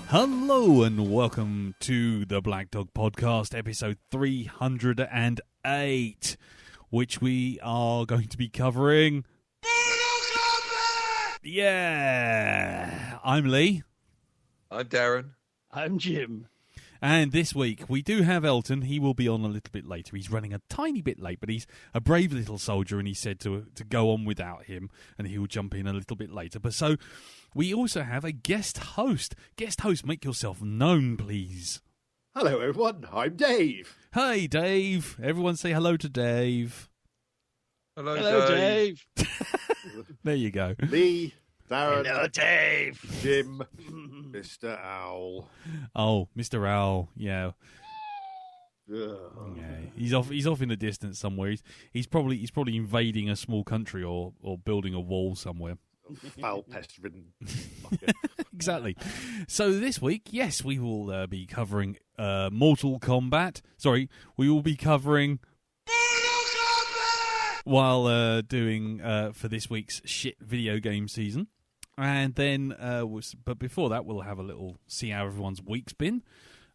Hello and welcome to the Blackdog podcast, episode 308, which we are going to be covering. Yeah, I'm Lee. I'm Darren. I'm Jim. And this week we do have Elton. He will be on a little bit later. He's running a tiny bit late, but he's a brave little soldier, and he said to go on without him, and he will jump in a little bit later. But so we also have a guest host. Guest host, make yourself known, please. Hello, everyone. I'm Dave. Hey, Dave. Everyone say hello to Dave. Hello, Dave. There you go. Lee, Darren, Hello, Dave. Jim, Mr. Owl. Oh, Mr. Owl. Yeah. Ugh. Yeah. He's off in the distance somewhere. He's probably invading a small country or building a wall somewhere. Foul pest-ridden. Exactly. So this week, yes, we will be covering Mortal Kombat. Sorry, we will be covering while doing for this week's shit video game season. And then, but before that, we'll have a little see how everyone's week's been.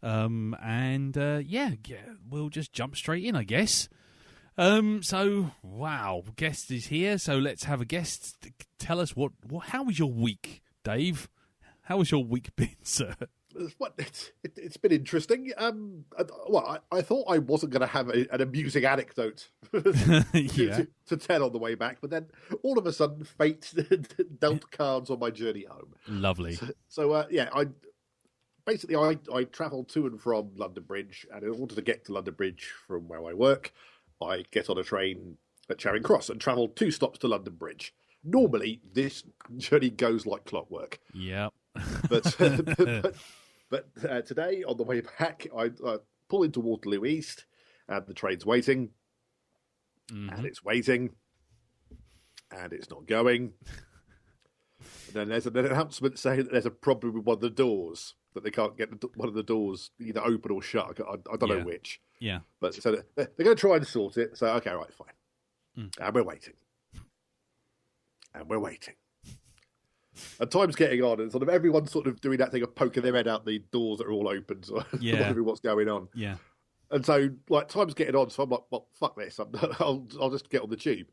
Yeah, we'll just jump straight in, I guess. So, wow, guest is here. So let's have a guest tell us how was your week, Dave? How has your week been, sir? It's been interesting. I thought I wasn't going to have an amusing anecdote Yeah. to tell on the way back, but then all of a sudden, fate dealt cards on my journey home. Lovely. I travelled to and from London Bridge, and in order to get to London Bridge from where I work, I get on a train at Charing Cross and travel 2 stops to London Bridge. Normally, this journey goes like clockwork. Yep. But today, on the way back, I pull into Waterloo East, and the train's waiting, and it's waiting, and it's not going. And then there's an announcement saying that there's a problem with one of the doors, that they can't get one of the doors either open or shut. I don't know which. Yeah. But so they're going to try and sort it. So, okay, right, fine. And we're waiting. And time's getting on, and sort of everyone's sort of doing that thing of poking their head out the doors that are all open, so wondering what's going on. Yeah. And so, like, time's getting on, so I'm like, well, fuck this. I'll just get on the tube.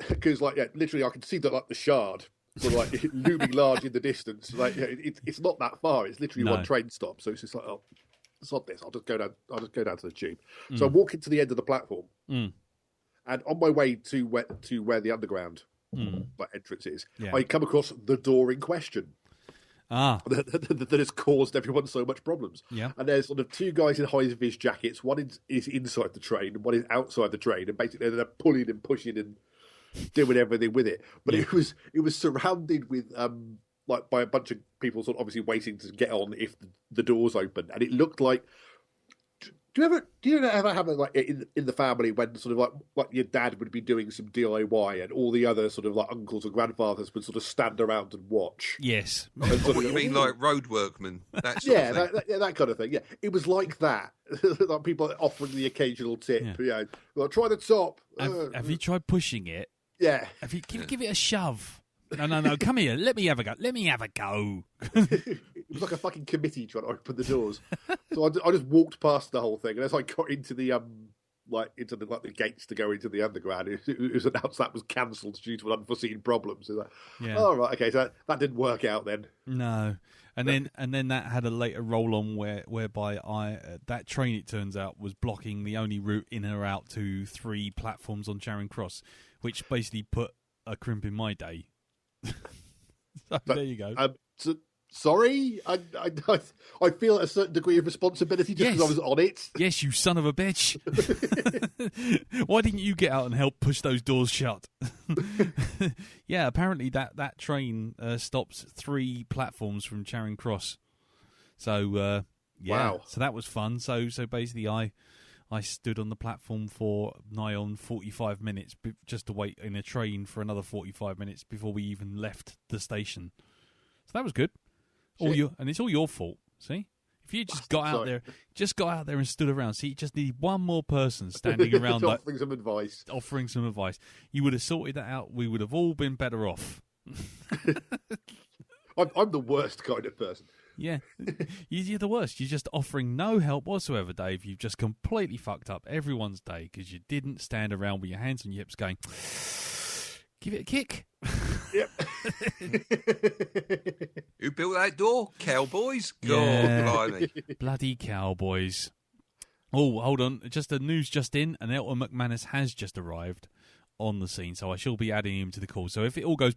Because, literally, I can see the shard sort of like looming large in the distance. Like, it's not that far. It's literally one train stop. So it's just like, oh, sod this. I'll just go down to the tube. So I walk into the end of the platform, and on my way to where the underground entrance is, I come across the door in question. That has caused everyone so much problems. Yeah. And there's sort of 2 guys in high-vis jackets. One is inside the train, and one is outside the train. And basically they're pulling and pushing and doing everything with it. But it was surrounded with by a bunch of people sort of obviously waiting to get on if the doors open. And it looked like, do you ever have it like in the family when sort of like your dad would be doing some DIY and all the other sort of like uncles or grandfathers would sort of stand around and watch? Yes. What you mean, like road workmen? That sort of thing. that kind of thing. Yeah, it was like that. Like people offering the occasional tip. Yeah, well, try the top. Have you tried pushing it? Yeah. Give it a shove. No. Come here. Let me have a go. It was like a fucking committee trying to open the doors. So I just walked past the whole thing, and as I got into the the gates to go into the underground, it was announced that was cancelled due to an unforeseen problem. So oh right, okay, so that didn't work out then. No, and then that had a later roll on whereby that train, it turns out, was blocking the only route in or out to 3 platforms on Charing Cross, which basically put a crimp in my day. So there you go. Sorry, I feel a certain degree of responsibility just because I was on it. Yes, you son of a bitch. Why didn't you get out and help push those doors shut? Yeah, apparently that train stops 3 platforms from Charing Cross. So wow. So that was fun. So basically, I stood on the platform for nigh on 45 minutes just to wait in a train for another 45 minutes before we even left the station. So that was good. And it's all your fault. See, if you just got out there and stood around, see, you just need one more person standing around, offering some advice. You would have sorted that out. We would have all been better off. I'm the worst kind of person. Yeah, you're the worst. You're just offering no help whatsoever, Dave. You've just completely fucked up everyone's day because you didn't stand around with your hands on your hips going, give it a kick. Yep. Who built that door? Cowboys? Yeah. God, blimey. Bloody Cowboys. Oh, hold on. Just the news just in, and Elton McManus has just arrived on the scene, so I shall be adding him to the call. So if it all goes,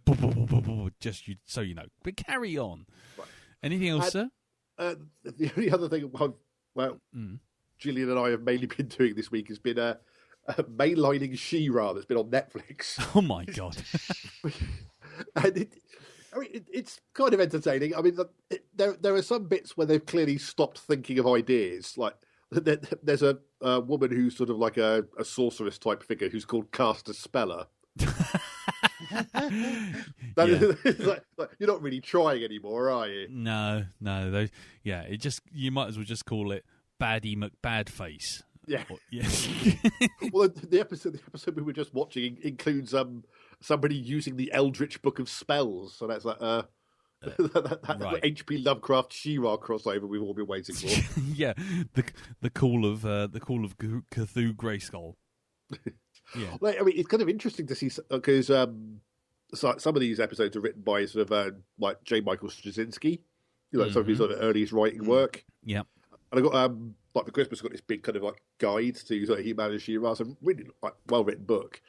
just so you know. But carry on. Right. Anything else, sir? The only other thing, Gillian and I have mainly been doing this week has been mainlining She-Ra that's been on Netflix. Oh my God. And it's kind of entertaining. I mean, there are some bits where they've clearly stopped thinking of ideas. Like there's a woman who's sort of like a sorceress type figure who's called Caster Speller. Like, you're not really trying anymore, are you? No. You might as well just call it Baddie McBadface. Yeah. Yes. Well, the episode we were just watching includes somebody using the Eldritch Book of Spells, so that's like that right. H.P. Lovecraft She-Ra crossover we've all been waiting for. Yeah, the call of Cthulhu Greyskull. Yeah, like, I mean, it's kind of interesting to see because some of these episodes are written by sort of like J. Michael Straczynski, some of his sort of earliest writing work. Yeah, and I got like for Christmas, I got this big kind of like guide to sort of He-Man and She-Ra, so really like well written book.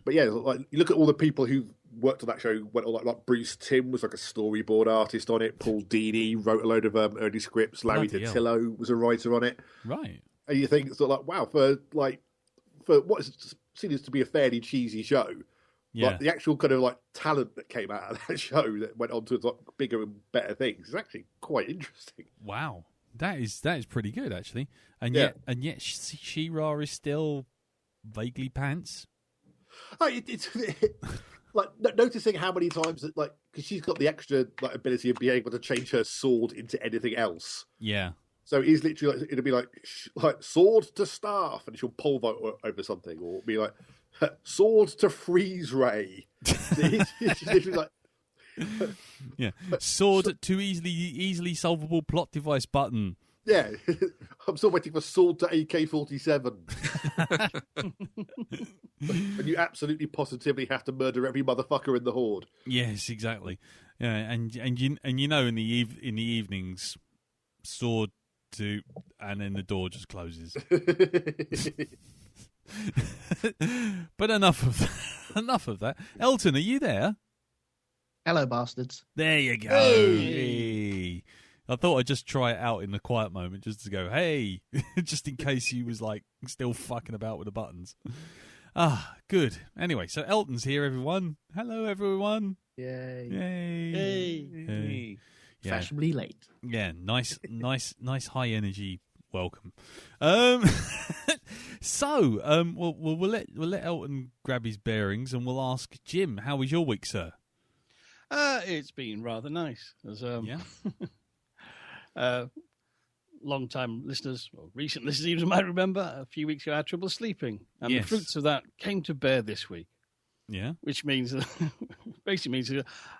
But yeah, like you look at all the people who worked on that show. Went on like Bruce Timm was like a storyboard artist on it. Paul Dini wrote a load of early scripts. Larry DiTillo was a writer on it. Right. And you think sort of like, wow, for what is seen as to be a fairly cheesy show, like the actual kind of like talent that came out of that show that went on to like bigger and better things is actually quite interesting. Wow, that is pretty good actually. And yet She-Ra is still vaguely pants. It's like noticing how many times that like because she's got the extra like ability of being able to change her sword into anything else. Yeah. So he's literally like, it'll be like sword to staff, and she'll pole vault over something, or be like sword to freeze ray. It's literally like sword to easily solvable plot device button. Yeah, I'm still waiting for sword to AK-47. And you absolutely positively have to murder every motherfucker in the horde. Yes, exactly. Yeah, and you know in the evenings, sword to, and then the door just closes. But enough of that. Elton, are you there? Hello, bastards. There you go. Hey. I thought I'd just try it out in the quiet moment just to go, hey, just in case he was like still fucking about with the buttons. Ah, good. Anyway, so Elton's here, everyone. Hello, everyone. Yay. Yay. Yeah. Fashionably late. Yeah, nice high energy welcome. So, we'll let Elton grab his bearings and we'll ask Jim, how was your week, sir? It's been rather nice. Long-time listeners, or recent listeners even might remember, a few weeks ago I had trouble sleeping. And the fruits of that came to bear this week. Yeah. Which means, basically means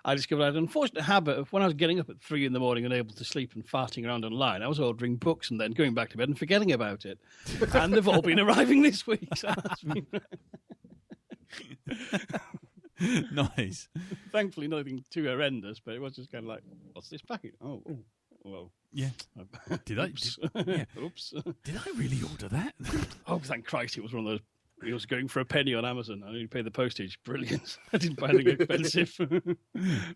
I discovered I had an unfortunate habit of when I was getting up at 3 a.m, unable to sleep and farting around online, I was ordering books and then going back to bed and forgetting about it. And they've all been arriving this week. So that's been... Nice. Thankfully, nothing too horrendous, but it was just kind of like, what's this packet? Oh, well. Yeah. Did I? Oops. Did I really order that? Oh, thank Christ, it was one of those. It was going for a penny on Amazon. I only paid the postage. Brilliant. I didn't buy anything expensive.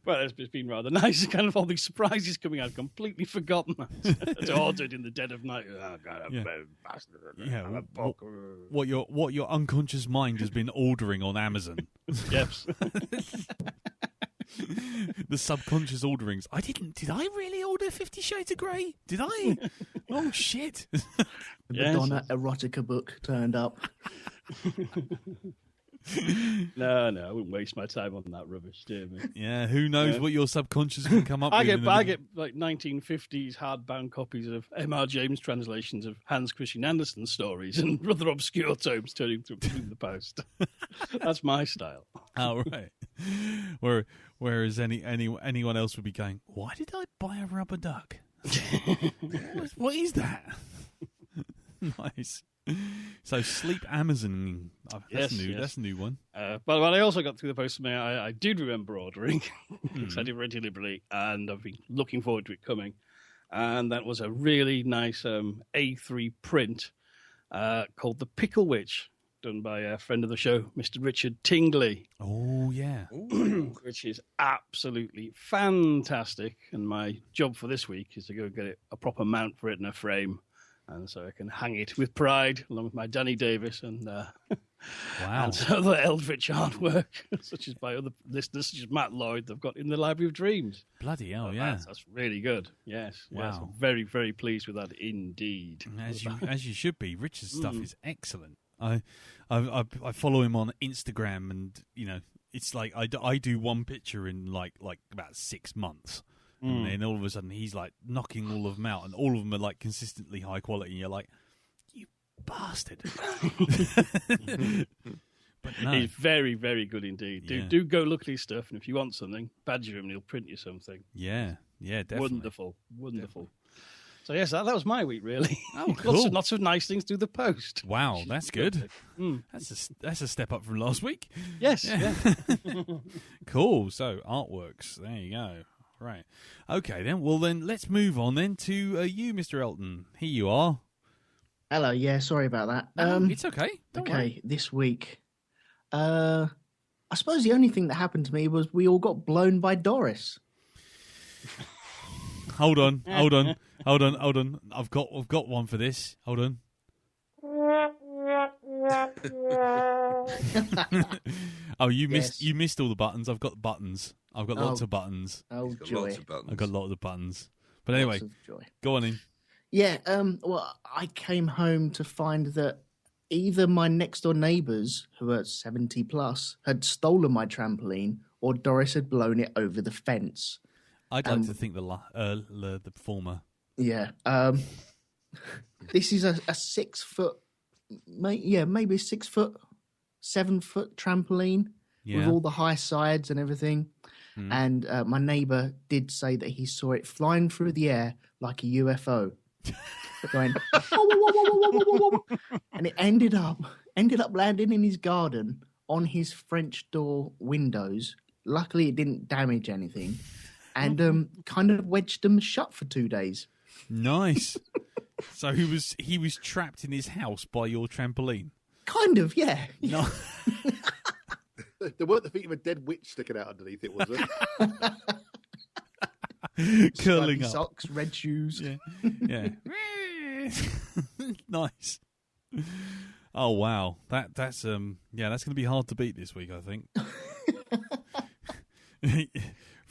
But it's been rather nice. Kind of all these surprises coming out. Completely forgotten that. It's ordered in the dead of night. Oh, God, I'm a bastard. I'm a book. What your unconscious mind has been ordering on Amazon. Yes. The subconscious orderings. Did I really order 50 Shades of Grey? Did I? Oh, shit. The Madonna erotica book turned up. No, I wouldn't waste my time on that rubbish, dear me. Yeah, who knows what your subconscious can come up with. I get like 1950s hardbound copies of M.R. James translations of Hans Christian Andersen stories and rather obscure tomes turning through the post. That's my style. Oh, right. Whereas anyone else would be going, why did I buy a rubber duck? What is that? Nice. So sleep Amazoning. That's new. Yes. That's a new one. But I also got through the post mail. I did remember ordering because I did very deliberately, and I've been looking forward to it coming. And that was a really nice A3 print called The Pickle Witch, done by a friend of the show, Mr. Richard Tingley. Oh, yeah. Which is absolutely fantastic. And my job for this week is to go get a proper mount for it and a frame. And so I can hang it with pride, along with my Danny Davis and and other Eldritch artwork, such as by other listeners, such as Matt Lloyd, they've got in the Library of Dreams. Bloody hell, yeah. That's really good. Yes. Wow. Yes, I'm very, very pleased with that indeed. As you should be. Richard's stuff is excellent. I follow him on Instagram, and it's like I do one picture in like about 6 months. And then all of a sudden he's like knocking all of them out, and all of them are like consistently high quality, and you're like, you bastard. But no. He's very, very good indeed. Do go look at his stuff, and if you want something, badger him and he'll print you something. Yeah, definitely. Wonderful. Definitely. So yes, that was my week really. Oh, cool. lots of nice things through the post. Wow, that's good. That's a step up from last week. Yes. Yeah. Cool. So artworks. There you go. Right. Okay, then. Well, then, let's move on then to you, Mr. Elton. Here you are. Hello. Yeah, sorry about that. It's okay. Don't worry. This week, I suppose the only thing that happened to me was we all got blown by Doris. Hold on. I've got one for this. Hold on. Oh, you missed all the buttons. I've got buttons. I've got lots of buttons. Oh, joy. I've got lots of buttons. But anyway, go on in. Yeah, well, I came home to find that either my next-door neighbours, who are 70 plus, had stolen my trampoline, or Doris had blown it over the fence. I'd like to think the former. Yeah. This is a 6 foot, maybe 6 foot, 7 foot trampoline with all the high sides and everything. And my neighbour did say that he saw it flying through the air like a UFO, going, and it ended up landing in his garden on his French door windows. Luckily, it didn't damage anything, and kind of wedged them shut for 2 days. Nice. So he was trapped in his house by your trampoline. Kind of, yeah. No. There weren't the feet of a dead witch sticking out underneath it, was it? Curling up. Socks, red shoes. Yeah. Nice. Oh wow, that's going to be hard to beat this week, I think.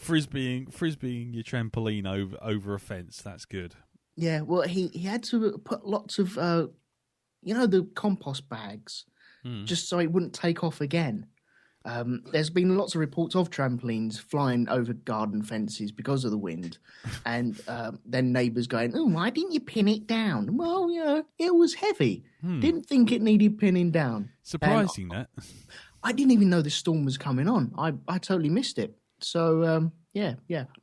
Frisbeeing your trampoline over a fence. That's good. Yeah, well, he had to put lots of the compost bags just so it wouldn't take off again. There's been lots of reports of trampolines flying over garden fences because of the wind, and then neighbours going, "Oh, why didn't you pin it down?" Well, it was heavy. Didn't think it needed pinning down. Surprising that. I didn't even know the storm was coming on. I totally missed it. So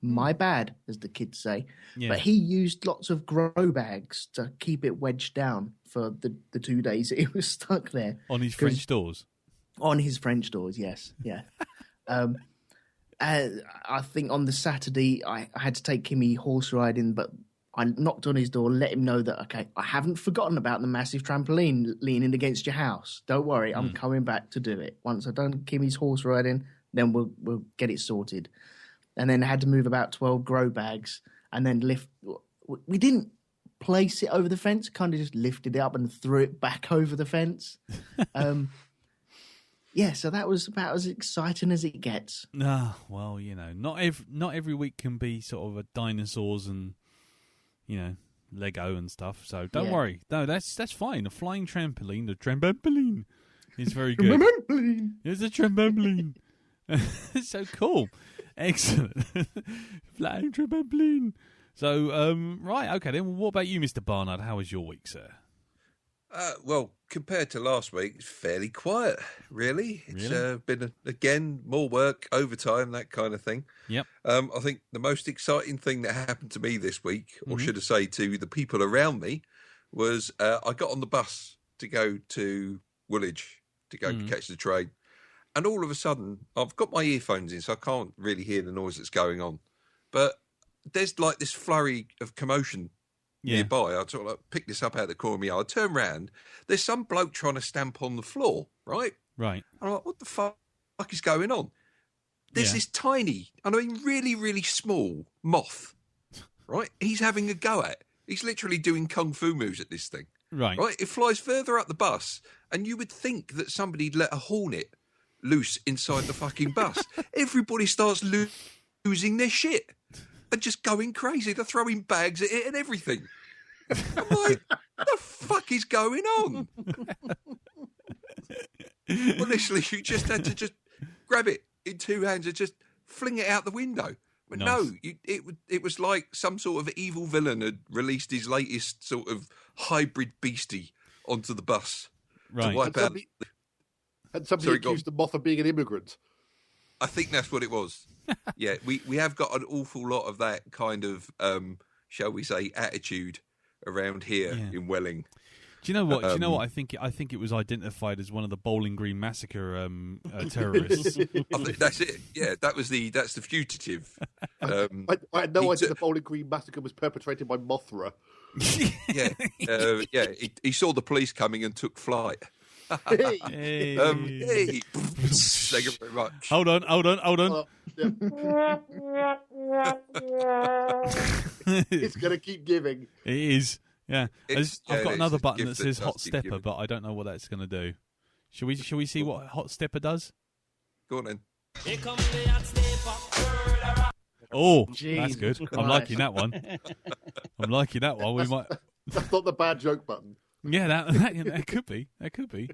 my bad, as the kids say. Yeah. But he used lots of grow bags to keep it wedged down for the 2 days that it was stuck there on his French doors. On his French doors, yes, yeah. I think on the Saturday I had to take Kimmy horse riding, but I knocked on his door, let him know that, okay, I haven't forgotten about the massive trampoline leaning against your house. Don't worry, I'm coming back to do it. Once I've done Kimmy's horse riding, then we'll get it sorted. And then I had to move about 12 grow bags and then lift. We didn't place it over the fence, kind of just lifted it up and threw it back over the fence. So that was about as exciting as it gets. Well, not every week can be sort of a dinosaurs and Lego and stuff. So don't worry. No, that's fine. A flying trampoline, the trampoline, is very good. Trampoline. It's a trampoline. So cool. Excellent. Flying trampoline. So right, okay then. Well, what about you, Mr. Barnard? How was your week, sir? Well, compared to last week, it's fairly quiet, really. It's been, again, more work, overtime, that kind of thing. Yep. I think the most exciting thing that happened to me this week, or should I say to the people around me, was I got on the bus to go to Woolwich to go catch the train. And all of a sudden, I've got my earphones in, so I can't really hear the noise that's going on. But there's like this flurry of commotion nearby. I sort of pick this up out of the corner of my eye. I turn round. There's some bloke trying to stamp on the floor, right? Right. And I'm like, what the fuck is going on? There's this tiny, and I mean really, really small moth, right? He's having a go at. He's literally doing kung fu moves at this thing. Right. Right? It flies further up the bus, and you would think that somebody'd let a hornet loose inside the fucking bus. Everybody starts losing their shit and just going crazy. They're throwing bags at it and everything. I'm like, what the fuck is going on? Honestly, you just had to just grab it in two hands and just fling it out the window. But no, it was like some sort of evil villain had released his latest sort of hybrid beastie onto the bus to wipe out. And somebody accused the moth of being an immigrant. I think that's what it was. Yeah, we have got an awful lot of that kind of, shall we say, attitude around here in Welling. Do you know what? I think it was identified as one of the Bowling Green Massacre terrorists. I think that's it. Yeah, that's the fugitive. I had no idea the Bowling Green Massacre was perpetrated by Mothra. He saw the police coming and took flight. Hey. Thank you very much. Hold on. It's going to keep giving. It is. Yeah. I've got another button that says Hot Stepper, giving. but I don't know what that's going to do. Shall we see what Hot Stepper does? Go on then. Oh, Jesus that's good. Christ. I'm liking that one. We might. That's not the bad joke button. Yeah, that could be. That could be.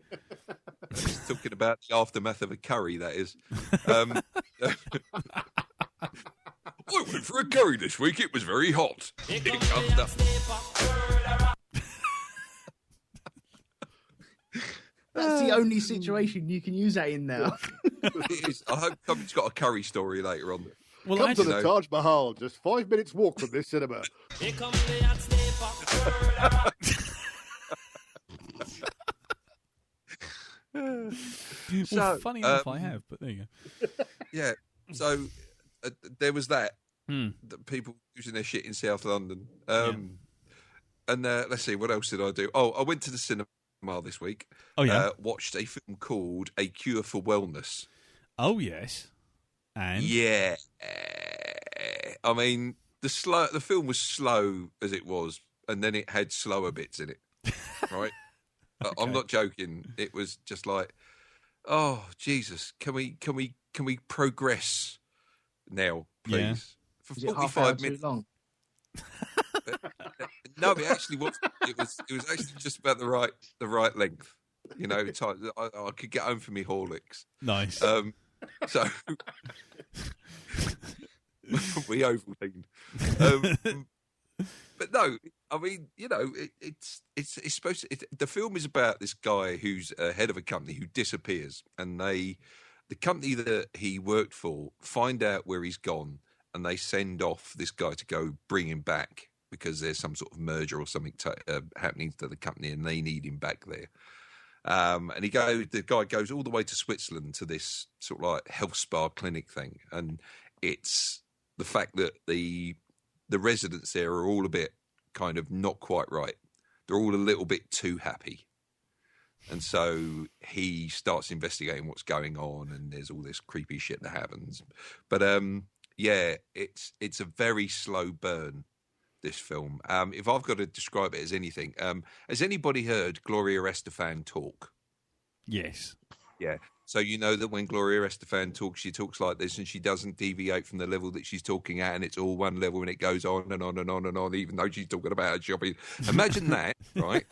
Talking about the aftermath of a curry, that is. I went for a curry this week. It was very hot. Here comes That's the only situation you can use that in now. It is. I hope somebody's got a curry story later on. Well, Come to the Taj Mahal, just 5 minutes walk from this cinema. Here comes the hot stepper. Well, funny enough, I have, but there you go. Yeah, so there was that people using their shit in South London. And let's see, what else did I do? Oh, I went to the cinema this week. Oh, yeah. Watched a film called A Cure for Wellness. Oh, yes. And? Yeah. I mean, the film was slow as it was, and then it had slower bits in it, right? Okay. I'm not joking. It was just like, oh Jesus, can we progress now, please? Yeah. For Is it 45 minutes. too long? No, it actually was. It was actually just about the right length. You know, I could get home for me Horlicks. Nice. So we Ovaltine. But no, I mean, you know, it's supposed to. The film is about this guy who's head of a company who disappears, and the company that he worked for find out where he's gone, and they send off this guy to go bring him back because there's some sort of merger or something happening to the company, and they need him back there. And the guy goes all the way to Switzerland to this sort of like health spa clinic thing, and it's the fact that the residents there are all a bit kind of not quite right. They're all a little bit too happy. And so he starts investigating what's going on, and there's all this creepy shit that happens. But it's a very slow burn, this film. If I've got to describe it as anything, has anybody heard Gloria Estefan talk? Yes. Yeah. So you know that when Gloria Estefan talks, she talks like this, and she doesn't deviate from the level that she's talking at, and it's all one level, and it goes on and on and on and on, even though she's talking about her shopping. Imagine that, right,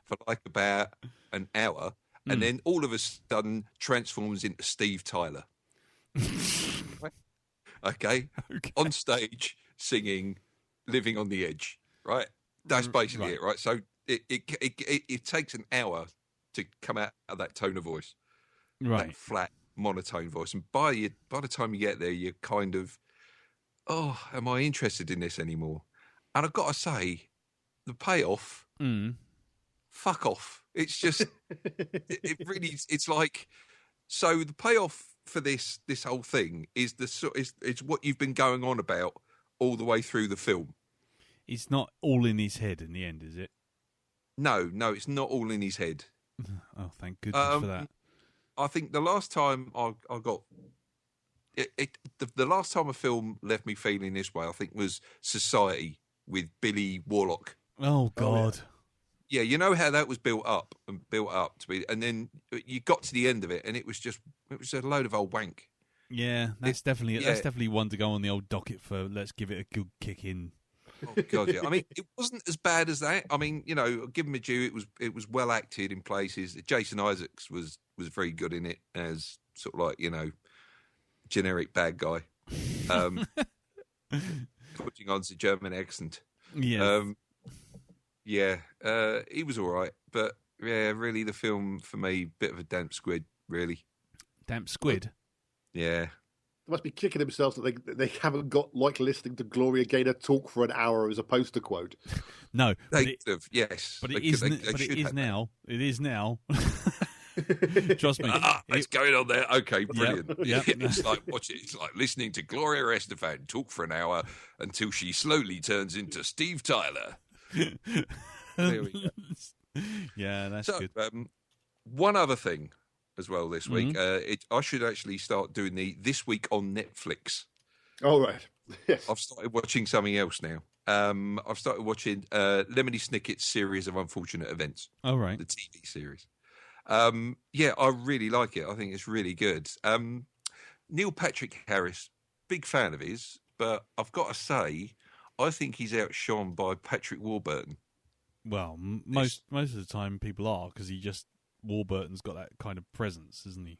for like about an hour, and then all of a sudden transforms into Steve Tyler. Right? Okay? On stage, singing Living on the Edge, right? That's basically it, right? So it takes an hour to come out of that tone of voice, that flat monotone voice, and by the time you get there, you're kind of, oh, am I interested in this anymore? And I've got to say, the payoff, fuck off. It's just, it really, it's like, so the payoff for this whole thing is it's what you've been going on about all the way through the film. It's not all in his head in the end, is it? No, it's not all in his head. Oh, thank goodness for that. I think the last time I got the last time a film left me feeling this way, I think, was Society with Billy Warlock. Oh God. Yeah, you know how that was built up to be, and then you got to the end of it, and it was a load of old wank. Yeah, that's definitely one to go on the old docket for. Let's give it a good kick in. Oh God, yeah. I mean, it wasn't as bad as that. I mean, you know, give him a due. It was well acted in places. Jason Isaacs was very good in it as sort of like, you know, generic bad guy, putting on the German accent. Yeah. He was all right, but yeah, really, the film for me, bit of a damp squid, really. Damp squid. Yeah. They must be kicking themselves that they haven't got like listening to Gloria Gaynor talk for an hour as a poster quote. No, they could have, yes, but it is now. It is now. Trust me. It's going on there. Okay, brilliant. Yep. It's like watching. It's like listening to Gloria Estefan talk for an hour until she slowly turns into Steve Tyler. There we go. Yeah, that's good. One other thing as well this week. I should actually start doing This Week on Netflix. Oh, right. Yes. I've started watching something else now. I've started watching Lemony Snicket's series of unfortunate events. Oh, right. The TV series. I really like it. I think it's really good. Neil Patrick Harris, big fan of his, but I've got to say, I think he's outshone by Patrick Warburton. Well, most of the time people are, because Warburton's got that kind of presence, isn't he?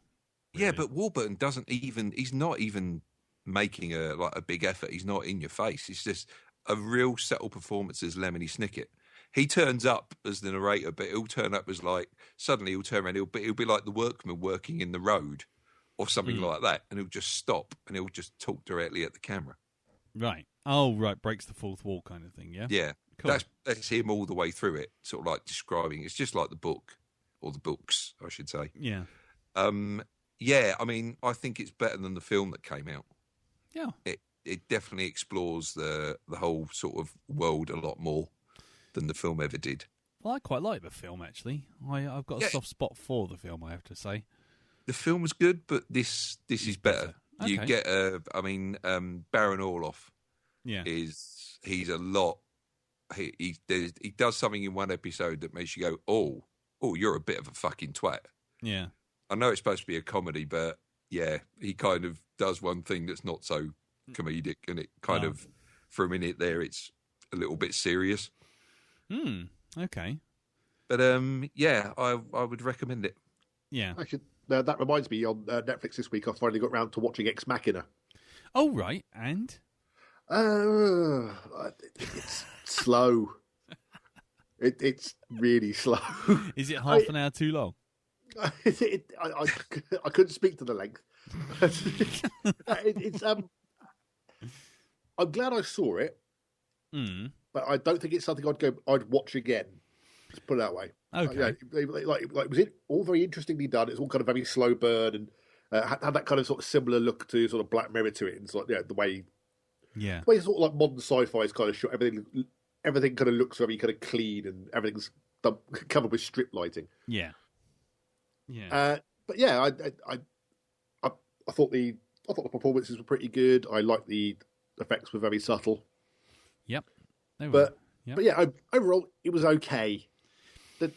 Really? Yeah, but Warburton he's not even making a big effort. He's not in your face. It's just a real settled performance as Lemony Snicket. He turns up as the narrator, but he'll turn up as suddenly he'll turn around, he'll be like the workman working in the road or something like that, and he'll just stop and he'll just talk directly at the camera. Right. Oh, right. Breaks the fourth wall kind of thing, yeah? Yeah. Cool. That's him all the way through it, sort of like describing. It's just like the book, or the books, I should say. Yeah. I mean, I think it's better than the film that came out. Yeah. It definitely explores the whole sort of world a lot more than the film ever did. Well, I quite like the film, actually. I've got a soft spot for the film, I have to say. The film was good, but this is better. Okay. You get Baron Orloff. Yeah, he's a lot. He does something in one episode that makes you go, oh, you're a bit of a fucking twat. Yeah, I know it's supposed to be a comedy, but yeah, he kind of does one thing that's not so comedic, and it kind of, for a minute there, it's a little bit serious. Okay. But I would recommend it. Yeah. Actually, that reminds me, on Netflix this week, I finally got round to watching Ex Machina. Oh, right. And? It's slow. It's really slow. Is it half an hour too long? I couldn't speak to the length. I'm glad I saw it, but I don't think it's something I'd watch again. Let's put it that way. Okay. It was all very interestingly done. It's all kind of very slow burn and had that kind of sort of similar look to sort of Black Mirror to it. And sort of, the way sort of like modern sci-fi is kind of shot. Everything kind of looks very kind of clean and everything's covered with strip lighting. Yeah. Yeah. But yeah, I thought the performances were pretty good. I liked the effects were very subtle. Yep. But yeah, overall it was okay.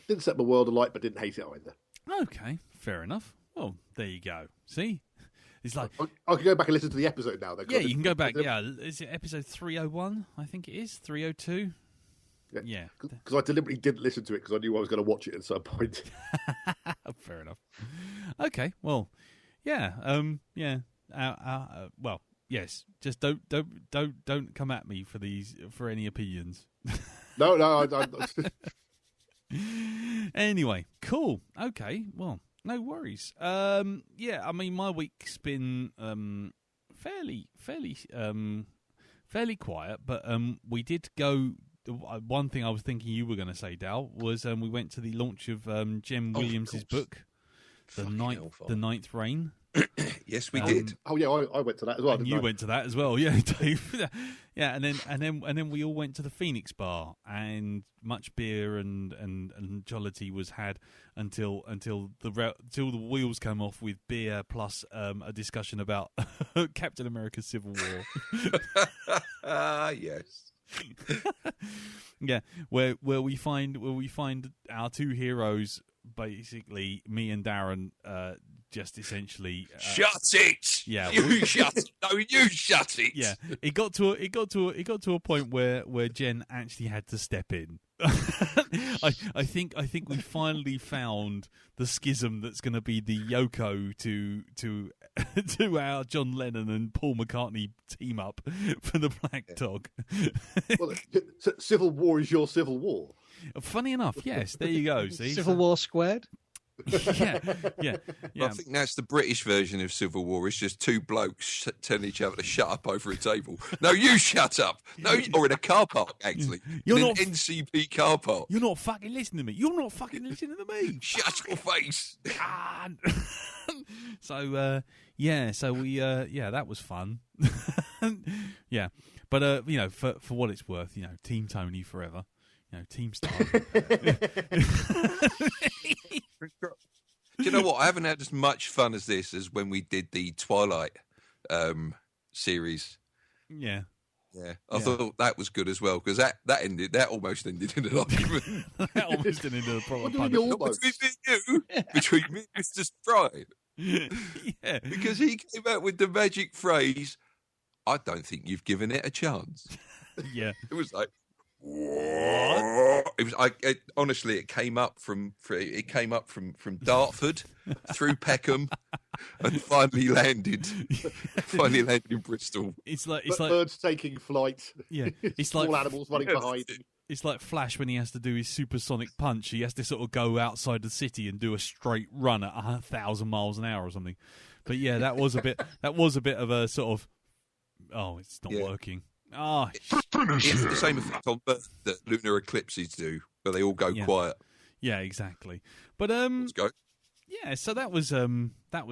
Didn't set my world alight, but didn't hate it either. Okay, fair enough. Well, there you go. See, it's like I can go back and listen to the episode now. Though, yeah, you can go back. Yeah, is it episode 301? I think it is 302. Yeah, because I deliberately didn't listen to it because I knew I was going to watch it at some point. Fair enough. Okay, well, yeah, well, yes. Just don't come at me for any opinions. No, Anyway, cool. Okay, well, no worries. Yeah, I mean, my week's been fairly quiet, but we did go. One thing I was thinking you were going to say, Dal, was we went to the launch of Jen Williams's book, The Ninth Reign. Yes, we did. Oh yeah, I went to that as well. And you went to that as well, yeah, Dave. Yeah, and then we all went to the Phoenix Bar, and much beer and jollity was had until the wheels came off with beer plus a discussion about Captain America's Civil War. Yes. Yeah, where we find our two heroes, basically me and Darren, just essentially shut it. Yeah, you shut it. No, you shut it. Yeah, it got to a point where Jen actually had to step in. I think we finally found the schism that's going to be the Yoko to our John Lennon and Paul McCartney team up for the Blackdog. Well, Civil War is your Civil War. Funny enough, yes. There you go. See, Civil War squared. yeah. I think that's the British version of Civil War. It's just two blokes telling each other to shut up over a table. No, you shut up. No, or in a car park, actually. You're in not an NCP car park. You're not fucking listening to me. You're not fucking listening to me. Shut your face. So we that was fun. Yeah, but for what it's worth, Team Tony forever. Team Star. Do you know what? I haven't had as much fun as this as when we did the Twilight series. Yeah. Yeah, I thought that was good as well, because that almost ended in an argument. That almost ended in a proper punch. Between me and Mr. Stride. Yeah. Because he came out with the magic phrase, "I don't think you've given it a chance." Yeah. It was like, what? It was. Honestly, it came up from Dartford through Peckham, and finally landed in Bristol. It's like birds taking flight. Yeah, it's small like animals running behind. It's like Flash when he has to do his supersonic punch. He has to sort of go outside the city and do a straight run at 1,000 miles an hour or something. But yeah, that was a bit of a sort of, oh, it's not working. Oh, it has the same effect on Earth that lunar eclipses do, where they all go quiet. Yeah, exactly. But let's go. Yeah, so that was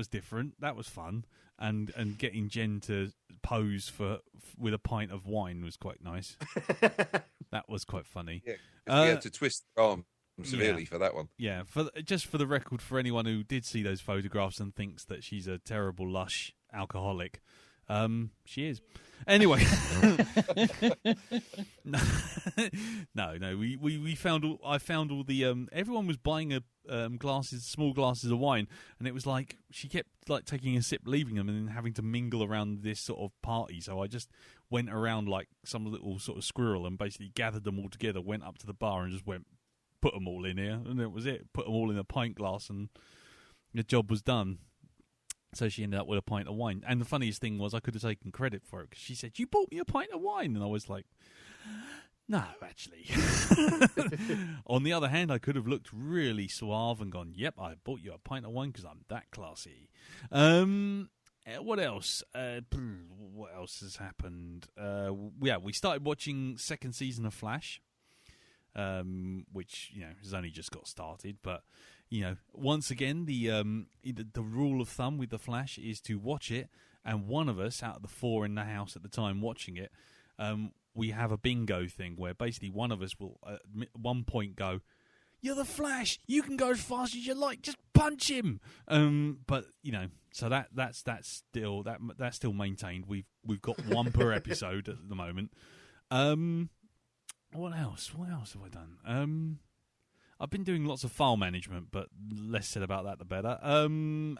different. That was fun, and getting Jen to pose with a pint of wine was quite nice. That was quite funny. Yeah, we had to twist her arm severely for that one. Yeah, for the record, for anyone who did see those photographs and thinks that she's a terrible lush alcoholic, she is. Anyway, no. We found I found all the everyone was buying small glasses of wine, and it was like she kept like taking a sip, leaving them, and then having to mingle around this sort of party. So I just went around like some little sort of squirrel and basically gathered them all together, went up to the bar and just went, put them all in here, and that was it. Put them all in a pint glass, and the job was done. So she ended up with a pint of wine. And the funniest thing was I could have taken credit for it, because she said, "You bought me a pint of wine." And I was like, no, actually. On the other hand, I could have looked really suave and gone, "Yep, I bought you a pint of wine because I'm that classy." What else? What else has happened? We started watching second season of Flash, which has only just got started, but once again, the rule of thumb with The Flash is to watch it, and one of us, out of the four in the house at the time watching it, we have a bingo thing where basically one of us will at one point go, "You're the Flash, you can go as fast as you like, just punch him." But so that's still maintained. We've got one per episode at the moment. What else have I done? I've been doing lots of file management, but less said about that the better. And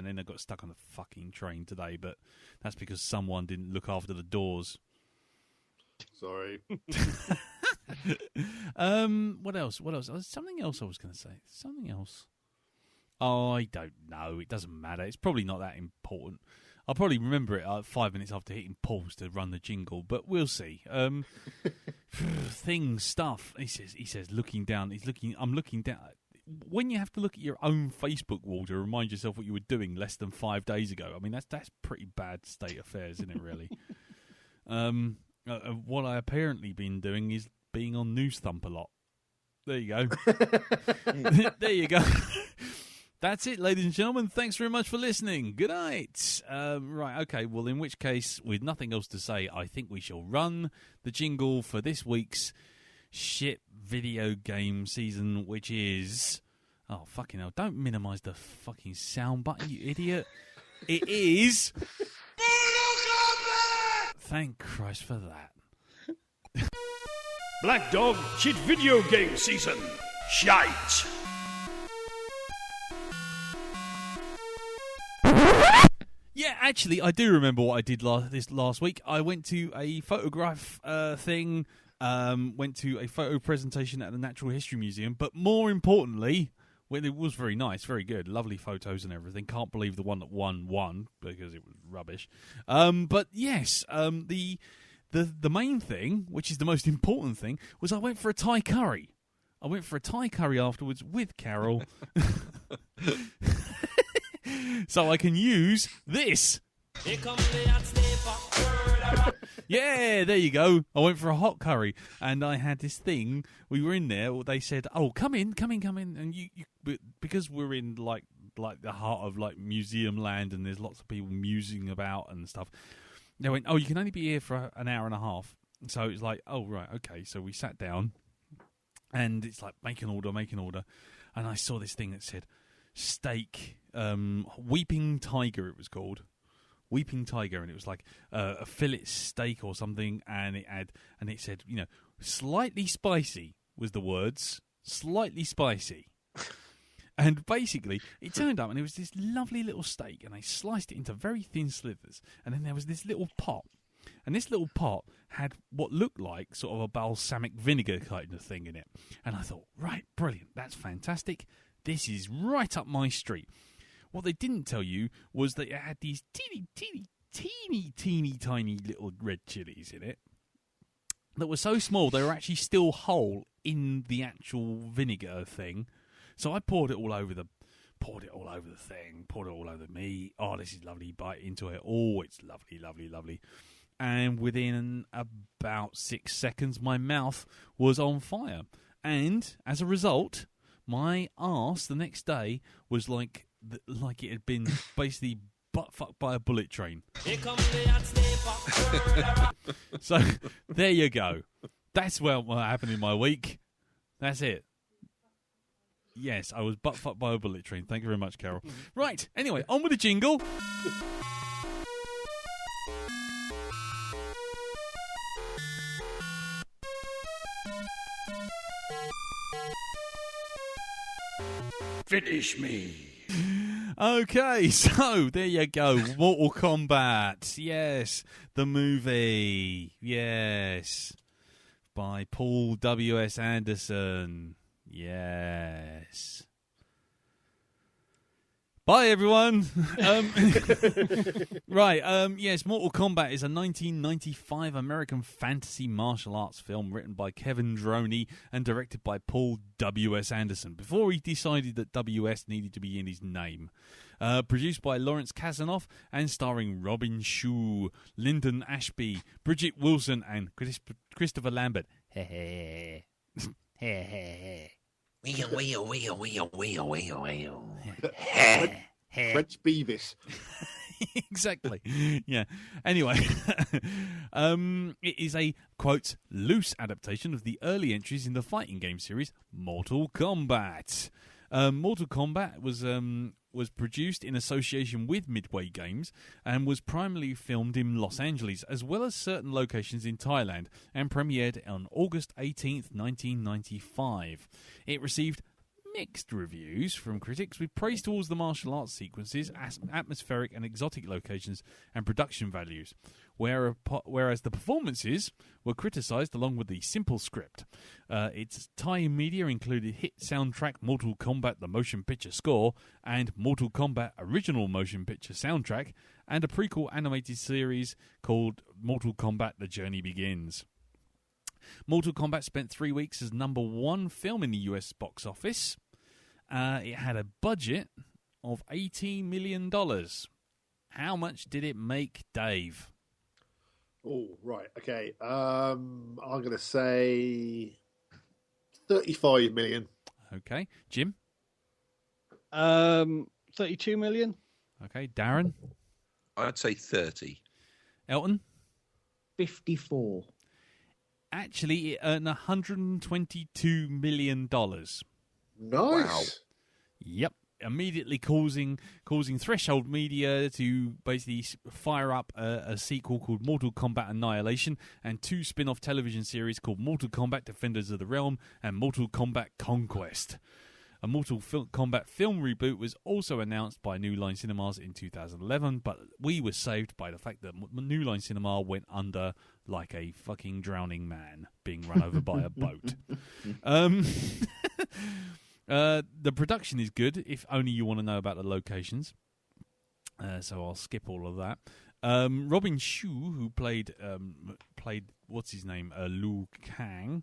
then I got stuck on the fucking train today, but that's because someone didn't look after the doors. Sorry. What else? Something else I was going to say. Something else. Oh, I don't know. It doesn't matter. It's probably not that important. I'll probably remember it 5 minutes after hitting pause to run the jingle, but we'll see. stuff. He says, looking down. I'm looking down. When you have to look at your own Facebook wall to remind yourself what you were doing less than 5 days ago, I mean, that's pretty bad state of affairs, isn't it, really? What I apparently been doing is being on News Thump a lot. There you go. There you go. That's it, ladies and gentlemen. Thanks very much for listening. Good night. Right, okay, well, in which case, with nothing else to say, I think we shall run the jingle for this week's shit video game season, which is... Oh, fucking hell. Don't minimise the fucking sound button, you idiot. It is... Thank Christ for that. Blackdog shit video game season. Shite. Yeah, actually, I do remember what I did last week. I went to a photograph thing, went to a photo presentation at the Natural History Museum, but more importantly, well, it was very nice, very good, lovely photos and everything. Can't believe the one that won because it was rubbish. But yes, the main thing, which is the most important thing, was I went for a Thai curry. I went for a Thai curry afterwards with Carol. So I can use this. Yeah, there you go. I went for a hot curry, and I had this thing. We were in there. They said, "Oh, come in," and you because we're in like the heart of like museum land, and there's lots of people musing about and stuff. They went, "Oh, you can only be here for an hour and a half." So it's like, "Oh, right, okay." So we sat down, and it's like make an order, and I saw this thing that said steak, Weeping Tiger. It was called Weeping Tiger, and it was like a fillet steak or something, and it said, you know, slightly spicy was the words, slightly spicy. And basically, it turned up, and it was this lovely little steak, and they sliced it into very thin slivers, and then there was this little pot, and this little pot had what looked like sort of a balsamic vinegar kind of thing in it. And I thought, right, brilliant, that's fantastic. This is right up my street. What they didn't tell you was that it had these teeny tiny little red chilies in it that were so small they were actually still whole in the actual vinegar thing. So I poured it all over the thing, poured it all over the meat. Oh, this is lovely. Bite into it. Oh, it's lovely. And within about 6 seconds, my mouth was on fire. And as a result, my arse the next day was like it had been basically butt fucked by a bullet train. So there you go. That's what happened in my week. That's it. Yes, I was butt fucked by a bullet train. Thank you very much, Carol. Right, anyway, on with the jingle. Finish me. Okay, so there you go. Mortal Kombat. Yes. The movie. Yes. By Paul W.S. Anderson. Yes. Bye, everyone. Right. Yes, Mortal Kombat is a 1995 American fantasy martial arts film written by Kevin Droney and directed by Paul W.S. Anderson before he decided that W.S. needed to be in his name. Produced by Lawrence Kasanoff and starring Robin Shou, Lyndon Ashby, Bridget Wilson, and Christopher Lambert. French Beavis. Exactly. Yeah. Anyway, it is a, quote, loose adaptation of the early entries in the fighting game series Mortal Kombat. Mortal Kombat was produced in association with Midway Games and was primarily filmed in Los Angeles as well as certain locations in Thailand and premiered on August 18th, 1995. It received mixed reviews from critics with praise towards the martial arts sequences, atmospheric and exotic locations and production values, whereas the performances were criticised along with the simple script. Its Thai media included hit soundtrack Mortal Kombat the Motion Picture Score and Mortal Kombat Original Motion Picture Soundtrack and a prequel animated series called Mortal Kombat The Journey Begins. Mortal Kombat spent 3 weeks as number 1 film in the US box office. It had a budget of $18 million. How much did it make, Dave? Oh, right. Okay. I'm going to say 35 million. Okay. Jim? 32 million. Okay. Darren? I'd say 30. Elton? 54. Actually, it earned $122 million. Nice. Wow. Yep. Immediately causing Threshold Media to basically fire up a sequel called Mortal Kombat Annihilation and 2 spin-off television series called Mortal Kombat Defenders of the Realm and Mortal Kombat Conquest. A Mortal Kombat film reboot was also announced by New Line Cinemas in 2011, but we were saved by the fact that New Line Cinema went under like a fucking drowning man being run over by a boat. The production is good, if only you want to know about the locations. So I'll skip all of that. Robin Shou, who played what's his name, Liu Kang,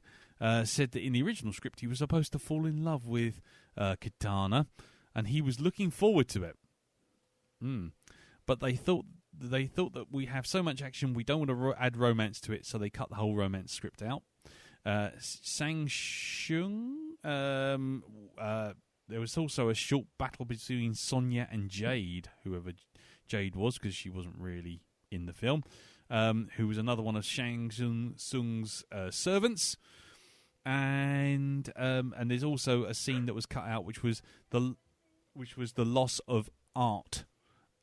said that in the original script he was supposed to fall in love with Kitana, and he was looking forward to it. But they thought that we have so much action, we don't want to add romance to it, so they cut the whole romance script out. Sang Shung. There was also a short battle between Sonya and Jade, whoever Jade was, because she wasn't really in the film. Who was another one of Shang Tsung's servants. And there's also a scene that was cut out, which was the loss of art,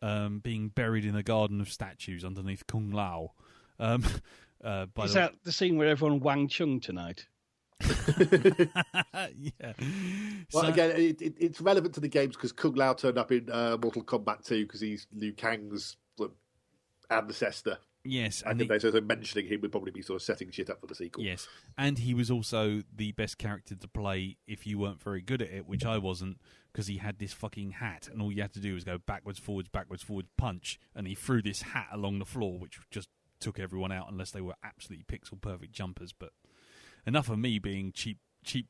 being buried in a garden of statues underneath Kung Lao. Is that the scene where everyone Wang Chung tonight? Yeah. Well, again, it's relevant to the games because Kung Lao turned up in Mortal Kombat 2 because he's Liu Kang's ancestor. Yes, and so mentioning him would probably be sort of setting shit up for the sequel. Yes, and he was also the best character to play if you weren't very good at it, which I wasn't, because he had this fucking hat, and all you had to do was go backwards, forwards, punch, and he threw this hat along the floor, which just took everyone out unless they were absolutely pixel perfect jumpers. But enough of me being cheap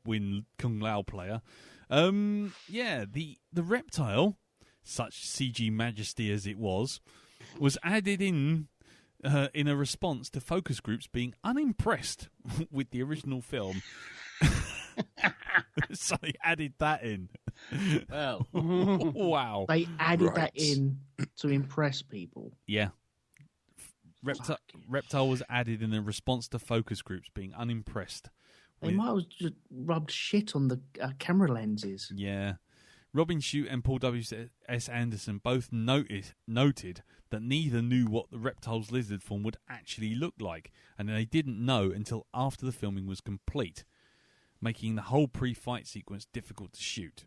win Kung Lao player. The reptile, such CG majesty as it was added in a response to focus groups being unimpressed with the original film. So they added that in. Well, wow. They added that in to impress people. Yeah. Reptile was added in a response to focus groups being unimpressed. They might have just rubbed shit on the camera lenses. Yeah. Robin Shute and Paul W.S. Anderson both noted that neither knew what the reptile's lizard form would actually look like, and they didn't know until after the filming was complete, making the whole pre-fight sequence difficult to shoot.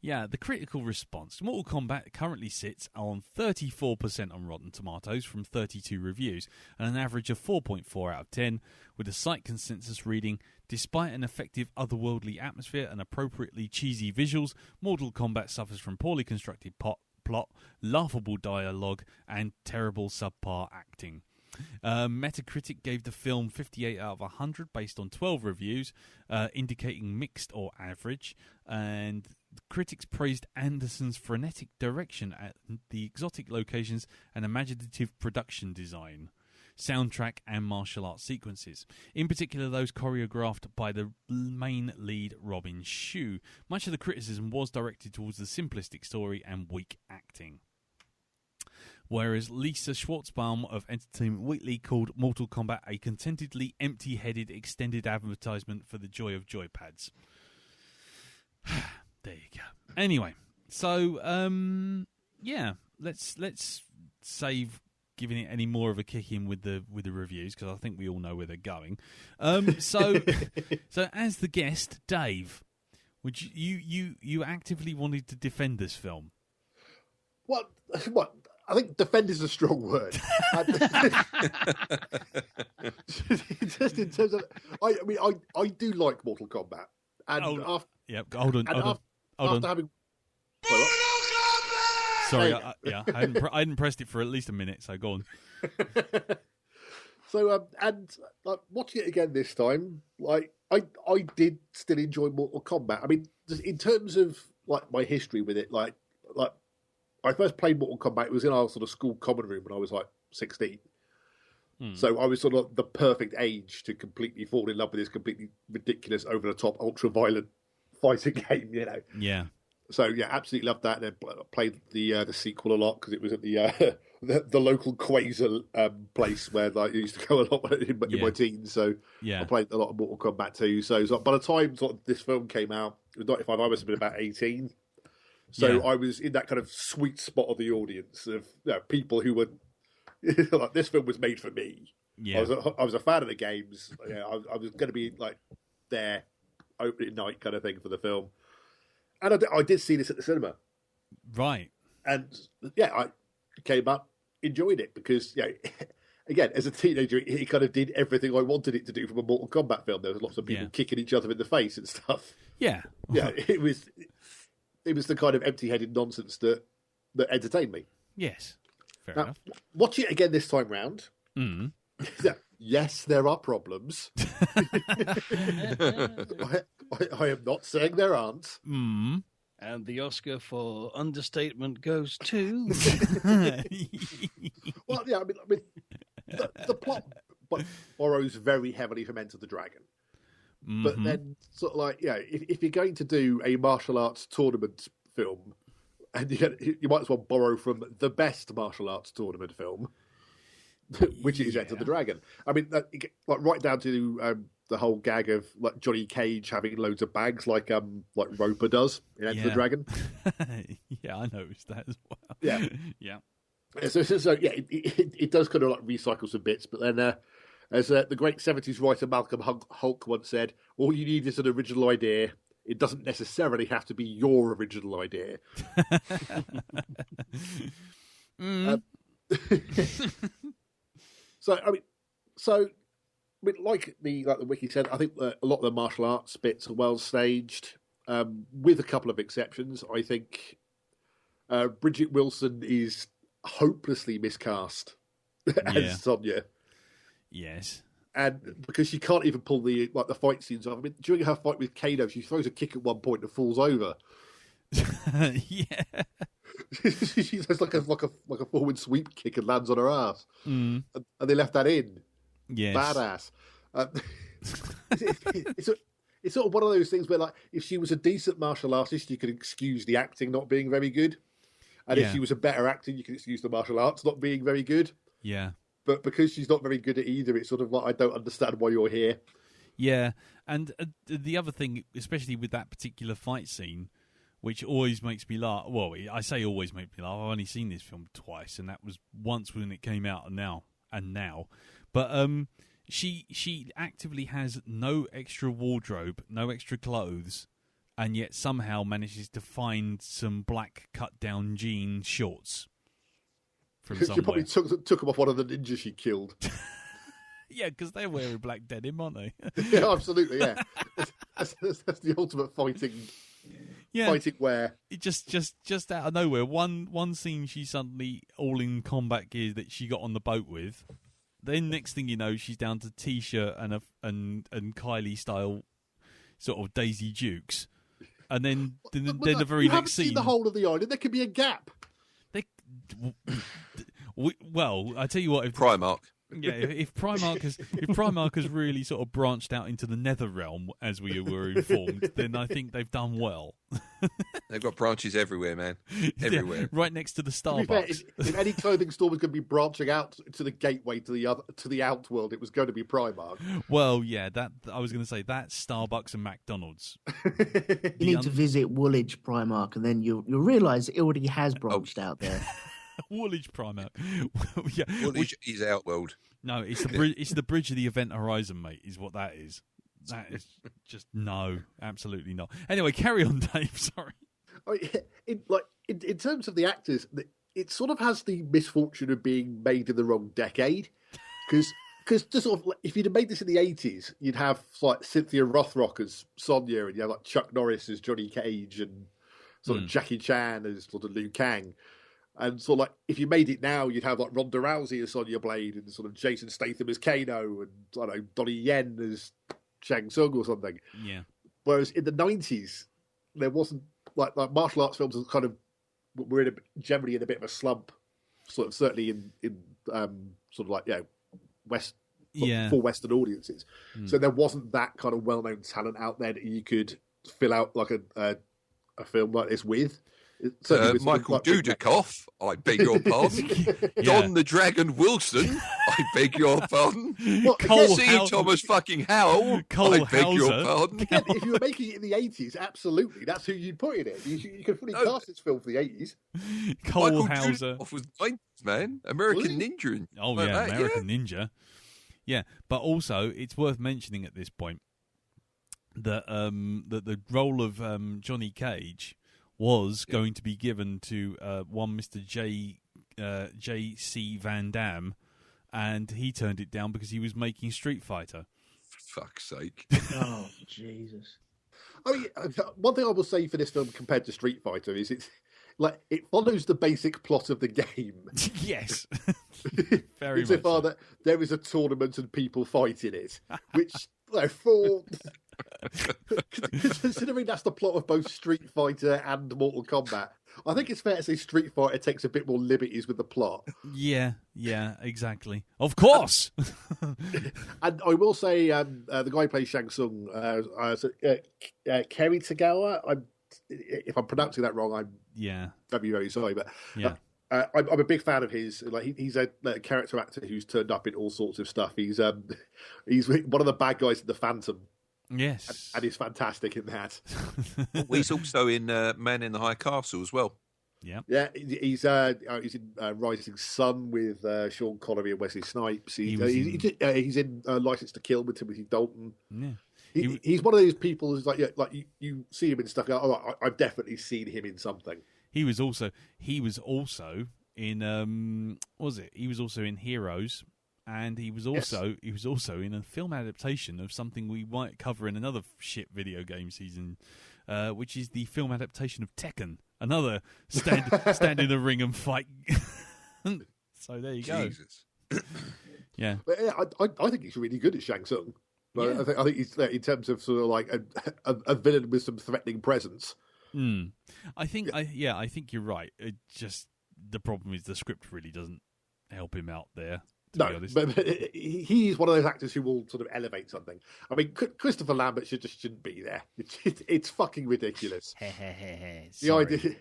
Yeah, the critical response. Mortal Kombat currently sits on 34% on Rotten Tomatoes from 32 reviews, and an average of 4.4 out of 10, with a site consensus reading, despite an effective otherworldly atmosphere and appropriately cheesy visuals, Mortal Kombat suffers from poorly constructed plot, laughable dialogue, and terrible subpar acting. Metacritic gave the film 58 out of 100 based on 12 reviews, indicating mixed or average, and critics praised Anderson's frenetic direction at the exotic locations and imaginative production design, soundtrack and martial arts sequences, in particular those choreographed by the main lead Robin Shue. Much of the criticism was directed towards the simplistic story and weak acting. Whereas Lisa Schwartzbaum of Entertainment Weekly called Mortal Kombat a contentedly empty-headed extended advertisement for the joy of joypads. There you go. Anyway, so let's save giving it any more of a kick in with the reviews, because I think we all know where they're going. So as the guest, Dave, would you actively wanted to defend this film? What? I think defend is a strong word. Just in terms of, I do like Mortal Kombat, and hold on. Having, sorry, I hadn't pressed it for at least a minute. So go on. So and like watching it again this time, like I did still enjoy Mortal Kombat. I mean, just in terms of like my history with it, like I first played Mortal Kombat. It was in our sort of school common room when I was like 16. So I was sort of the perfect age to completely fall in love with this completely ridiculous, over the top, ultra violent fighting game. You know. Yeah. So yeah, absolutely loved that. And then played the sequel a lot because it was at the the local Quasar place where like, I used to go a lot in my teens. So I played a lot of Mortal Kombat 2. So by the time sort of this film came out, it was 95. I must have been about 18. So I was in that kind of sweet spot of the audience of people who were like, this film was made for me. Yeah. I was a fan of the games. I was going to be like there opening night kind of thing for the film. And I did see this at the cinema. Right. And I came up, enjoyed it because, again, as a teenager, it kind of did everything I wanted it to do from a Mortal Kombat film. There was lots of people kicking each other in the face and stuff. Yeah. It was the kind of empty-headed nonsense that entertained me. Yes. Fair enough. Watch it again this time round. Yes, there are problems. I am not saying there aren't. And the Oscar for understatement goes to... Well, yeah, I mean the plot borrows very heavily from Enter the Dragon. But then, sort of like, if you're going to do a martial arts tournament film, and you might as well borrow from the best martial arts tournament film, which is Enter the Dragon. I mean, like right down to the whole gag of like Johnny Cage having loads of bags, like Roper does in Enter the Dragon. Yeah, I noticed that as well. Yeah, yeah. So it does kind of like recycle some bits, but then as the great 70s writer Malcolm Hulk once said, all you need is an original idea. It doesn't necessarily have to be your original idea. So like the wiki said, I think a lot of the martial arts bits are well staged, with a couple of exceptions. I think Bridget Wilson is hopelessly miscast as Sonya. Yes. And because she can't even pull the fight scenes off. I mean, during her fight with Kano, she throws a kick at one point and falls over. Yeah. She does like a forward sweep kick and lands on her ass. And they left that in. Yes. Badass. It's sort of one of those things where, like, if she was a decent martial artist, you could excuse the acting not being very good. And if she was a better actor, you could excuse the martial arts not being very good. Yeah. But because she's not very good at either, it's sort of like, I don't understand why you're here. Yeah. And the other thing, especially with that particular fight scene, which always makes me laugh. Well, I say always makes me laugh. I've only seen this film twice, and that was once when it came out and now. But she actively has no extra wardrobe, no extra clothes, and yet somehow manages to find some black cut-down jean shorts from somewhere. She probably took them off one of the ninjas she killed. Yeah, because they're wearing black denim, aren't they? Yeah, absolutely, yeah. That's the ultimate fighting wear. It just out of nowhere. One scene, she's suddenly all in combat gear that she got on the boat with. Then next thing you know, she's down to t-shirt and Kylie style sort of Daisy Dukes. And then the very next scene, seen the whole of the island. There could be a gap. Well, I tell you what, if Primark. Yeah, if Primark has really sort of branched out into the nether realm, as we were informed, then I think they've done well. They've got branches everywhere, man. Everywhere. Yeah, right next to the Starbucks. Fair, if any clothing store was going to be branching out to the gateway to the outworld, it was going to be Primark. Well, yeah, that I was going to say that's Starbucks and McDonald's. You need to visit Woolwich Primark, and then you'll realise it already has branched out there. Woolwich Primark. Yeah. Woolwich is Outworld. No, it's the bridge. It's the bridge of the Event Horizon, mate. Is what that is. That is just no, absolutely not. Anyway, carry on, Dave. Sorry. In terms of the actors, it sort of has the misfortune of being made in the wrong decade, because sort of if you'd have made this in the 80s, you'd have like Cynthia Rothrock as Sonya, and you have like Chuck Norris as Johnny Cage, and sort of Jackie Chan as sort of Liu Kang. And sort of like, if you made it now, you'd have like Ronda Rousey as Sonya Blade and sort of Jason Statham as Kano and I don't know, Donnie Yen as Shang Tsung or something. Yeah. Whereas in the 90s, there wasn't like martial arts films were generally in a bit of a slump, sort of certainly in sort of like for Western audiences. So there wasn't that kind of well-known talent out there that you could fill out like a film like this with. Michael Dudikoff, I beg your pardon. Don the Dragon Wilson, I beg your pardon. Thomas fucking Howell, I beg your pardon. Again, if you were making it in the 80s, absolutely, that's who you'd put in it. You could fully cast this film for the 80s. Michael Hauser was 90s, man. American Ninja. Oh, yeah, American Ninja. Yeah, but also, it's worth mentioning at this point that the role of Johnny Cage was going to be given to one Mr. J.C. Van Damme, and he turned it down because he was making Street Fighter. For fuck's sake. Oh, Jesus. I mean, one thing I will say for this film compared to Street Fighter is it follows the basic plot of the game. Yes. Very much insofar that there is a tournament and people fight in it, which, for... Considering that's the plot of both Street Fighter and Mortal Kombat, I think it's fair to say Street Fighter takes a bit more liberties with the plot. Yeah, exactly. Of course. And I will say, the guy who plays Shang Tsung, Kerry Tagawa. If I'm pronouncing that wrong, I'm very, very sorry. But I'm a big fan of his. Like he's a character actor who's turned up in all sorts of stuff. He's one of the bad guys in The Phantom. Yes, and he's fantastic in that. He's also in Man in the High Castle as well. Yeah. He's in Rising Sun with Sean Connery and Wesley Snipes. He's in License to Kill with Timothy Dalton. Yeah, he's one of those people who's like you see him in stuff. I've definitely seen him in something. He was also in He was also in Heroes. And he was also in a film adaptation of something we might cover in another shit video game season, which is the film adaptation of Tekken. Another stand in the ring and fight. So there you go. Jesus. Yeah. But I think he's really good at Shang Tsung. I think he's in terms of sort of like a villain with some threatening presence. I think you're right. It just the problem is the script really doesn't help him out there. No, but he's one of those actors who will sort of elevate something. I mean, Christopher Lambert shouldn't be there. It's fucking ridiculous. The idea,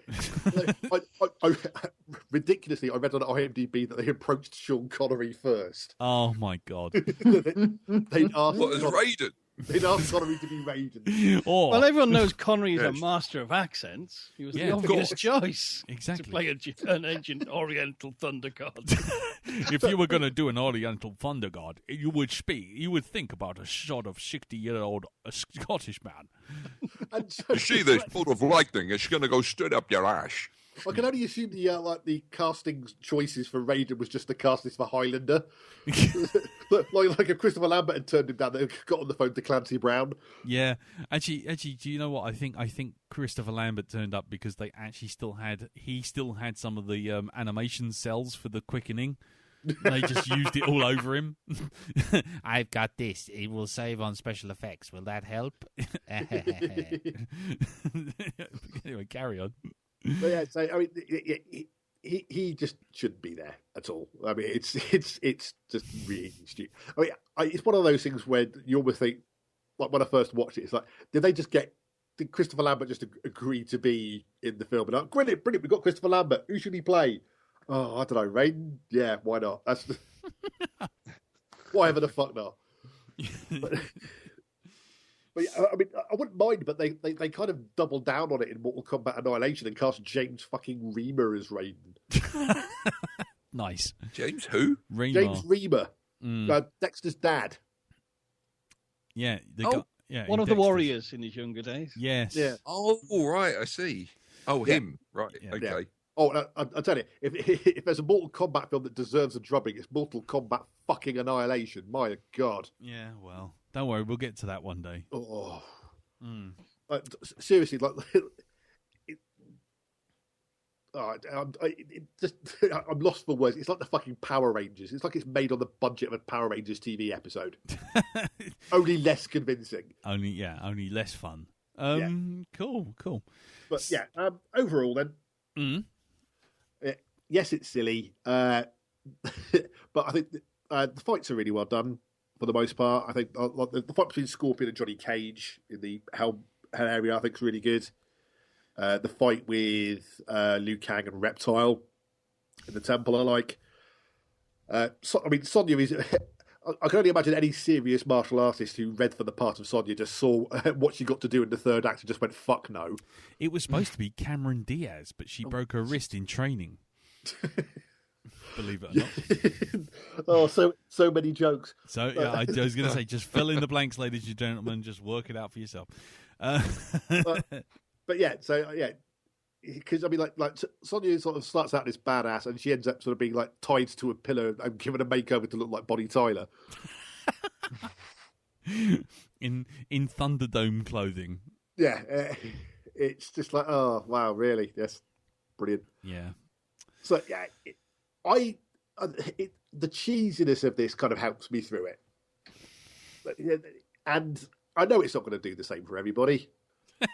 ridiculously, I read on IMDb that they approached Sean Connery first. Oh my god! They'd asked what was Raiden? They'd asked Connery to be Raiden. Well, everyone knows Connery is a master of accents. He was the obvious choice to play an ancient Oriental Thunder God. If you were going to do an Oriental Thunder God, you would think about a sort of 60-year-old Scottish man. And so, you see this bolt of lightning? It's going to go straight up your ass. I can only assume the casting choices for Raiden was just the castings for Highlander. like if Christopher Lambert had turned him down, they got on the phone to Clancy Brown. Yeah, actually, do you know what I think? I think Christopher Lambert turned up because they actually still had some of the animation cells for the quickening. They just used it all over him. I've got this. It will save on special effects. Will that help? Anyway, carry on. But yeah, so I mean, he just shouldn't be there at all. I mean, it's just really stupid. I mean, it's one of those things where you almost think, like when I first watched it, it's like, did Christopher Lambert just agree to be in the film? And like, brilliant, we've got Christopher Lambert. Who should he play? Oh, I don't know, Raiden? Yeah, why not? That's whatever the fuck not. But I mean, I wouldn't mind, but they kind of doubled down on it in Mortal Kombat Annihilation and cast James fucking Reamer as Raiden. Nice. James who? Reamer. James Reamer. Dexter's dad. Yeah. One of the warriors in his younger days. Yes. Yeah. Oh, right, I see. Oh, him. Right, Yeah. okay. Yeah. Oh, I'll tell you, if there's a Mortal Kombat film that deserves a drubbing, it's Mortal Kombat fucking Annihilation. My God. Yeah, well, don't worry, we'll get to that one day. Oh. Seriously, like, I'm lost for words. It's like the fucking Power Rangers. It's like it's made on the budget of a Power Rangers TV episode. Only less convincing. Only less fun. Cool. But overall then, yes, it's silly. But I think the fights are really well done for the most part. I think the fight between Scorpion and Johnny Cage in the hell area, I think, is really good. The fight with Liu Kang and Reptile in the temple, I like. Sonya is. I can only imagine any serious martial artist who read for the part of Sonya just saw what she got to do in the third act and just went, fuck no. It was supposed to be Cameron Diaz, but she broke her wrist in training. Believe it or not. So many jokes. So, yeah, I was going to say, just fill in the blanks, ladies and gentlemen. Just work it out for yourself. But yeah, because Sonya sort of starts out this badass, and she ends up sort of being like tied to a pillar and given a makeover to look like Bonnie Tyler in Thunderdome clothing. Yeah, it's just like, oh wow, really? Yes, brilliant. Yeah. So yeah, the cheesiness of this kind of helps me through it, and I know it's not going to do the same for everybody.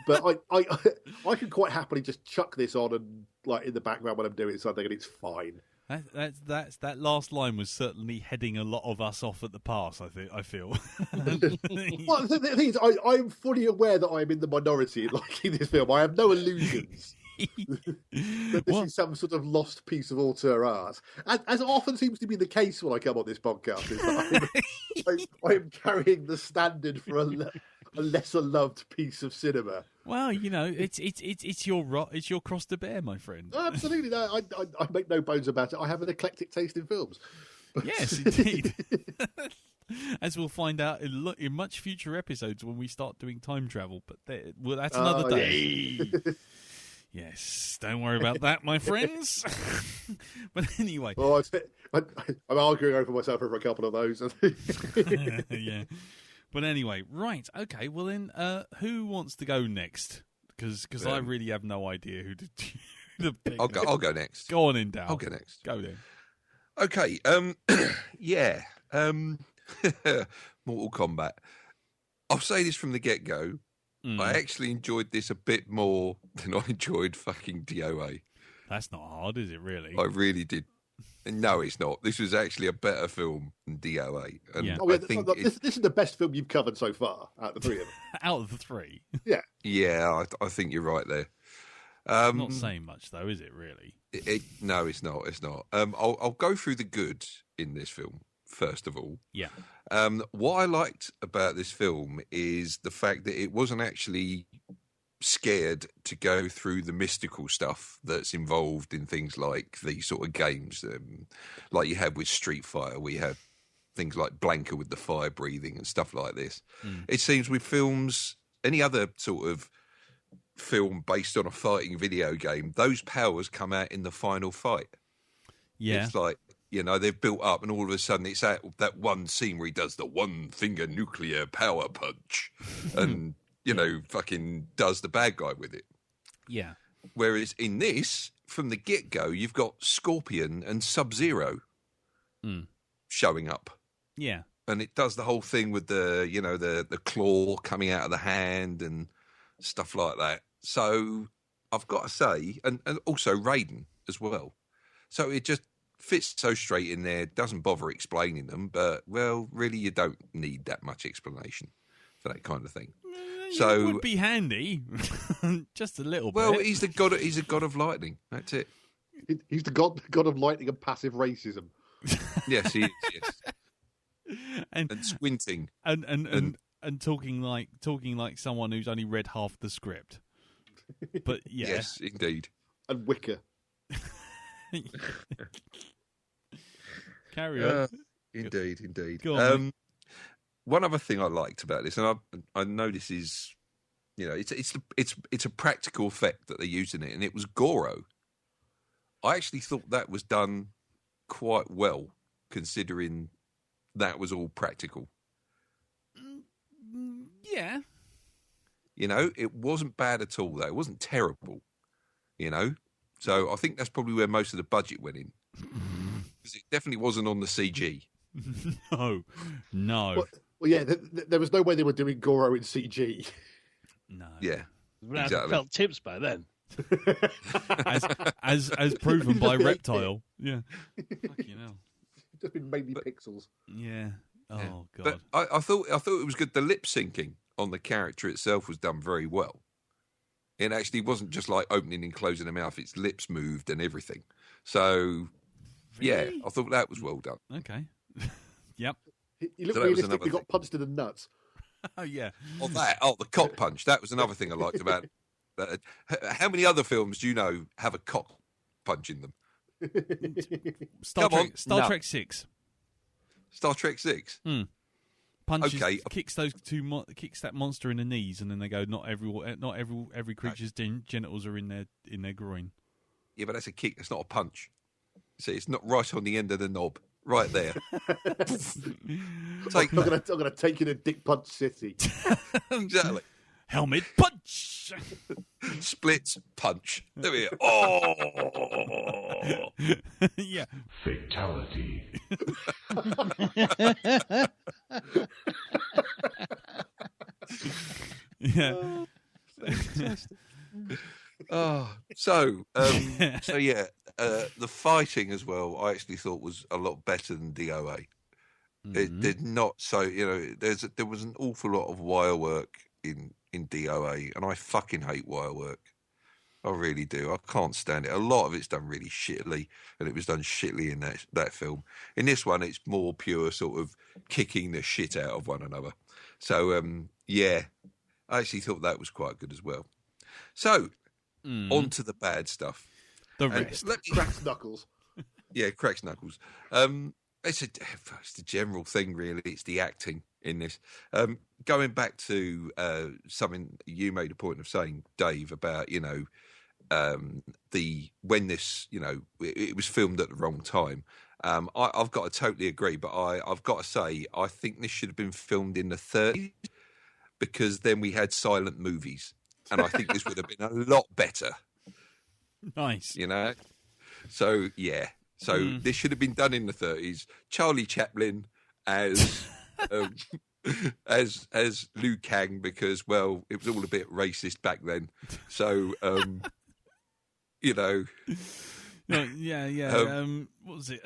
But I can quite happily just chuck this on and like in the background when I'm doing something, and it's fine. That last line was certainly heading a lot of us off at the pass. I feel. Well, the thing is, I'm fully aware that I'm in the minority in liking this film. I have no illusions that this is some sort of lost piece of auteur art, as often seems to be the case when I come on this podcast. Is that I'm carrying the standard for a lesser loved piece of cinema. Well, it's your cross to bear, my friend. Absolutely, no, I make no bones about it. I have an eclectic taste in films. Yes, indeed. As we'll find out in much future episodes when we start doing time travel, but that's another day. Yeah. Yes, don't worry about that, my friends. But anyway, well, I'm arguing over myself over a couple of those. Yeah. But anyway, right, okay, well then, who wants to go next? Because I really have no idea who to pick. I'll go next. Go on in, Dow. I'll go next. Go then. Okay, yeah. Mortal Kombat. I'll say this from the get-go. I actually enjoyed this a bit more than I enjoyed fucking DOA. That's not hard, is it, really? I really did. No, it's not. This was actually a better film than DOA. And Yeah. I think this is the best film you've covered so far out of the three of them. Out of the three? Yeah, I think you're right there. Not saying much, though, is it, really? No, it's not. It's not. I'll go through the good in this film, first of all. Yeah. What I liked about this film is the fact that it wasn't actually scared to go through the mystical stuff that's involved in things like these sort of games, like you had with Street Fighter. We had things like Blanca with the fire breathing and stuff like this. It seems with films, any other sort of film based on a fighting video game, those powers come out in the final fight. Yeah. It's like, they've built up and all of a sudden it's that one scene where he does the one finger nuclear power punch and, fucking does the bad guy with it. Yeah. Whereas in this, from the get-go, you've got Scorpion and Sub-Zero showing up. Yeah. And it does the whole thing with the claw coming out of the hand and stuff like that. So I've got to say, and also Raiden as well. So it just fits so straight in there, doesn't bother explaining them, but, well, really you don't need that much explanation for that kind of thing. So it would be handy, just a little bit. Well, he's a god of lightning. That's it. He's the god of lightning and passive racism. Yes, he is. Yes. And squinting and talking like someone who's only read half the script. But yeah. Yes, indeed. And Wicker. Carry on. Indeed. Go on, one other thing I liked about this, and I know this is, it's a practical effect that they used in it, and it was Goro. I actually thought that was done quite well, considering that was all practical. Yeah. It wasn't bad at all, though. It wasn't terrible, So I think that's probably where most of the budget went in. Because it definitely wasn't on the CG. No. Well, yeah, there was no way they were doing Goro in CG. No. Yeah. We had Exactly. felt tips by then. As proven by Reptile. Yeah. Fucking hell. Just been mainly pixels. Yeah. Oh Yeah. God. But I thought it was good. The lip syncing on the character itself was done very well. It actually wasn't just like opening and closing the mouth; its lips moved and everything. So, yeah, Really? I thought that was well done. Okay. Yep. He looked So that was realistic. another He got thing. punched in the nuts. Oh yeah. The cock punch. That was another thing I liked about it. How many other films do you know have a cock punch in them? Star Come Trek. on. Star No. Trek 6. Star Trek 6. Punches, Okay. kicks those kicks that monster in the knees, and then they go. Not every creature's genitals are in their groin. Yeah, but that's a kick. That's not a punch. See, it's not right on the end of the knob, right there. Take I'm that. gonna take you to Dick Punch City. Exactly. Helmet punch. Splits punch. There we go. Oh. Yeah. Fatality. Yeah. Oh, so yeah, the fighting as well. I actually thought was a lot better than DOA. It did not. So there was an awful lot of wire work in DOA, and I fucking hate wire work. I really do. I can't stand it. A lot of it's done really shittily, and it was done shittily in that film. In this one, it's more pure sort of kicking the shit out of one another. So yeah, I actually thought that was quite good as well. So on to the bad stuff. The And rest. let me- Cracks knuckles. yeah, cracks knuckles. It's the general thing, really. It's the acting in this. Going back to something you made a point of saying, Dave, about when this it was filmed at the wrong time. I've got to totally agree, but I've got to say I think this should have been filmed in the 30s because then we had silent movies, and I think this would have been a lot better. Nice. So yeah. So this should have been done in the 30s. Charlie Chaplin as as Liu Kang, because well, it was all a bit racist back then. So No, yeah. What was it?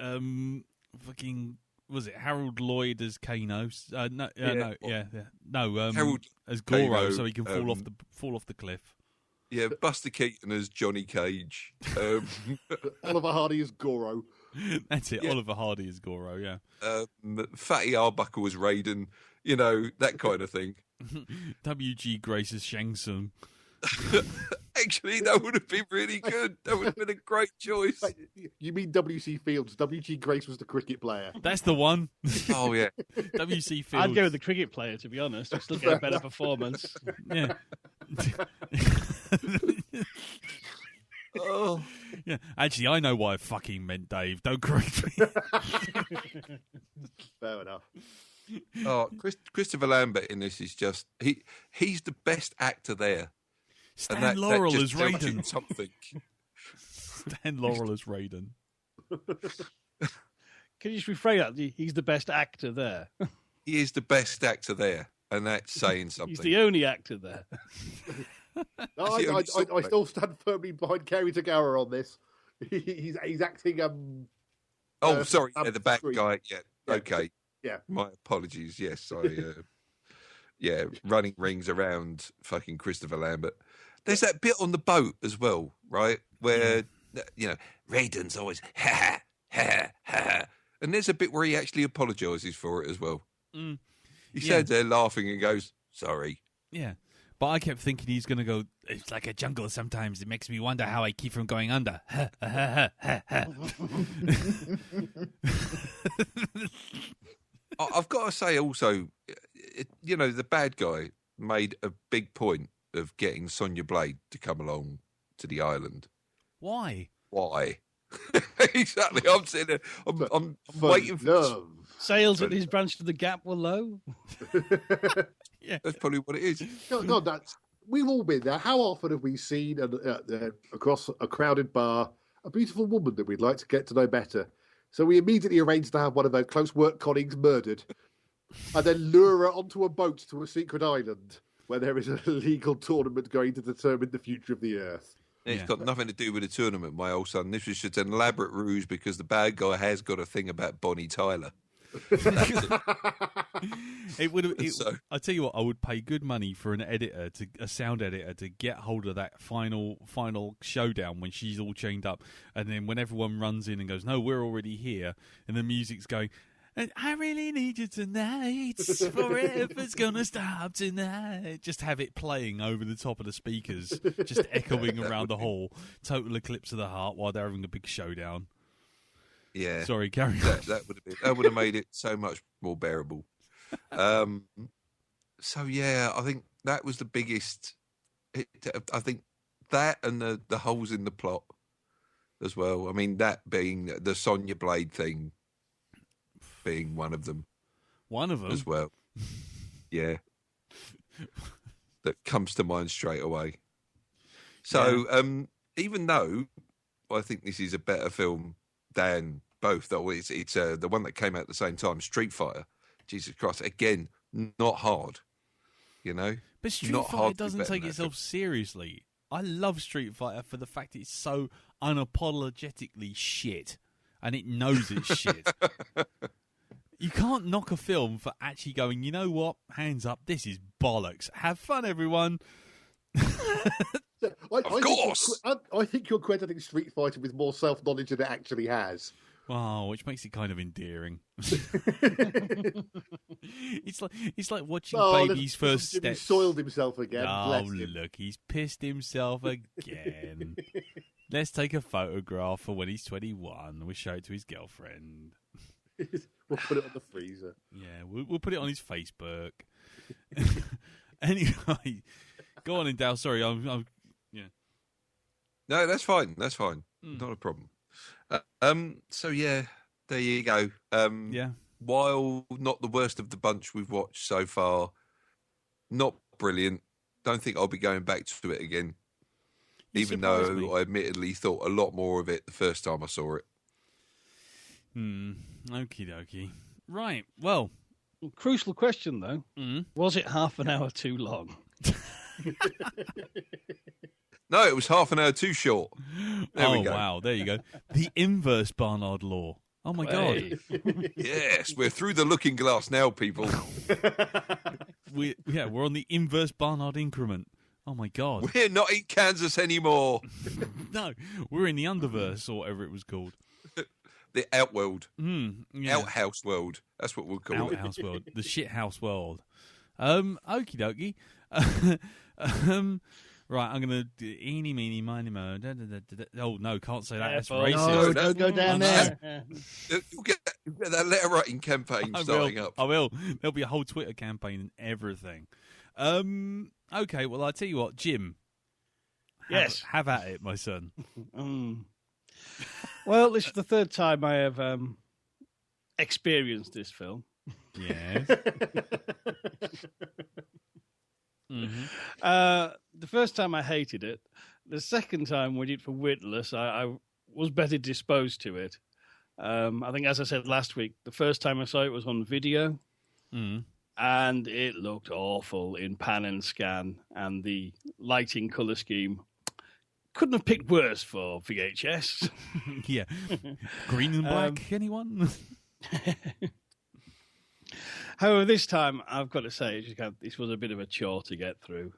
Fucking. Was it Harold Lloyd as Kano? No, Harold as Goro, Kano, so he can fall off the cliff. yeah, Buster Keaton as Johnny Cage. Oliver Hardy is Goro. That's it. Yeah. Oliver Hardy as Goro. Yeah. Fatty Arbuckle as Raiden. That kind of thing. W.G. Grace as Shang Tsung. Actually, that would have been really good. That would have been a great choice. Like, you mean W.C. Fields? W.G. Grace was the cricket player. That's the one. Oh yeah. W.C. Fields. I'd go with the cricket player, to be honest. I still get a better performance. Yeah. Oh. Yeah. Actually, I know why I fucking meant Dave. Don't correct me. Fair enough. Oh, Christopher Lambert in this is just he's the best actor there. And Stan Laurel that as just tells you Raiden. something. Stan Laurel as Raiden. Can you just rephrase that? He's the best actor there. He is the best actor there, and that's saying something. He's the only actor there. No, Is he only I sort still stand firmly behind Kerry Tagawa on this. He's acting. Sorry, the bad Scream. guy. Yeah, Yeah. okay. Yeah. My apologies. Yes, yeah, running rings around fucking Christopher Lambert. There's that bit on the boat as well, right? Where Raiden's always ha ha ha, and there's a bit where he actually apologises for it as well. Mm. He Yeah. stands there laughing and goes, "Sorry." Yeah. But I kept thinking he's going to go, it's like a jungle sometimes. It makes me wonder how I keep from going under. I've got to say also, the bad guy made a big point of getting Sonya Blade to come along to the island. Why? Why? Exactly. I'm sitting there. I'm For waiting for. love. Sales at his branch to the Gap were low. Yeah. That's probably what it is. God, that's we've all been there. How often have we seen across a crowded bar a beautiful woman that we'd like to get to know better? So we immediately arrange to have one of those close work colleagues murdered and then lure her onto a boat to a secret island where there is a legal tournament going to determine the future of the Earth. It's got nothing to do with the tournament, my old son. This was just an elaborate ruse because the bad guy has got a thing about Bonnie Tyler. I tell you what, I would pay good money for a sound editor, to get hold of that final showdown when she's all chained up, and then when everyone runs in and goes, "No, we're already here," and the music's going, "And I really need you tonight, forever's gonna stop tonight." Just have it playing over the top of the speakers, just echoing around the hall. Total eclipse of the heart while they're having a big showdown. Yeah, sorry, carry on. That would have made it so much more bearable. So yeah, I think that was the biggest. I think that and the holes in the plot as well. I mean, that being the Sonya Blade thing being one of them. One of them as well. Yeah, that comes to mind straight away. So even though I think this is a better film than both, though it's the one that came out at the same time, Street Fighter. Jesus Christ, again, not hard, you know. But Street Fighter doesn't take itself seriously. I love Street Fighter for the fact it's so unapologetically shit, and it knows it's shit. You can't knock a film for actually going, you know what, hands up, this is bollocks. Have fun, everyone. Of course. I think you're crediting Street Fighter with more self-knowledge than it actually has. Wow, which makes it kind of endearing. It's like watching baby's first steps. He soiled himself again. Oh, look, he's pissed himself again. Let's take a photograph for when he's 21. We'll show it to his girlfriend. We'll put it on the freezer. Yeah, we'll put it on his Facebook. Anyway, go on, Dale. Sorry, I'm yeah. No, that's fine. That's fine. Not a problem. So yeah, there you go. Yeah. While not the worst of the bunch we've watched so far, not brilliant. Don't think I'll be going back to it again. Even though I admittedly thought a lot more of it the first time I saw it. Okie dokie. Right. Well, crucial question though. Was it half an hour too long? No, it was half an hour too short. There we go. Wow, there you go. The inverse Barnard law. Oh my God. Yes, we're through the looking glass now, people. We're on the inverse Barnard increment. Oh my God. We're not in Kansas anymore. No, we're in the underverse or whatever it was called. The outworld. Yeah. Outhouse world. That's what we'll call it. Outhouse world. The shithouse world. Okie dokie. Right, I'm going to eeny, meeny, miny, mo. Oh, no, can't say that. That's racist. No, don't go down there. You'll get that letter writing campaign starting up. I will. There'll be a whole Twitter campaign and everything. Okay, well, I'll tell you what, Jim. Yes. Have at it, my son. Well, this is the third time I have experienced this film. Yes. The first time I hated it. The second time we did for Witless, I was better disposed to it. I think, as I said last week, the first time I saw it was on video, and it looked awful in pan and scan, and the lighting colour scheme couldn't have picked worse for VHS. Yeah. Green and black, anyone? However, this time, I've got to say, this was a bit of a chore to get through.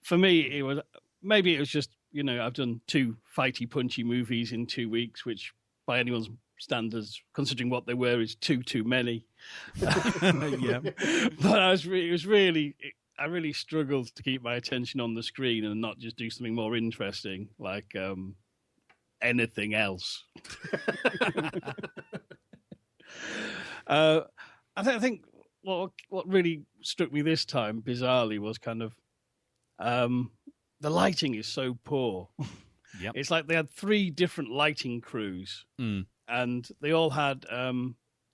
For me, it was just, I've done 2 fighty, punchy movies in 2 weeks, which by anyone's standards, considering what they were, is too many. Yeah. But I really struggled to keep my attention on the screen and not just do something more interesting, like anything else. I think what really struck me this time, bizarrely, was kind of the lighting is so poor. Yep. It's like they had 3 different lighting crews, and they all had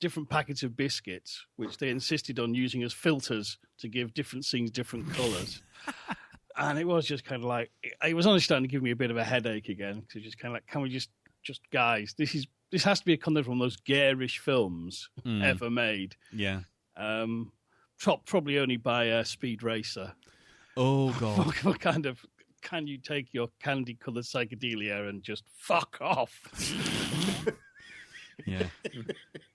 different packets of biscuits, which they insisted on using as filters to give different scenes different colours. And it was just kind of like, it was only starting to give me a bit of a headache again, because it's just kind of like, can we just guys, this has to be a content from those garish films ever made. Yeah. Probably only by Speed Racer. Oh, God. What kind of, can you take your candy-coloured psychedelia and just fuck off? Yeah,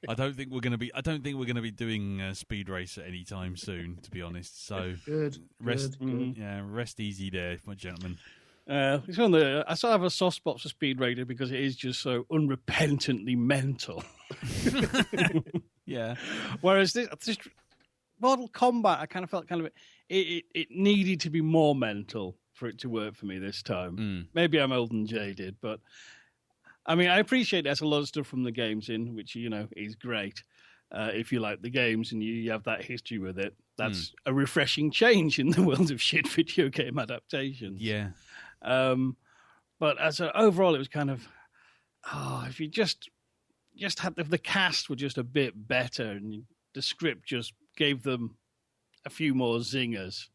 I don't think we're going to be doing Speed Racer anytime soon, to be honest. So rest easy there, my gentlemen. It's one of I still have a soft spot for Speed Racer because it is just so unrepentantly mental. Yeah. Whereas this Mortal Kombat, I kind of felt it needed to be more mental for it to work for me this time. Maybe I'm old and jaded, but. I mean, I appreciate there's a lot of stuff from the games in, which, is great. If you like the games and you have that history with it, that's a refreshing change in the world of shit video game adaptations. Yeah. But overall, it was kind of, if you just had, if the cast were just a bit better and the script just gave them a few more zingers,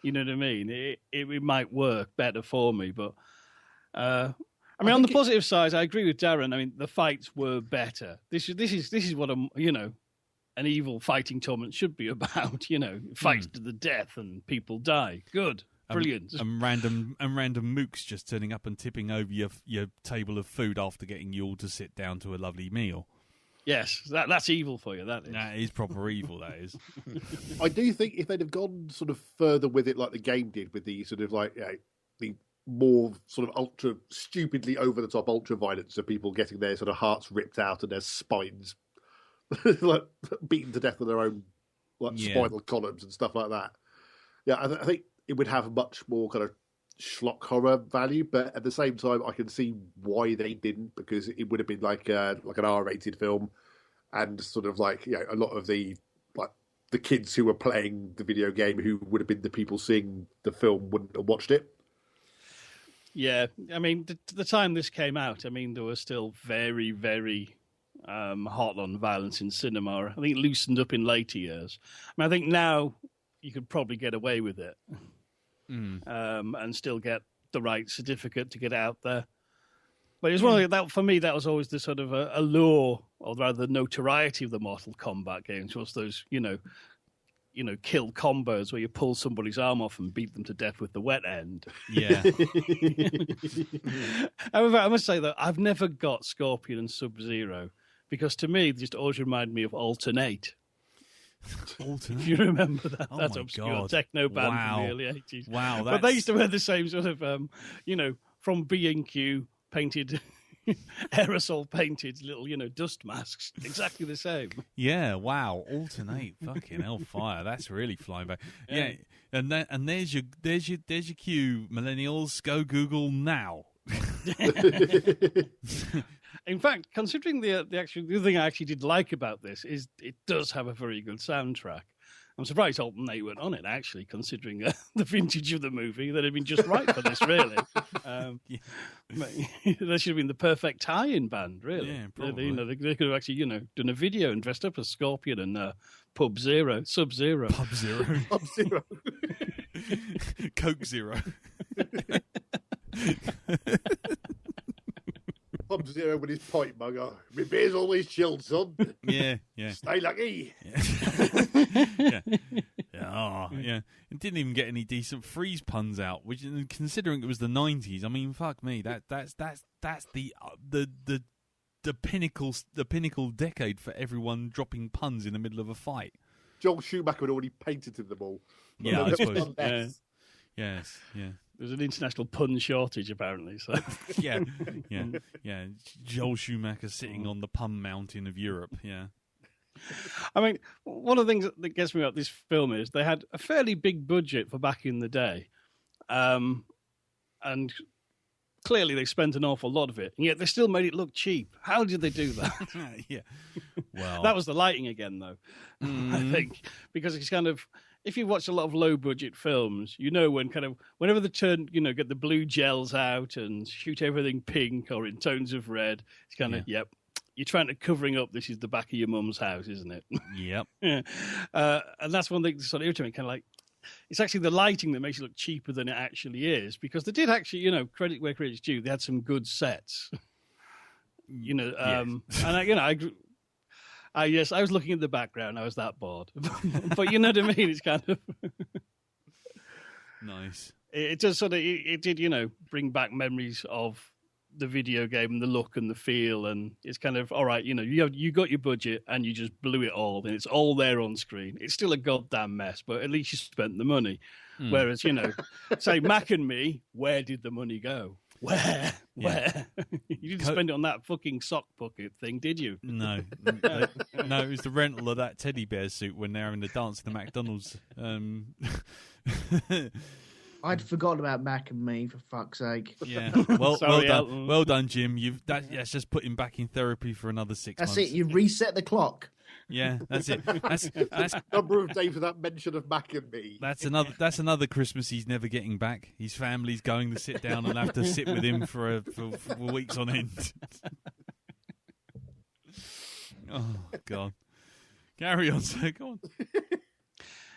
you know what I mean? It might work better for me, but... I mean, on the positive side, I agree with Darren. I mean, the fights were better. This is what an evil fighting tournament should be about. Fights to the death and people die. Good, brilliant. And random mooks just turning up and tipping over your table of food after getting you all to sit down to a lovely meal. Yes, that's evil for you. That is proper evil. That is. I do think if they'd have gone sort of further with it, like the game did, with the sort of like the more sort of ultra stupidly over the top ultra violence of people getting their sort of hearts ripped out and their spines like beaten to death with their own spinal columns and stuff like that. Yeah, I think it would have much more kind of schlock horror value, but at the same time, I can see why they didn't, because it would have been like an R-rated film, and sort of like a lot of the kids who were playing the video game who would have been the people seeing the film wouldn't have watched it. Yeah, I mean, the time this came out, I mean, there was still very, very hot on violence in cinema. I think it loosened up in later years. I mean, I think now you could probably get away with it and still get the right certificate to get out there. But it was one of that for me. That was always the sort of allure, or rather, the notoriety of the Mortal Kombat games was those, kill combos where you pull somebody's arm off and beat them to death with the wet end. Yeah. However, I must say that I've never got Scorpion and Sub-Zero, because to me, they just always remind me of Alternate. If you remember that, that obscure techno band from the early 80s. Wow. But they used to wear the same sort of, from B&Q painted... aerosol painted little, dust masks. Exactly the same. Yeah, wow. Alternate. Fucking hellfire. That's really flying back. Yeah. And there's your cue, millennials. Go Google now. In fact, considering the other thing I actually did like about this is it does have a very good soundtrack. I'm surprised Alternate went on it, actually, considering the vintage of the movie. That had been just right for this, really. That should have been the perfect tie-in band, really. Yeah, probably. They could have actually, done a video and dressed up as Scorpion and Sub-Zero. Sub-Zero. Sub-Zero. Coke Zero. Sub-Zero with his pint mug. My beer's always chilled, son. Yeah. Stay lucky. Yeah. Yeah. It didn't even get any decent freeze puns out, which, considering it was the 90s, I mean, fuck me, that's the pinnacle decade for everyone dropping puns in the middle of a fight. Joel Schumacher had already painted them all. Yeah, I suppose. Yes. There's an international pun shortage, apparently. So yeah. Joel Schumacher sitting on the pun mountain of Europe. Yeah. I mean, one of the things that gets me about this film is they had a fairly big budget for back in the day, and clearly they spent an awful lot of it, and yet they still made it look cheap. How did they do that? Yeah. Well, that was the lighting again, though. I think, because it's kind of, if you watch a lot of low budget films, whenever they turn, get the blue gels out and shoot everything pink or in tones of red, it's kind of, yep, you're trying to covering up. This is the back of your mum's house, isn't it? Yep. Yeah. And that's one thing that sort of irritates me. Kind of like, it's actually the lighting that makes it look cheaper than it actually is, because they did actually, credit where credit's due. They had some good sets. And yes, I was looking at the background. I was that bored, but you know what I mean. It's kind of nice. It does sort of. It did, bring back memories of the video game and the look and the feel, and it's kind of all right. You got your budget and you just blew it all, and it's all there on screen. It's still a goddamn mess, but at least you spent the money. Whereas, say Mac and Me, where did the money go? Where? You didn't spend it on that fucking sock bucket thing, did you? No. No, it was the rental of that teddy bear suit when they're having the dance in the McDonald's. I'd forgotten about Mac and Me, for fuck's sake. Yeah. Sorry, well done, Jim. That's just put him back in therapy for another 6 months. That's it. You reset the clock. Yeah, that's it. That's number of days without mention of Mac and Me. That's another Christmas he's never getting back. His family's going to sit down and have to sit with him for weeks on end. Oh God. Carry on, sir. Go on.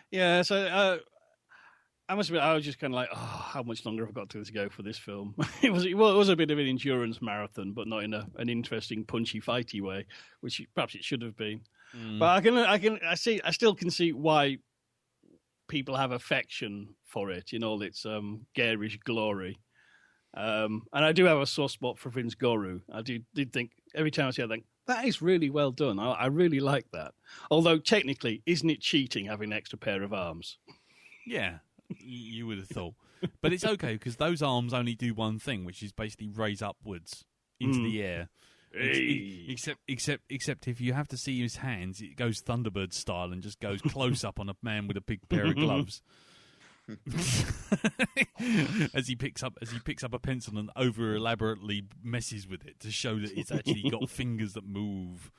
Yeah, so I must admit, I was just kind of like, how much longer have I got to go for this film? It was a bit of an endurance marathon, but not in an interesting, punchy, fighty way, which perhaps it should have been. But I still can see why people have affection for it in all its garish glory. And I do have a soft spot for Vince Goru. I did think every time I see it, I think that is really well done. I really like that. Although technically, isn't it cheating having an extra pair of arms? Yeah. You would have thought, but it's okay because those arms only do one thing, which is basically raise upwards into the air. Hey. Except if you have to see his hands, it goes Thunderbird style and just goes close up on a man with a big pair of gloves. as he picks up a pencil and over elaborately messes with it to show that it's actually got fingers that move.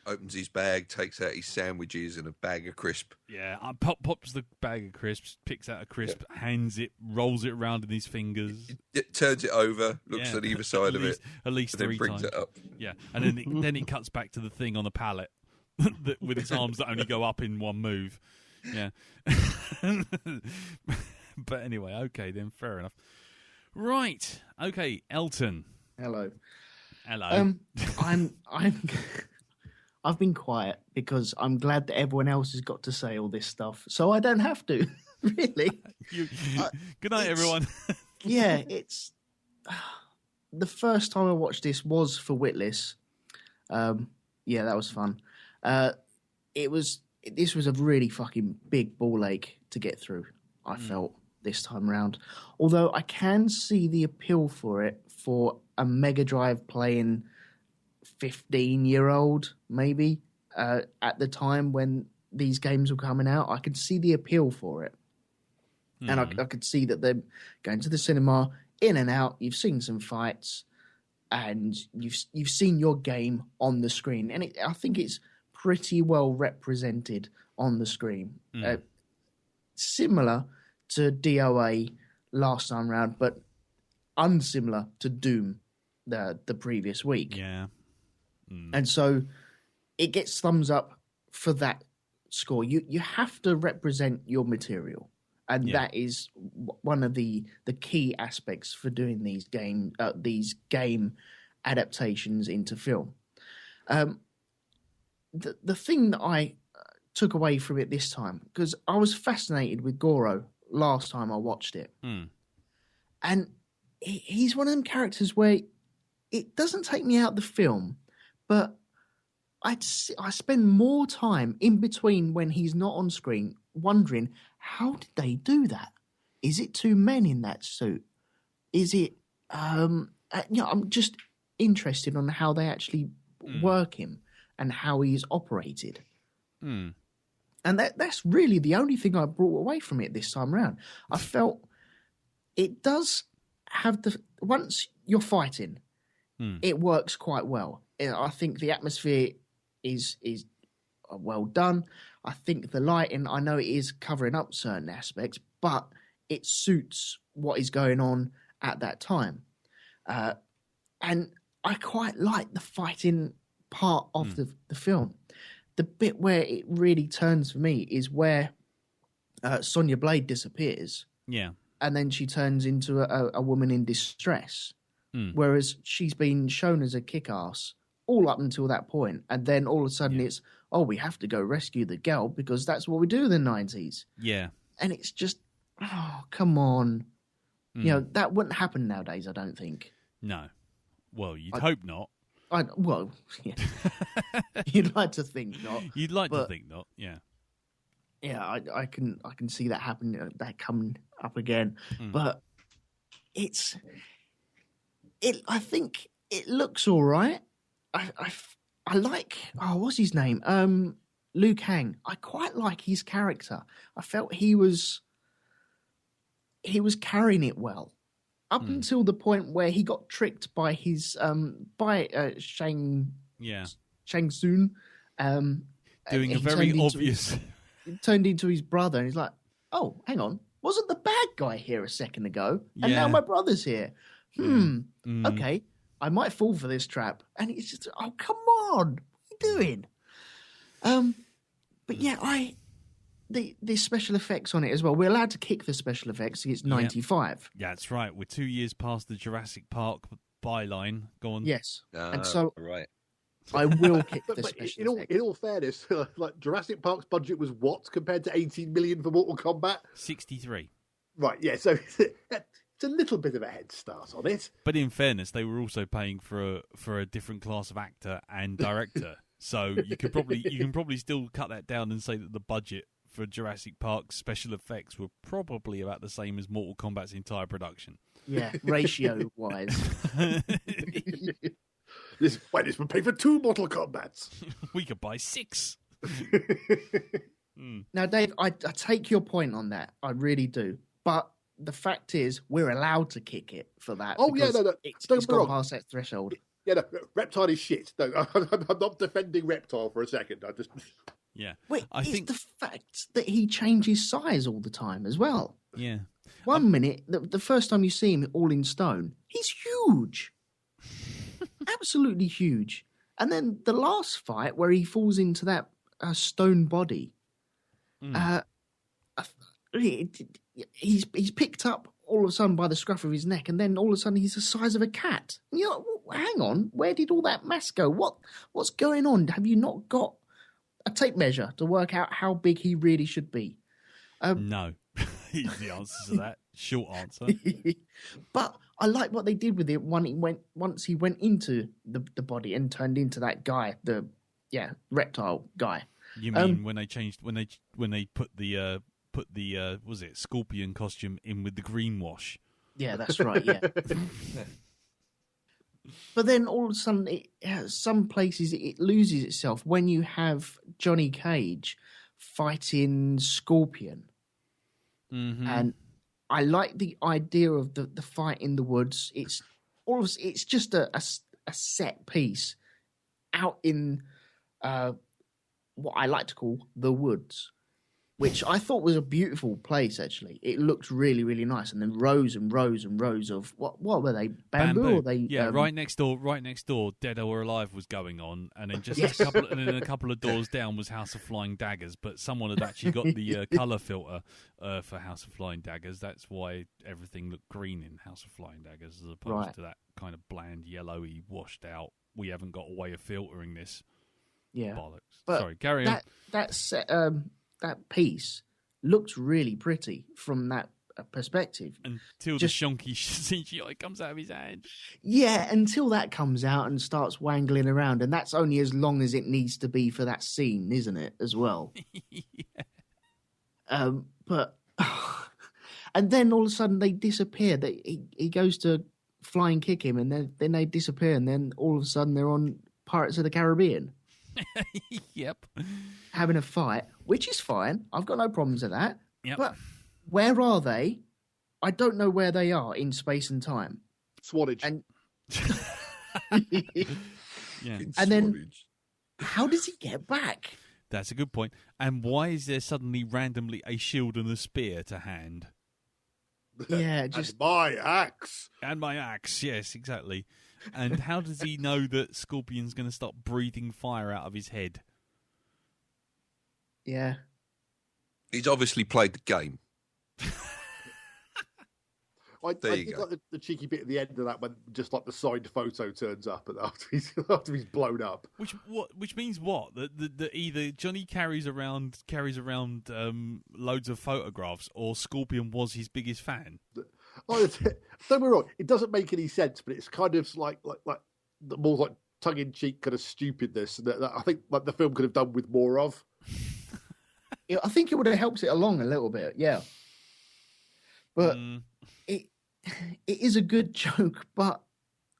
Opens his bag, takes out his sandwiches and a bag of crisp. Yeah, pops the bag of crisps, picks out a crisp, hands it, rolls it around in his fingers. It turns it over, looks at either side of it, at least and then 3 brings times. it up. Yeah, and then it cuts back to the thing on the pallet with its arms that only go up in one move. Yeah. But anyway, okay, then fair enough. Right, okay, Elton. Hello. I'm I've been quiet because I'm glad that everyone else has got to say all this stuff, so I don't have to. Really. Good night, everyone. Yeah, it's the first time I watched this was for Witless. Yeah, that was fun. This was a really fucking big ball ache to get through. I felt this time round, although I can see the appeal for it for a Mega Drive playing 15-year-old maybe at the time when these games were coming out. I could see the appeal for it, and I could see that they're going to the cinema, in and out. You've seen some fights, and you've seen your game on the screen, and I think it's pretty well represented on the screen. Similar to DOA last time round, but unsimilar to Doom the previous week. Yeah. And so it gets thumbs up for that score. You have to represent your material, and that is one of the key aspects for doing these game adaptations into film. The thing that I took away from it this time, because I was fascinated with Goro last time I watched it, and he's one of them characters where it doesn't take me out of the film, but I spend more time in between when he's not on screen wondering, how did they do that? Is it 2 men in that suit? Is it I'm just interested on how they actually work him and how he's operated. And that's really the only thing I brought away from it this time around. I felt it does have once you're fighting, it works quite well. I think the atmosphere is well done. I think the lighting, I know it is covering up certain aspects, but it suits what is going on at that time. And I quite like the fighting part of the film. The bit where it really turns for me is where Sonya Blade disappears. Yeah. And then she turns into a woman in distress. Whereas she's been shown as a kick-ass all up until that point. And then all of a sudden it's, we have to go rescue the girl because that's what we do in the 90s. Yeah. And it's just, come on. You know, that wouldn't happen nowadays, I don't think. No. Well, you'd hope not. Well, yeah. You'd like to think not. You'd like to think not, yeah. Yeah, I can see that happening, that coming up again. But I think it looks all right. I like, what's his name? Liu Kang. I quite like his character. I felt he was carrying it well. Up until the point where he got tricked by his Shang Tsung, doing a very obvious. Turned into his brother, and he's like, "Oh, hang on, wasn't the bad guy here a second ago? And now my brother's here. Okay, I might fall for this trap." And it's just, oh, come on, what are you doing? But yeah, the special effects on it as well. We're allowed to kick the special effects. It's 95. Yeah, that's right. We're 2 years past the Jurassic Park byline. Go on. Yes, and so right. I will kick the But special effects. in all fairness, like Jurassic Park's budget was what compared to 18 million for Mortal Kombat? 63. Right, yeah. So it's a little bit of a head start on it. But in fairness, they were also paying for a different class of actor and director. So you can probably still cut that down and say that the budget for Jurassic Park's special effects were probably about the same as Mortal Kombat's entire production. Yeah, ratio wise. This would pay for 2 Mortal Kombats. We could buy 6. Now, Dave, I take your point on that. I really do. But the fact is, we're allowed to kick it for that. Oh, yeah, no. It's Don't get me gone wrong. past that threshold. Yeah, no, Reptile is shit. No, I'm not defending Reptile for a second. I just... Yeah. Wait, I think the fact that he changes size all the time as well. Yeah. One minute, the first time you see him all in stone, he's huge. Absolutely huge. And then the last fight where he falls into that stone body, he's picked up all of a sudden by the scruff of his neck, and then all of a sudden he's the size of a cat. And you're like, hang on, where did all that mass go? What's going on? Have you not got a tape measure to work out how big he really should be? No. Is the answer to that. Short answer. But I like what they did with it once he went into the body and turned into that guy, the reptile guy. You mean when they put the was it scorpion costume in with the green wash? Yeah, that's right. Yeah. But then all of a sudden, some places it loses itself when you have Johnny Cage fighting Scorpion. Mm-hmm. And I like the idea of the fight in the woods. It's just a set piece out in what I like to call the woods, which I thought was a beautiful place. Actually, it looked really, really nice. And then rows and rows and rows of what were they? Bamboo? Or they? Yeah, right next door, Dead or Alive was going on, and then just a couple of doors down was House of Flying Daggers. But someone had actually got the color filter for House of Flying Daggers. That's why everything looked green in House of Flying Daggers, as opposed to that kind of bland, yellowy, washed out. We haven't got a way of filtering this. Yeah, bollocks. But sorry, carry on. That piece looked really pretty from that perspective. Until the shonky CGI comes out of his hand. Yeah, until that comes out and starts wangling around. And that's only as long as it needs to be for that scene, isn't it, as well? Yeah. But... and then all of a sudden they disappear. He goes to flying kick him, and then they disappear. And then all of a sudden they're on Pirates of the Caribbean. Yep. Having a fight, which is fine. I've got no problems with that. Yep. But where are they? I don't know where they are in space and time. Swanage. And yeah. And then how does he get back? That's a good point. And why is there suddenly randomly a shield and a spear to hand? Yeah, just and my axe. And my axe, yes, exactly. And how does he know that Scorpion's going to stop breathing fire out of his head? Yeah. He's obviously played the game. I There you did go. like the cheeky bit at the end of that when just like the signed photo turns up and after he's blown up. Which means what? That either Johnny carries around loads of photographs, or Scorpion was his biggest fan. Oh, don't be wrong. It doesn't make any sense, but it's kind of like the more like tongue in cheek kind of stupidness that I think like the film could have done with more of. Yeah, I think it would have helped it along a little bit, yeah. But it is a good joke, but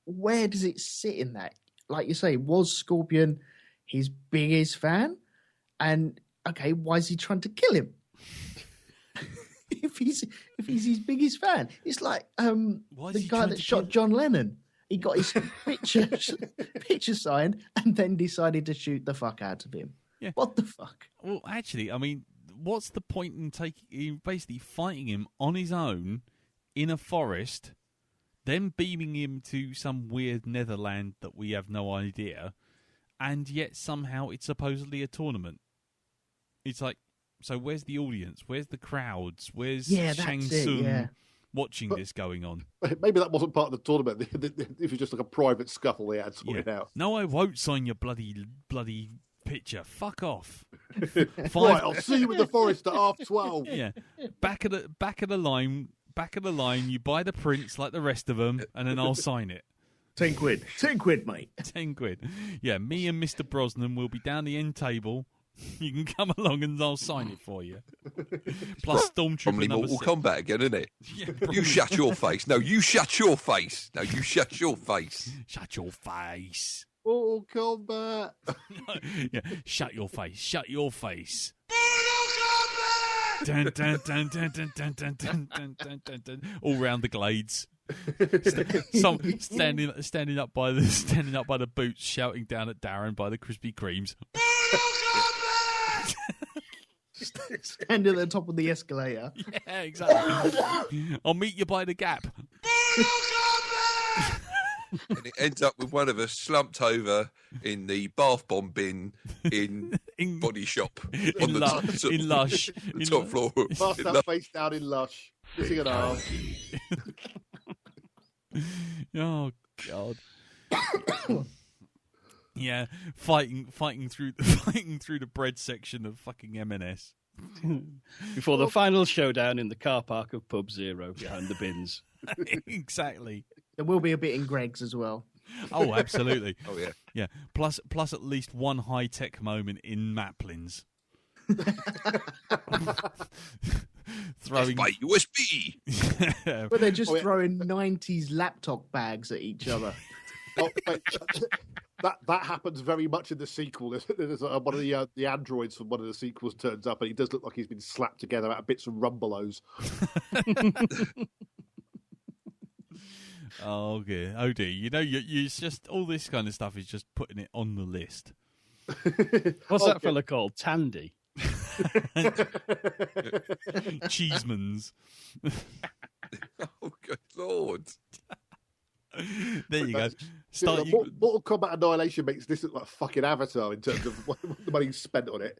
where does it sit in that? Like you say, was Scorpion his biggest fan? And okay, why is he trying to kill him? if he's his biggest fan, it's like the guy that shot John Lennon. He got his picture signed and then decided to shoot the fuck out of him. Yeah. What the fuck? Well, actually, I mean, what's the point in basically fighting him on his own in a forest, then beaming him to some weird netherland that we have no idea, and yet somehow it's supposedly a tournament? It's like, so where's the audience? Where's the crowds? Where's Shang Tsung watching this going on? Maybe that wasn't part of the tournament. If it's just like a private scuffle they had sorted out. No, I won't sign your bloody picture. Fuck off. Right, I'll see you in the forest at 12:30. Yeah, back of the line. You buy the prints like the rest of them, and then I'll sign it. 10 quid. 10 quid, mate. 10 quid. Yeah, me and Mr. Brosnan will be down the end table. You can come along and I'll sign it for you. Plus Stormtrooper Probably number Mortal 6. Kombat again, isn't it? Yeah, You shut your face. No, you shut your face. No, you shut your face. Shut your face. Mortal Kombat. Yeah, shut your face. Shut your face. Dun, dun, dun, dun, dun, dun, dun, dun, dun, dun, dun, dun. All round the glades. Some standing up by the boots, shouting down at Darren by the Krispy Kremes. Stand at the top of the escalator. Yeah, exactly. I'll meet you by the Gap. And it ends up with one of us slumped over in the bath bomb bin in Body Shop on the top floor. Pass that face down in Lush. Missing an arm. Oh God. Yeah, fighting through the bread section of fucking M&S. Before the final showdown in the car park of Pub Zero behind the bins. Exactly. There will be a bit in Greg's as well. Oh, absolutely. Oh yeah. Yeah. Plus at least one high tech moment in Maplin's. Throwing By USB. But they're just throwing 90s laptop bags at each other. Oh, wait, that happens very much in the sequel. There's one of the androids from one of the sequels turns up, and he does look like he's been slapped together out of bits of Rumbelows. Oh dear. You know, it's just all this kind of stuff is just putting it on the list. What's that fella called? Tandy. Cheesemans. Oh good lord. There you go. Mortal Kombat Annihilation makes this look like a fucking Avatar in terms of what the money spent on it.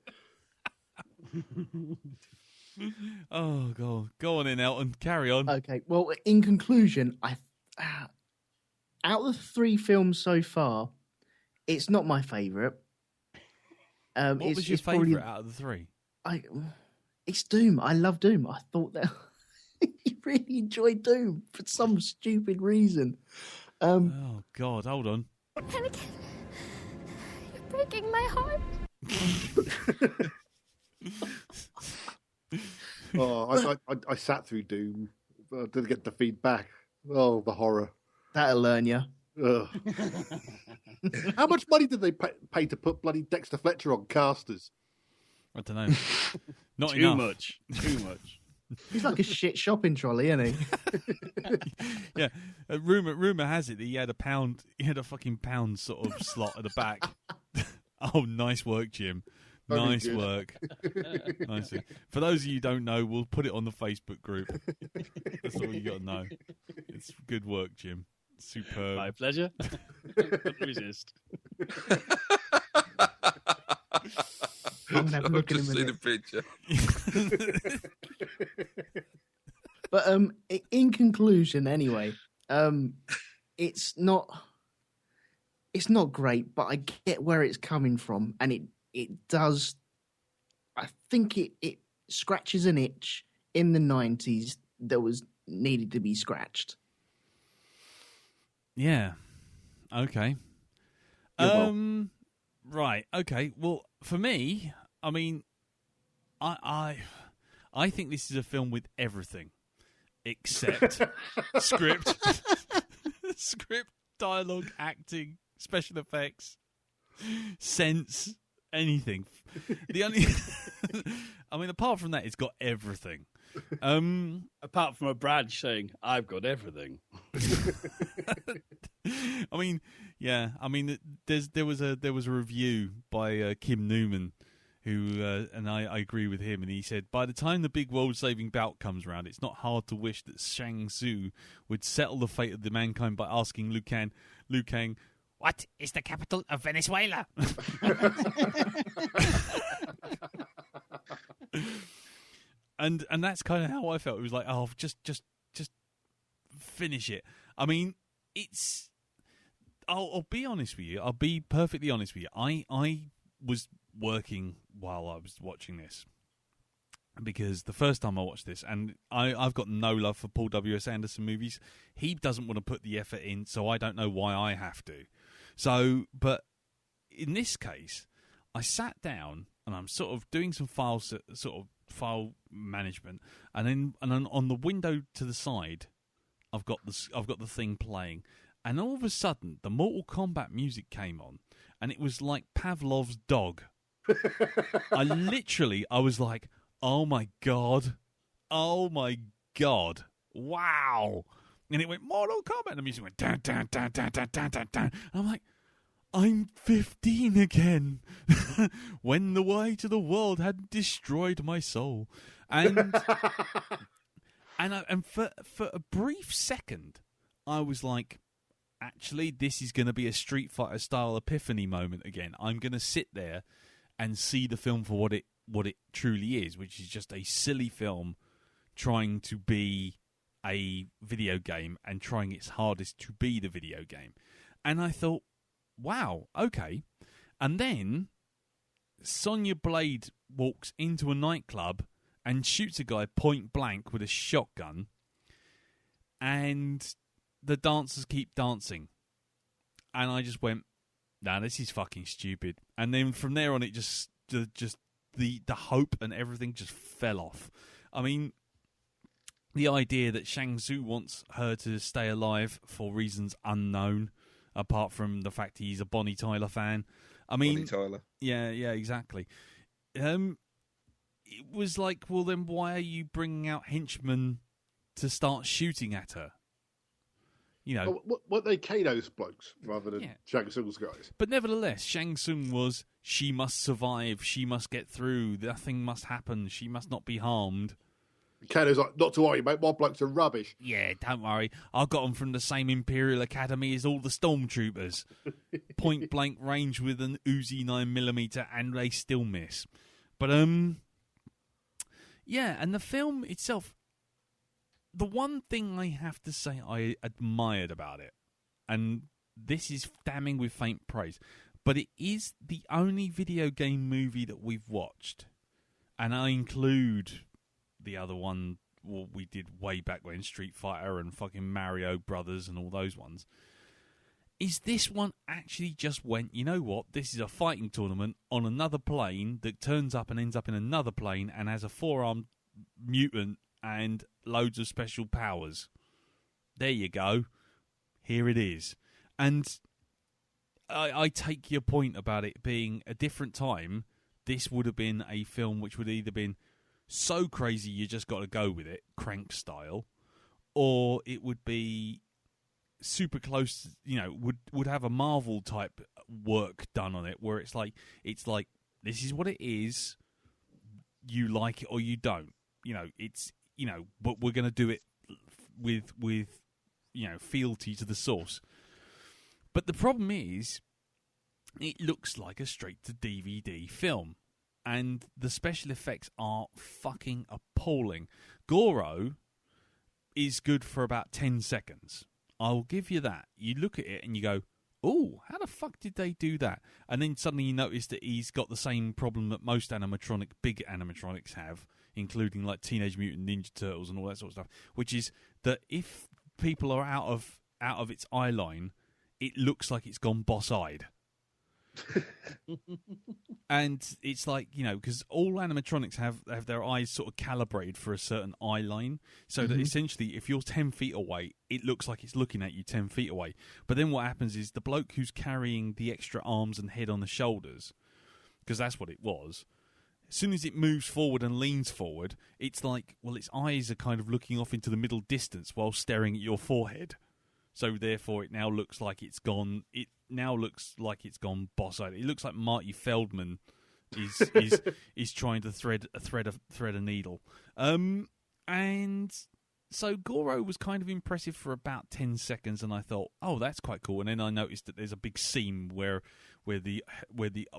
Oh God, go on in, Elton. Carry on. Okay. Well, in conclusion, out of the 3 films so far, it's not my favourite. What was your favourite out of the 3? It's Doom. I love Doom. I thought that you really enjoyed Doom for some stupid reason. Oh God, hold on. Anakin, you're breaking my heart. I sat through Doom. I didn't get the feedback. Oh, the horror. That'll learn you. How much money did they pay to put bloody Dexter Fletcher on casters? I don't know. Not Too enough. Too much. He's like a shit shopping trolley, isn't he? Yeah. Rumor has it that he had a fucking pound sort of slot at the back. Oh, nice work, Jim. Nice work. Nice work. For those of you who don't know, we'll put it on the Facebook group. That's all you got to know. It's good work, Jim. Superb. My pleasure. Couldn't resist. I'm gonna have a look in a Just see minute. the picture. But in conclusion, anyway, it's not great, but I get where it's coming from, and it does. I think it scratches an itch in the 90s that was needed to be scratched. Yeah. Okay. Right. Okay. Well, for me, I mean, I think this is a film with everything except script, dialogue, acting, special effects, sense, anything. The only, I mean, apart from that, it's got everything. Apart from a Brad saying, "I've got everything." I mean, yeah. I mean, there was a review by Kim Newman, who and I agree with him, and he said, by the time the big world-saving bout comes around, it's not hard to wish that Shang Tsung would settle the fate of the mankind by asking Liu Kang, "What is the capital of Venezuela?" And that's kind of how I felt. It was like, oh, just finish it. I mean, it's. I'll be honest with you. I'll be perfectly honest with you. I was working while I was watching this because the first time I watched this, and I've got no love for Paul W.S. Anderson movies. He doesn't want to put the effort in, so I don't know why I have to. So, but in this case, I sat down and I'm sort of doing some file management, and then on the window to the side, I've got the thing playing, and all of a sudden the Mortal Kombat music came on, and it was like Pavlov's dog. I was like, oh my god, wow, and it went Mortal Kombat, and the music went dun dun dun dun dun dun dun dun. And I'm like, I'm 15 again. When the way to the world had destroyed my soul. And and for a brief second, I was like, actually, this is going to be a Street Fighter style epiphany moment again. I'm going to sit there and see the film for what it truly is, which is just a silly film trying to be a video game and trying its hardest to be the video game. And I thought, wow, okay. And then Sonya Blade walks into a nightclub and shoots a guy point blank with a shotgun, and the dancers keep dancing. And I just went, nah, this is fucking stupid. And then from there on, it just the hope and everything just fell off. I mean, the idea that Shang Tsung wants her to stay alive for reasons unknown, apart from the fact he's a Bonnie Tyler fan. I mean, Bonnie Tyler. Yeah, exactly. It was like, well, then why are you bringing out henchmen to start shooting at her? You know, what they Kano's blokes rather than Shang Tsung's guys. But nevertheless, Shang Tsung was, she must survive, she must get through, nothing must happen, she must not be harmed. Kano's like, not to worry, mate, my blokes are rubbish. Yeah, don't worry. I got them from the same Imperial Academy as all the stormtroopers. Point blank range with an Uzi 9mm, and they still miss. But yeah, and the film itself, the one thing I have to say I admired about it, and this is damning with faint praise, but it is the only video game movie that we've watched, and I include the other one we did way back when, Street Fighter and fucking Mario Brothers and all those ones, is this one actually just went, you know what, this is a fighting tournament on another plane that turns up and ends up in another plane and has a four-armed mutant and loads of special powers. There you go. Here it is. And I take your point about it being a different time. This would have been a film which would either been so crazy you just got to go with it, Crank style, or it would be super close, you know, would have a Marvel type work done on it, where it's like this is what it is, you like it or you don't, you know, it's, you know, but we're going to do it with fealty to the source. But the problem is, it looks like a straight-to-DVD film. And the special effects are fucking appalling. Goro is good for about 10 seconds. I'll give you that. You look at it and you go, oh, how the fuck did they do that? And then suddenly you notice that he's got the same problem that most big animatronics have, including like Teenage Mutant Ninja Turtles and all that sort of stuff, which is that if people are out of its eye line, it looks like it's gone boss-eyed. And it's like, because all animatronics have their eyes sort of calibrated for a certain eye line, so that essentially if you're 10 feet away, it looks like it's looking at you 10 feet away. But then what happens is the bloke who's carrying the extra arms and head on the shoulders, because that's what it was, as soon as it moves forward and leans forward, it's like, well, its eyes are kind of looking off into the middle distance while staring at your forehead. So therefore, it now looks like it's gone. It now looks like it's gone boss-eyed. It looks like Marty Feldman is trying to thread a needle. And so Goro was kind of impressive for about 10 seconds, and I thought, oh, that's quite cool. And then I noticed that there's a big seam where the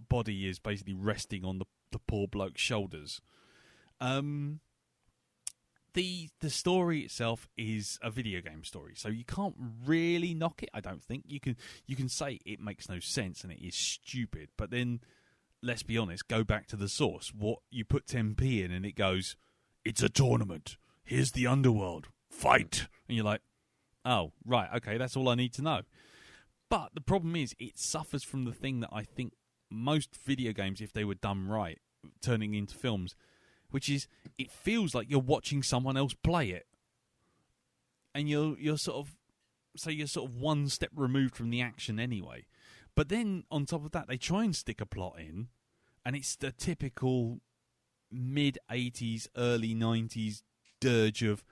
body is basically resting on the poor bloke's shoulders. The story itself is a video game story, so you can't really knock it. I don't think you can say it makes no sense and it is stupid, but then let's be honest, go back to the source. What you put 10p in and it goes, it's a tournament. Here's the underworld. Fight. And you're like, oh, right, okay, that's all I need to know. But the problem is it suffers from the thing that I think most video games, if they were done right, turning into films, which is it feels like you're watching someone else play it. And you're sort of one step removed from the action anyway. But then on top of that, they try and stick a plot in, and it's the typical mid-80s, early 90s dirge of,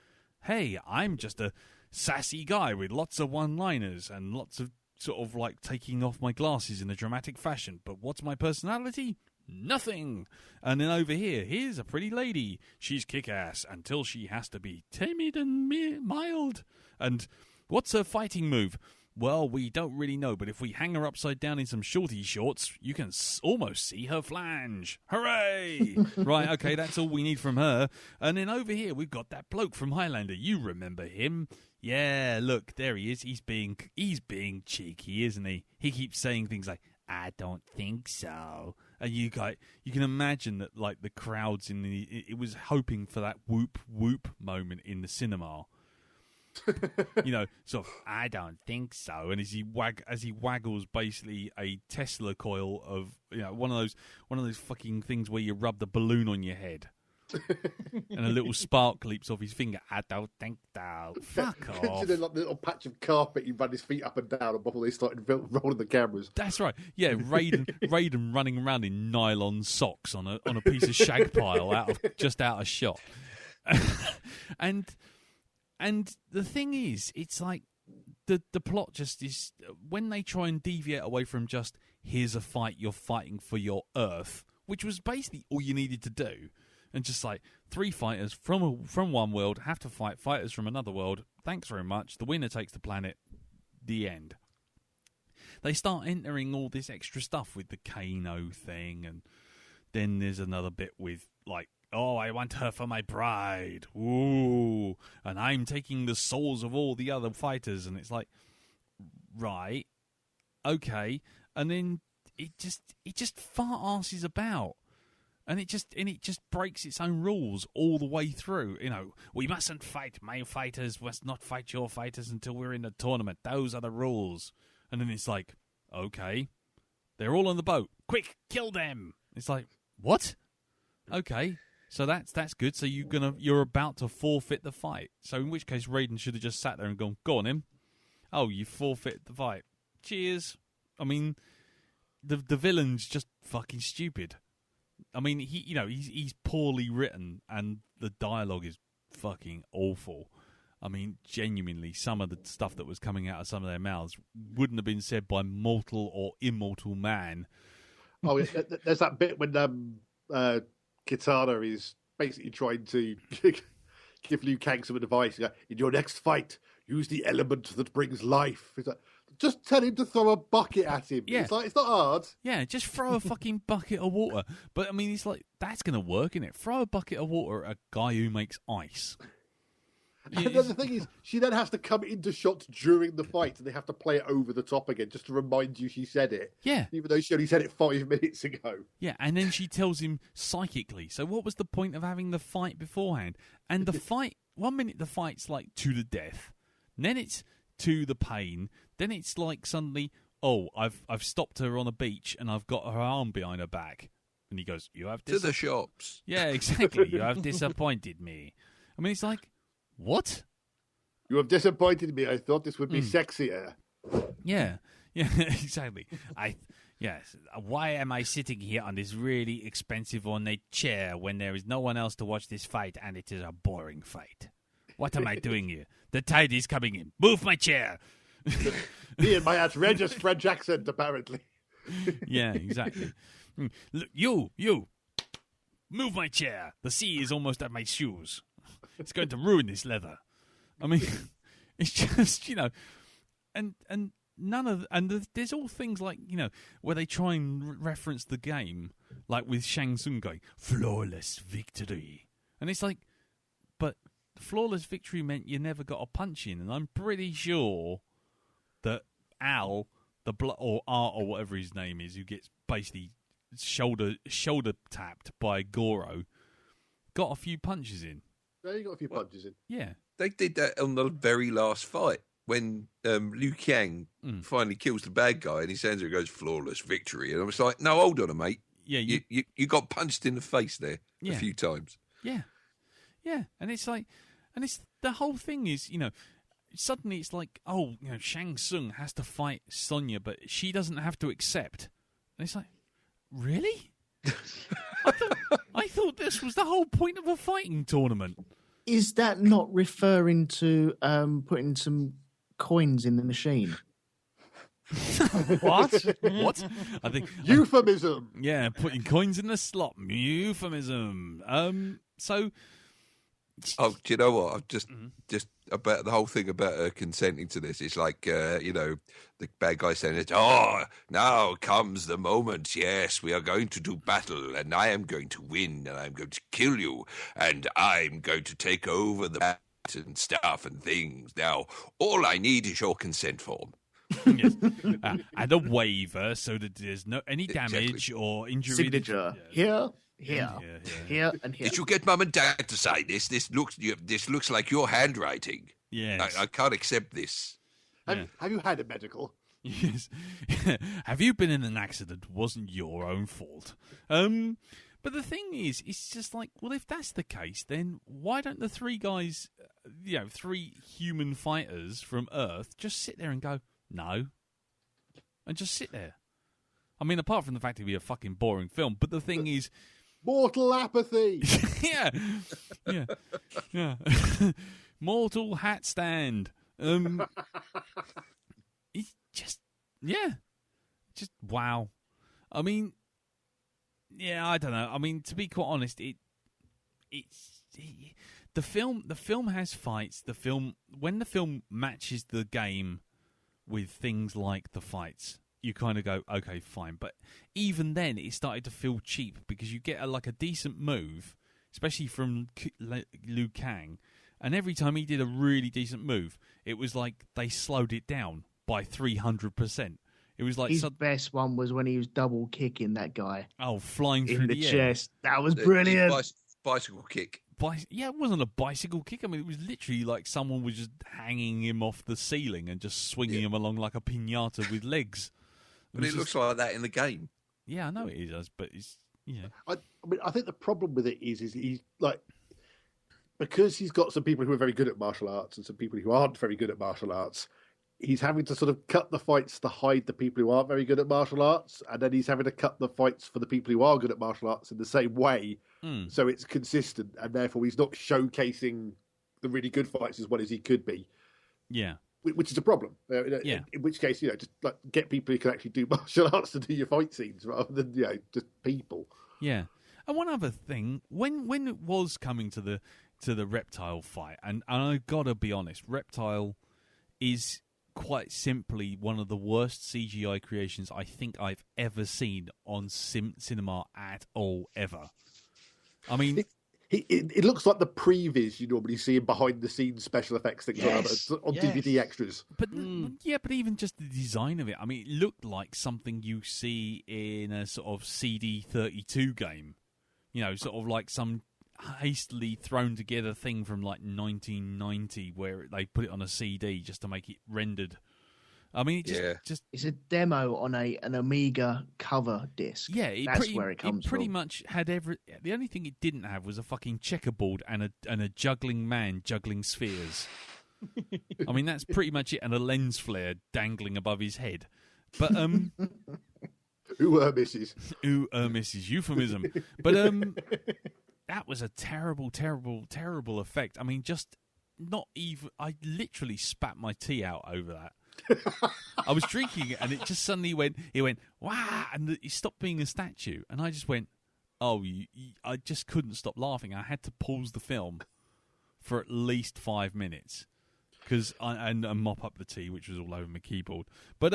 hey, I'm just a sassy guy with lots of one-liners and lots of sort of like taking off my glasses in a dramatic fashion. But what's my personality? Nothing. And then over here, here's a pretty lady. She's kick-ass until she has to be timid and mild. And what's her fighting move? Well, we don't really know, but if we hang her upside down in some shorty shorts, you can almost see her flange. Hooray! Right, okay, that's all we need from her. And then over here, we've got that bloke from Highlander. You remember him? Yeah, look, there he is. He's being cheeky, isn't he? He keeps saying things like, I don't think so. And you can imagine that, like, the crowds it was hoping for that whoop whoop moment in the cinema. Sort of, I don't think so. And as he waggles basically a Tesla coil of, one of those fucking things where you rub the balloon on your head. And a little spark leaps off his finger. I don't think so. Fuck off. And then, like, the little patch of carpet, he ran his feet up and down before they started rolling the cameras. That's right. Yeah, Raiden running around in nylon socks on a piece of shag pile out of shot. And the thing is, it's like the plot just is, when they try and deviate away from just, here's a fight, you're fighting for your Earth, which was basically all you needed to do. And just like, 3 fighters from one world have to fight fighters from another world. Thanks very much. The winner takes the planet. The end. They start entering all this extra stuff with the Kano thing, and then there's another bit with, like, oh, I want her for my bride. Ooh. And I'm taking the souls of all the other fighters. And it's like, right, okay. And then it just fart asses about. And it just breaks its own rules all the way through. We mustn't fight. My fighters must not fight your fighters until we're in a tournament. Those are the rules. And then it's like, okay, they're all on the boat. Quick, kill them. It's like, what? Okay, so that's good. So you're about to forfeit the fight. So in which case, Raiden should have just sat there and gone, go on him. Oh, you forfeit the fight. Cheers. I mean, the villain's just fucking stupid. I mean, he's poorly written, and the dialogue is fucking awful. I mean, genuinely, some of the stuff that was coming out of some of their mouths wouldn't have been said by mortal or immortal man. Oh, there's that bit when Kitana is basically trying to give Liu Kang some advice. In your next fight, use the element that brings life. It's like, just tell him to throw a bucket at him. Yeah. It's like, it's not hard. Yeah, just throw a fucking bucket of water. But I mean, it's like that's going to work, isn't it? Throw a bucket of water at a guy who makes ice. And then the thing is, she then has to come into shots during the fight, and they have to play it over the top again just to remind you she said it. Yeah. Even though she only said it 5 minutes ago. Yeah, and then she tells him psychically. So what was the point of having the fight beforehand? And the fight, 1 minute the fight's like to the death, then it's to the pain, then it's like suddenly, oh, I've stopped her on a beach and I've got her arm behind her back. And he goes, you have To the shops. Yeah, exactly. You have disappointed me. I mean, it's like, what? You have disappointed me. I thought this would be sexier. Yeah, exactly. Yes. Why am I sitting here on this really expensive ornate chair when there is no one else to watch this fight and it is a boring fight? What am I doing here? The tide is coming in. Move my chair. Me and my outrageous French accent, apparently. Yeah, exactly. Look, you, move my chair. The sea is almost at my shoes. It's going to ruin this leather. I mean, it's just, and none of, and there's all things like, where they try and reference the game, like with Shang Tsung going, flawless victory. And it's like, but flawless victory meant you never got a punch in. And I'm pretty sure that Al, or Art or whatever his name is, who gets basically shoulder tapped by Goro, got a few punches in. Yeah, you got a few punches in. Yeah. They did that on the very last fight when Liu Kang finally kills the bad guy and he stands there and goes, flawless victory. And I was like, no, hold on, mate. Yeah, you got punched in the face there a few times. Yeah. Yeah. And it's like, the whole thing is, suddenly it's like, oh, Shang Tsung has to fight Sonya, but she doesn't have to accept. And it's like, really? I thought this was the whole point of a fighting tournament. Is that not referring to putting some coins in the machine? What? I think euphemism. Yeah, putting coins in the slot. Euphemism. So. Oh, do you know what? I've just about the whole thing about her consenting to this. It's like, the bad guy saying it. Oh, now comes the moment. Yes, we are going to do battle, and I am going to win, and I'm going to kill you, and I'm going to take over the bat and stuff and things. Now, all I need is your consent form. Yes. And a waiver so that there's no any damage Exactly. or injury. Signature. Yes. Here, and here. Did you get Mum and Dad to sign this? This looks like your handwriting. Yes. I can't accept this. Have you had a medical? Yes. Have you been in an accident? Wasn't your own fault. But the thing is, it's just like, well, if that's the case, then why don't the three guys, three human fighters from Earth, just sit there and go, no, and just sit there? I mean, apart from the fact it'd be a fucking boring film, but the thing is, mortal apathy. yeah. Mortal hat stand. It's just wow. I mean, I don't know. I mean, to be quite honest, the film has fights. When the film matches the game with things like the fights, you kind of go, okay, fine. But even then, it started to feel cheap because you get a decent move, especially from Liu Kang, and every time he did a really decent move, it was like they slowed it down by 300%. It was like his best one was when he was double kicking that guy. Oh, flying in through the air. chest. That was brilliant. Bicycle kick. It wasn't a bicycle kick. I mean, it was literally like someone was just hanging him off the ceiling and just swinging him along like a piñata with legs. But it looks like that in the game. Yeah, I know it does, but it's I mean, I think the problem with it is he's like, because he's got some people who are very good at martial arts and some people who aren't very good at martial arts. He's having to sort of cut the fights to hide the people who aren't very good at martial arts, and then he's having to cut the fights for the people who are good at martial arts in the same way, so it's consistent, and therefore he's not showcasing the really good fights as well as he could be. Yeah. Which is a problem. In which case, just like get people who can actually do martial arts to do your fight scenes rather than just people. Yeah. And one other thing, when it was coming to the reptile fight, and I gotta be honest, reptile is quite simply one of the worst CGI creations I think I've ever seen on cinema at all, ever. I mean... It looks like the previs you normally see in behind-the-scenes special effects things on DVD extras. But but even just the design of it, I mean, it looked like something you see in a sort of CD32 game. You know, sort of like some hastily thrown together thing from like 1990 where they put it on a CD just to make it rendered. I mean, it's a demo on an Amiga cover disc. Yeah, that's where it comes from. It pretty from. much had the only thing it didn't have was a fucking checkerboard and a juggling man juggling spheres. I mean, that's pretty much it, and a lens flare dangling above his head. But Ooh, misses. Ooh, misses. Euphemism. But that was a terrible, terrible, terrible effect. I mean, just not even... I literally spat my tea out over that. I was drinking it, and it just suddenly went, wow, and he stopped being a statue. And I just went, I just couldn't stop laughing. I had to pause the film for at least 5 minutes and mop up the tea, which was all over my keyboard. But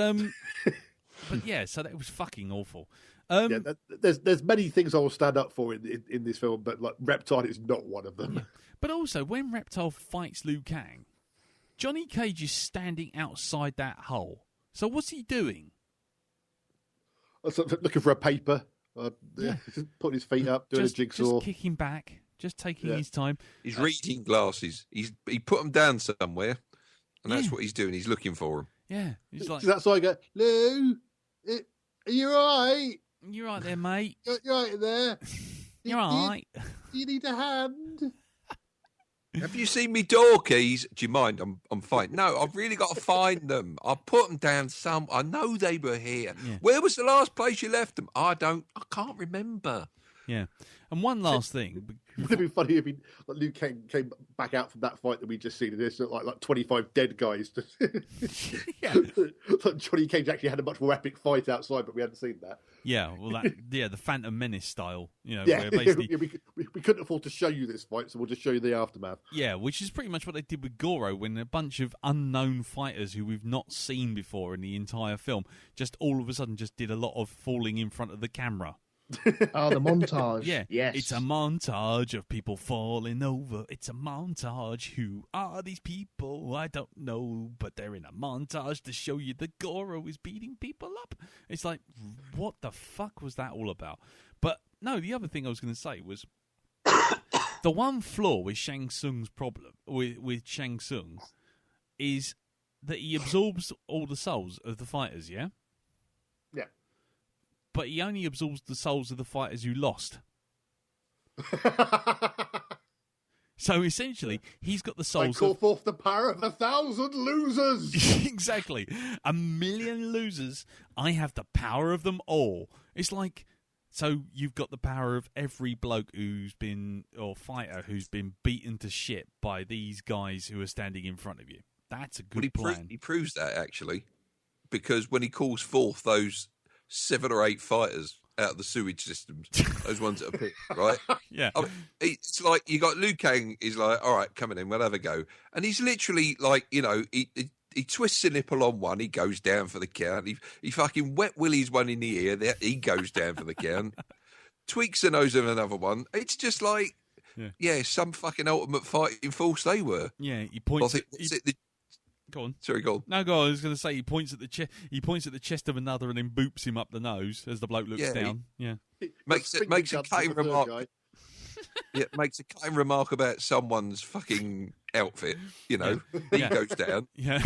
yeah, so that was fucking awful. There's many things I will stand up for in this film, but like Reptile is not one of them. Yeah. But also, when Reptile fights Liu Kang, Johnny Cage is standing outside that hole. So what's he doing? Looking for a paper, putting his feet up, doing a jigsaw. Just kicking back, just taking his time. He's reading glasses. He put them down somewhere, and that's what he's doing. He's looking for them. Yeah. He's like... That's why I go, Lou, are you all right? You're right there, mate. You're right there. You're all right. Do you need a hand? Have you seen me door keys? Do you mind? I'm fine. No, I've really got to find them. I put them down I know they were here. Yeah. Where was the last place you left them? I can't remember. Yeah. And one last thing. It would have been funny if Liu Kang came back out from that fight that we just seen. There's like 25 dead guys. Yeah. Johnny Cage actually had a much more epic fight outside, but we hadn't seen that. Yeah, well, the Phantom Menace style. You know, yeah, where basically... we couldn't afford to show you this fight, so we'll just show you the aftermath. Yeah, which is pretty much what they did with Goro, when a bunch of unknown fighters who we've not seen before in the entire film just all of a sudden just did a lot of falling in front of the camera. Oh, the montage. Yeah. Yes. It's a montage of people falling over. It's a montage. Who are these people? I don't know, but they're in a montage to show you that Goro is beating people up. It's like, what the fuck was that all about? But no, the other thing I was going to say was the one flaw with Shang Tsung's problem, with Shang Tsung, is that he absorbs all the souls of the fighters, yeah? Yeah. But he only absorbs the souls of the fighters who lost. So essentially, he's got the souls. I call forth the power of 1,000 losers. Exactly, 1,000,000 losers. I have the power of them all. It's like, so you've got the power of every bloke or fighter who's been beaten to shit by these guys who are standing in front of you. That's a good plan. He proves that actually, because when he calls forth those 7 or 8 fighters out of the sewage systems, those ones that are picked, right? Yeah. I mean, it's like you got Liu Kang, he's like, all right, come in, we'll have a go. And he's literally like, you know, he twists a nipple on one, he goes down for the count. He fucking wet willies one in the ear, he goes down for the count. Tweaks the nose of another one. It's just like, some fucking ultimate fighting force they were. Yeah, he points. Go on. Sorry, go on. No, go on. I was going to say he points at the chest of another and then boops him up the nose as the bloke looks down. Makes a cutting remark. Makes a cutting remark about someone's fucking outfit. You know, he goes down. Yeah,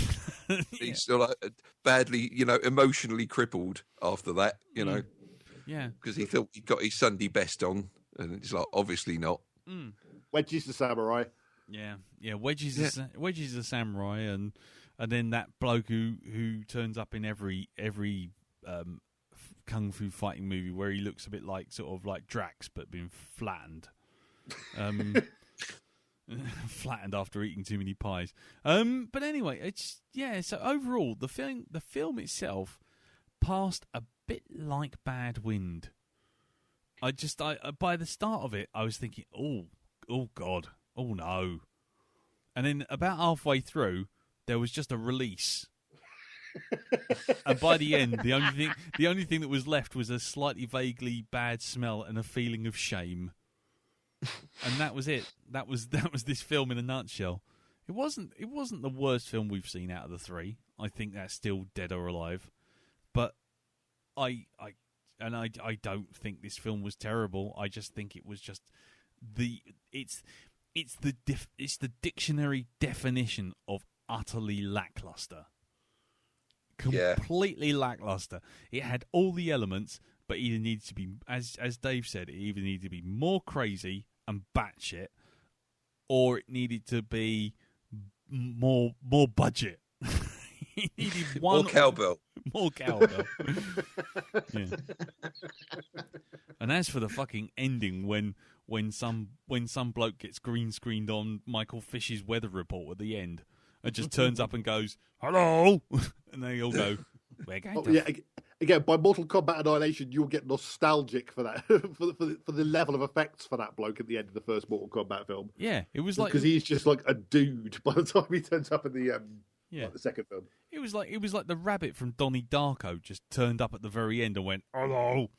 he's still like badly, you know, emotionally crippled after that. You know, because he thought he got his Sunday best on, and it's like obviously not. Wedgie's the samurai. Yeah. Wedgie's a samurai, and then that bloke who turns up in every kung fu fighting movie where he looks a bit like sort of like Drax but been flattened, flattened after eating too many pies. But anyway, it's So overall, the film itself passed a bit like bad wind. I by the start of it, I was thinking, oh God. Oh no. And then about halfway through, there was just a release. And by the end, the only thing that was left was a slightly vaguely bad smell and a feeling of shame. And that was it. That was this film in a nutshell. It wasn't the worst film we've seen out of the three. I think that's still Dead or Alive. But I don't think this film was terrible. I just think it was just it's the dictionary definition of utterly lackluster. Completely lackluster. It had all the elements, but either needed to be, as Dave said, it either needed to be more crazy and batshit, or it needed to be more budget. It needed one more cowbell. More cowbell. Yeah. And as for the fucking ending, when some bloke gets green screened on Michael Fish's weather report at the end, and just turns up and goes, "Hello," and they all go, "We're going to." Yeah, again, by Mortal Kombat Annihilation, you'll get nostalgic for that, for the level of effects for that bloke at the end of the first Mortal Kombat film. Yeah, it was like because he's just like a dude by the time he turns up in the the second film. It was like the rabbit from Donnie Darko just turned up at the very end and went, "Hello,"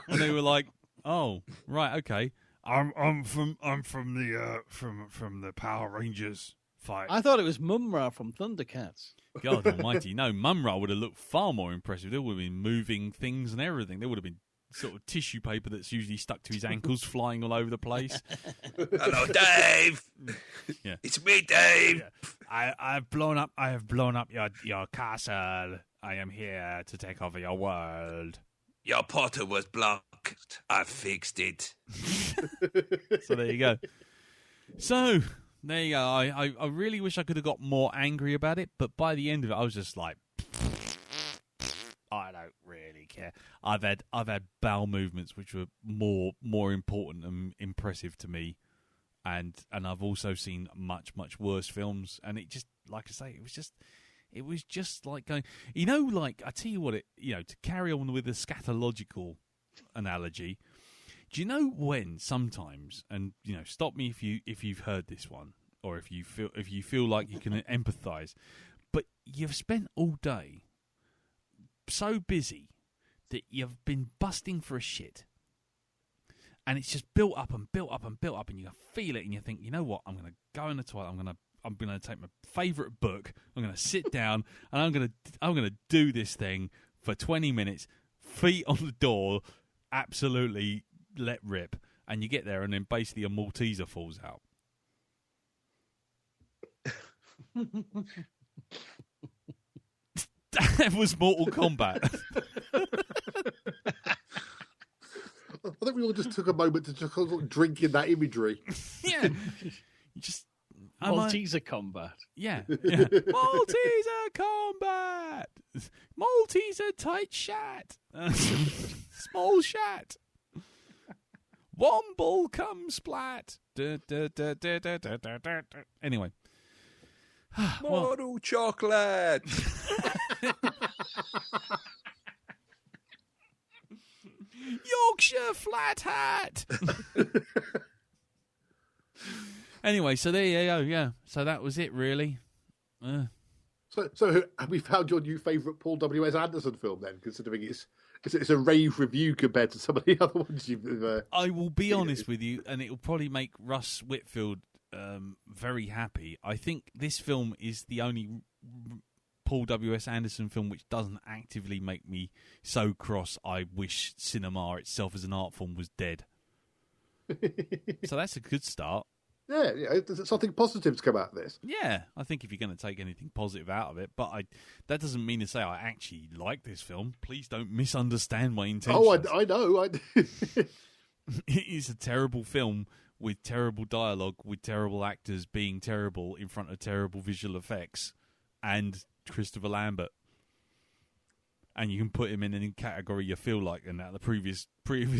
and they were like, "Oh, right, okay, I'm from the Power Rangers fight." I thought it was Mumra from Thundercats. God almighty, no, Mumra would have looked far more impressive. There would have been moving things and everything. There would have been sort of tissue paper that's usually stuck to his ankles flying all over the place. Hello, Dave. Yeah, it's me, Dave. Yeah. I have blown up your castle. I am here to take over your world. Your portal was blocked. I fixed it. So there you go. So there you go. I really wish I could have got more angry about it, but by the end of it, I was just like, I don't really care. I've had bowel movements which were more important and impressive to me, and I've also seen much worse films. And it just, like I say, it was just like going, like I tell you what, to carry on with the scatological analogy. Do you know when sometimes, and stop me if you've heard this one, or if you feel like you can empathise, but you've spent all day so busy that you've been busting for a shit, and it's just built up and built up and built up, and you feel it, and you think, you know what, I'm going to go in the toilet, I'm going to take my favourite book, I'm going to sit down, and I'm going to do this thing for 20 minutes, feet on the door, absolutely let rip, and you get there, and then basically a Malteser falls out. That was Mortal Kombat. I think we all just took a moment to just drink in that imagery. Yeah. You just Malteser combat. Yeah. Malteser combat. Malteser tight shat. Small shat. Womble come splat. Anyway. Mortal chocolate. Yorkshire flat hat. Anyway, so there you go. Yeah, so that was it, really. So have we found your new favourite Paul W.S. Anderson film then? Considering it's a rave review compared to some of the other ones you've. I will be honest with you, and it will probably make Russ Whitfield very happy. I think this film is the only Paul W.S. Anderson film which doesn't actively make me so cross I wish cinema itself as an art form was dead. So that's a good start. Yeah, there's something positive to come out of this. Yeah, I think if you're going to take anything positive out of it, but that doesn't mean to say I actually like this film. Please don't misunderstand my intentions. Oh, I know. It is a terrible film with terrible dialogue, with terrible actors being terrible in front of terrible visual effects, and Christopher Lambert. And you can put him in any category you feel like, and that the previous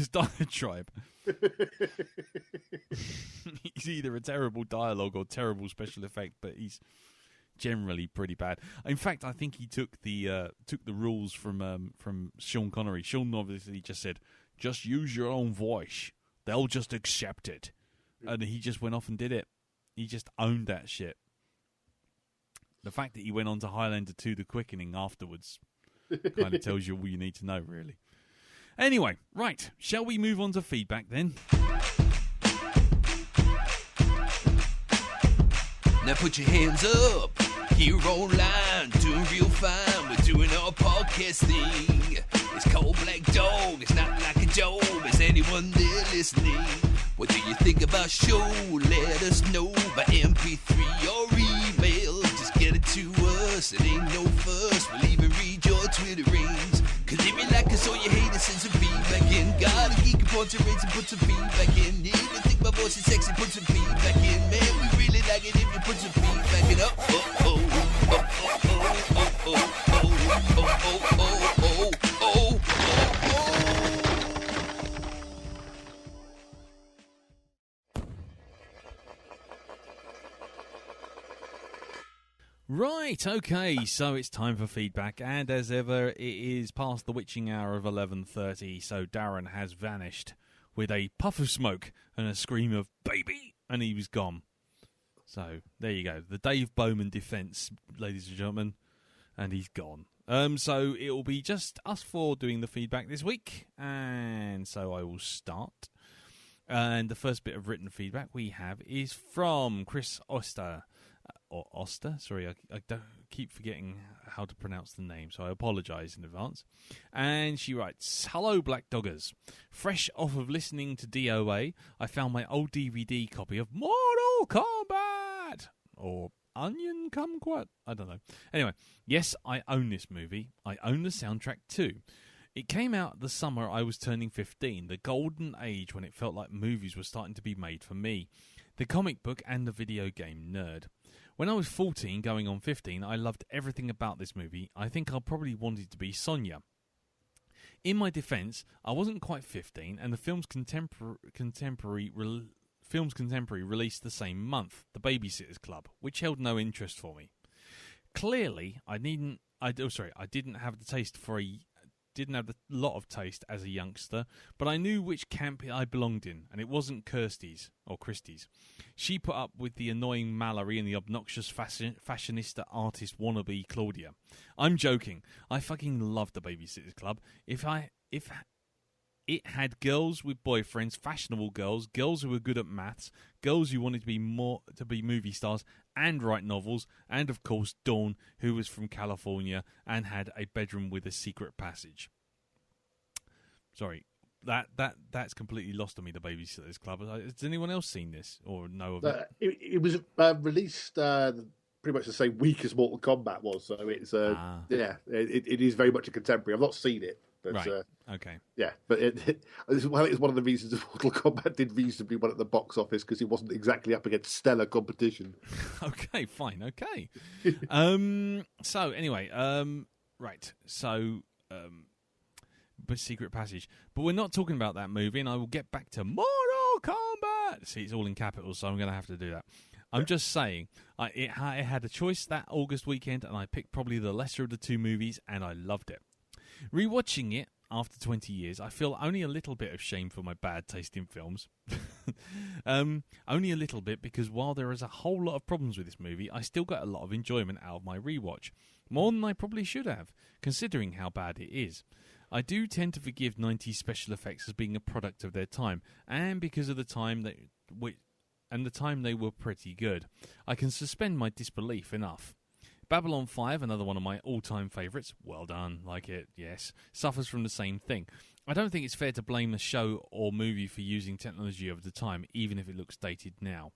diatribe. He's either a terrible dialogue or terrible special effect, but he's generally pretty bad. In fact, I think he took the rules from Sean Connery. Sean obviously just said, "Just use your own voice; they'll just accept it," and he just went off and did it. He just owned that shit. The fact that he went on to Highlander 2 The Quickening afterwards kind of tells you all you need to know, really. Anyway, right, shall we move on to feedback then? Now put your hands up, here online, doing real fine. We're doing our podcast thing. It's called Blackdog, it's not like a job. Is anyone there listening? What do you think about show? Let us know by MP3 or email. Just get it to us, it ain't no fuss. We'll even read your Twitter rings. Cause if you like us or you hate us, send some feedback in. Got a geek and point to raise and put some feedback in. If you think my voice is sexy, put some feedback in. Man, we really like it if you put some feedback in. Right, okay, so it's time for feedback, and as ever, it is past the witching hour of 11:30, so Darren has vanished with a puff of smoke and a scream of baby, and he was gone. So, there you go, the Dave Bowman defence, ladies and gentlemen, and he's gone. So, it will be just us four doing the feedback this week, and so I will start. And the first bit of written feedback we have is from Chris Oster. Or Oster, sorry, I don't keep forgetting how to pronounce the name, so I apologise in advance. And she writes, "Hello, Black Doggers. Fresh off of listening to DOA, I found my old DVD copy of Mortal Kombat, or Onion Kumquat, I don't know. Anyway, yes, I own this movie. I own the soundtrack too. It came out the summer I was turning 15, the golden age when it felt like movies were starting to be made for me, the comic book and the video game nerd. When I was 14, going on 15, I loved everything about this movie. I think I probably wanted to be Sonya. In my defence, I wasn't quite 15, and the film's contemporary released the same month, The Babysitter's Club, which held no interest for me. Clearly, I didn't have the lot of taste as a youngster, but I knew which camp I belonged in, and it wasn't Kirsty's or Christie's. She put up with the annoying Mallory and the obnoxious fashionista artist wannabe Claudia. I'm joking. I fucking loved The Babysitter's Club. If it had girls with boyfriends, fashionable girls, girls who were good at maths, girls who wanted to be movie stars and write novels, and of course Dawn, who was from California and had a bedroom with a secret passage. Sorry, that's completely lost on me. The Babysitter's Club. Has anyone else seen this or know of it? It was released pretty much the same week as Mortal Kombat was, so it's it is very much a contemporary. I've not seen it. But, right. Okay. Yeah, but it is one of the reasons Mortal Kombat did reasonably well at the box office, because it wasn't exactly up against stellar competition. Okay, fine. Okay. So anyway, right. So, but Secret Passage. But we're not talking about that movie, and I will get back to Mortal Kombat. See, it's all in capitals, so I'm going to have to do that. I'm just saying, I had a choice that August weekend, and I picked probably the lesser of the two movies, and I loved it. Rewatching it after 20 years, I feel only a little bit of shame for my bad taste in films. Only a little bit, because while there is a whole lot of problems with this movie, I still got a lot of enjoyment out of my rewatch. More than I probably should have, considering how bad it is. I do tend to forgive 90s special effects as being a product of their time, and because of the time they were pretty good. I can suspend my disbelief enough. Babylon 5, another one of my all-time favourites, well done, like it, yes, suffers from the same thing. I don't think it's fair to blame a show or movie for using technology of the time, even if it looks dated now.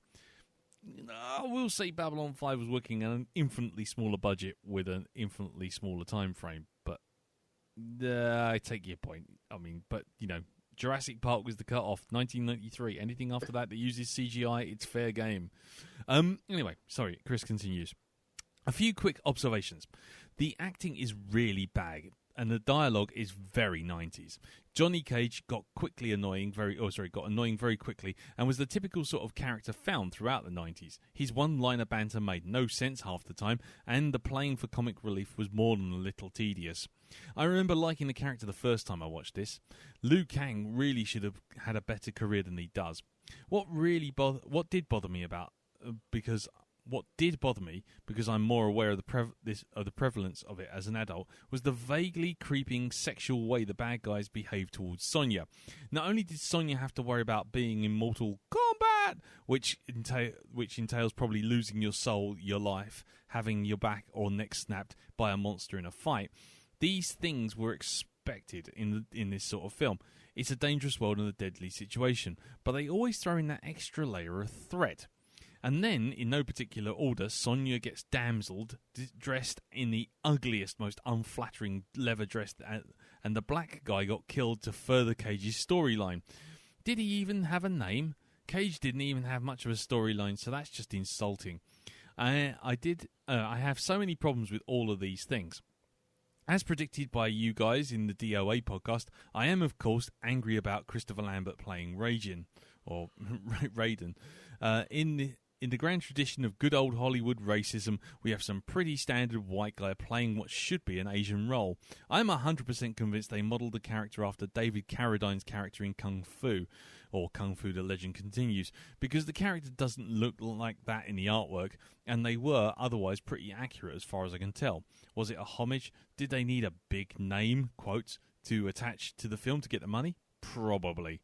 I will say Babylon 5 was working on an infinitely smaller budget with an infinitely smaller time frame, but I take your point. I mean, but, you know, Jurassic Park was the cut-off, 1993. Anything after that uses CGI, it's fair game. Anyway, sorry, Chris continues. A few quick observations. The acting is really bad, and the dialogue is very 90s. Johnny Cage got annoying very quickly, and was the typical sort of character found throughout the 90s. His one-liner banter made no sense half the time, and the playing for comic relief was more than a little tedious. I remember liking the character the first time I watched this. Liu Kang really should have had a better career than he does. What did bother me about, because what did bother me, because I'm more aware of the prevalence of it as an adult, was the vaguely creeping sexual way the bad guys behaved towards Sonya. Not only did Sonya have to worry about being in Mortal Kombat, which entails probably losing your soul, your life, having your back or neck snapped by a monster in a fight, these things were expected in this sort of film. It's a dangerous world and a deadly situation, but they always throw in that extra layer of threat. And then, in no particular order, Sonya gets damseled, dressed in the ugliest, most unflattering leather dress, and the black guy got killed to further Cage's storyline. Did he even have a name? Cage didn't even have much of a storyline, so that's just insulting. I have so many problems with all of these things. As predicted by you guys in the DOA podcast, I am, of course, angry about Christopher Lambert playing Raiden. In the grand tradition of good old Hollywood racism, we have some pretty standard white guy playing what should be an Asian role. I'm 100% convinced they modelled the character after David Carradine's character in Kung Fu, or Kung Fu The Legend Continues, because the character doesn't look like that in the artwork, and they were otherwise pretty accurate as far as I can tell. Was it a homage? Did they need a big name, quotes, to attach to the film to get the money? Probably.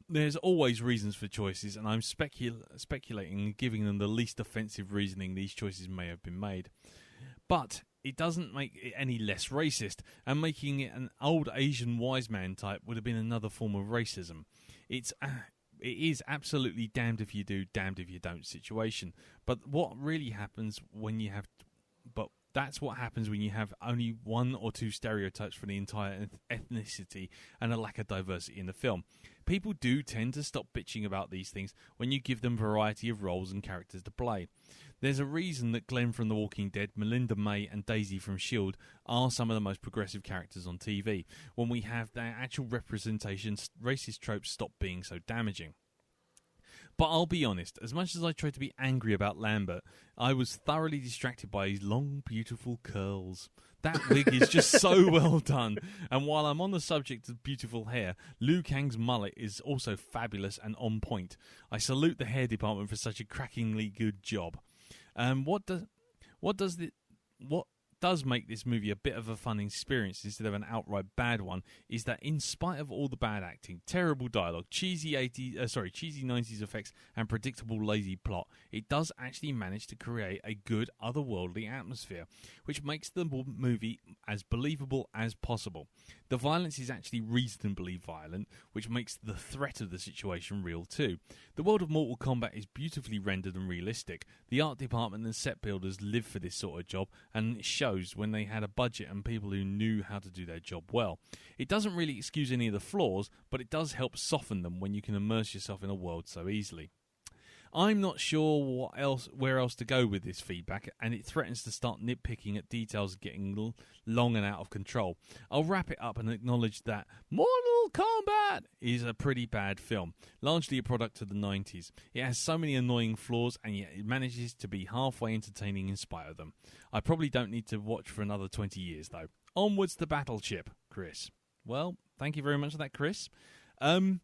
There's always reasons for choices, and I'm speculating and giving them the least offensive reasoning these choices may have been made. But it doesn't make it any less racist, and making it an old Asian wise man type would have been another form of racism. It is absolutely damned if you do, damned if you don't situation. But what really happens when you have... That's what happens when you have only one or two stereotypes for the entire ethnicity and a lack of diversity in the film. People do tend to stop bitching about these things when you give them variety of roles and characters to play. There's a reason that Glenn from The Walking Dead, Melinda May and Daisy from S.H.I.E.L.D. are some of the most progressive characters on TV. When we have their actual representations, racist tropes stop being so damaging. But I'll be honest, as much as I tried to be angry about Lambert, I was thoroughly distracted by his long, beautiful curls. That wig is just so well done. And while I'm on the subject of beautiful hair, Liu Kang's mullet is also fabulous and on point. I salute the hair department for such a crackingly good job. What does make this movie a bit of a fun experience instead of an outright bad one is that in spite of all the bad acting, terrible dialogue, cheesy 90s effects and predictable lazy plot, it does actually manage to create a good otherworldly atmosphere, which makes the movie as believable as possible. The violence is actually reasonably violent, which makes the threat of the situation real too. The world of Mortal Kombat is beautifully rendered and realistic. The art department and set builders live for this sort of job, and it shows when they had a budget and people who knew how to do their job well. It doesn't really excuse any of the flaws, but it does help soften them when you can immerse yourself in a world so easily. I'm not sure where else to go with this feedback, and it threatens to start nitpicking at details getting long and out of control. I'll wrap it up and acknowledge that Mortal Kombat is a pretty bad film, largely a product of the 90s. It has so many annoying flaws, and yet it manages to be halfway entertaining in spite of them. I probably don't need to watch for another 20 years, though. Onwards to Battleship, Chris. Well, thank you very much for that, Chris. I'm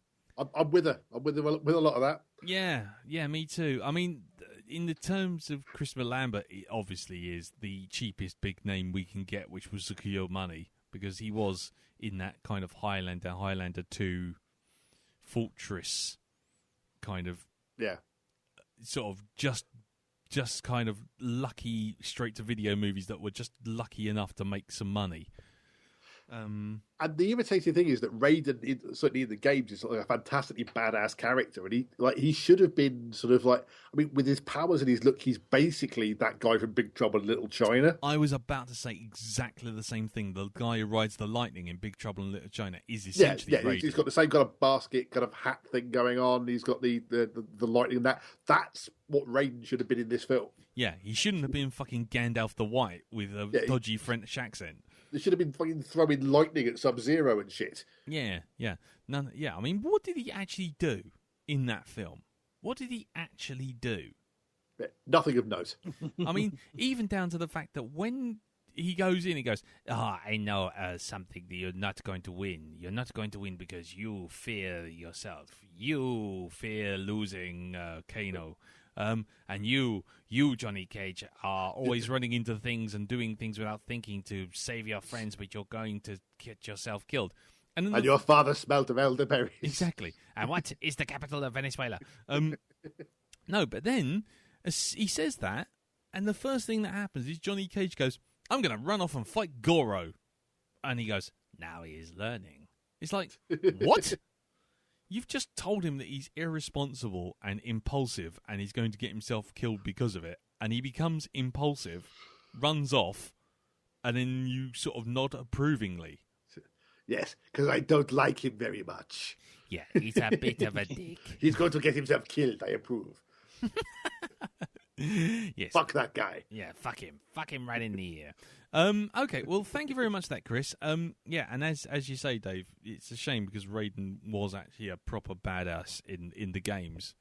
with her. I'm with a lot of that. Yeah, me too. I mean, in the terms of Christopher Lambert, it obviously is the cheapest big name we can get, which will secure money, because he was in that kind of Highlander 2 Fortress kind of... Yeah. Sort of just kind of lucky straight-to-video movies that were just lucky enough to make some money. And the irritating thing is that Raiden, certainly in the games, is like a fantastically badass character, and he should have been sort of like, I mean, with his powers and his look, he's basically that guy from Big Trouble in Little China. I was about to say exactly the same thing. The guy who rides the lightning in Big Trouble in Little China is essentially Raiden. He's got the same kind of basket kind of hat thing going on. He's got the lightning and that's what Raiden should have been in this film. Yeah, he shouldn't have been fucking Gandalf the White with a dodgy French accent. They should have been fucking throwing lightning at Sub-Zero and shit. Yeah. I mean, what did he actually do in that film? What did he actually do? Nothing of note. I mean, even down to the fact that when he goes in, he goes, I know something that you're not going to win. You're not going to win because you fear yourself. You fear losing Kano. And you, Johnny Cage, are always running into things and doing things without thinking to save your friends, but you're going to get yourself killed. And your father smelt of elderberries. Exactly. And what is the capital of Venezuela? No, but then he says that, and the first thing that happens is Johnny Cage goes, I'm going to run off and fight Goro. And he goes, now he is learning. It's like, what? You've just told him that he's irresponsible and impulsive and he's going to get himself killed because of it. And he becomes impulsive, runs off, and then you sort of nod approvingly. Yes, because I don't like him very much. Yeah, he's a bit of a dick. He's going to get himself killed, I approve. Yes. Fuck that guy. Yeah, fuck him. Fuck him right in the ear. Okay, well, thank you very much for that, Chris. Yeah, and as you say, Dave, it's a shame because Raiden was actually a proper badass in the games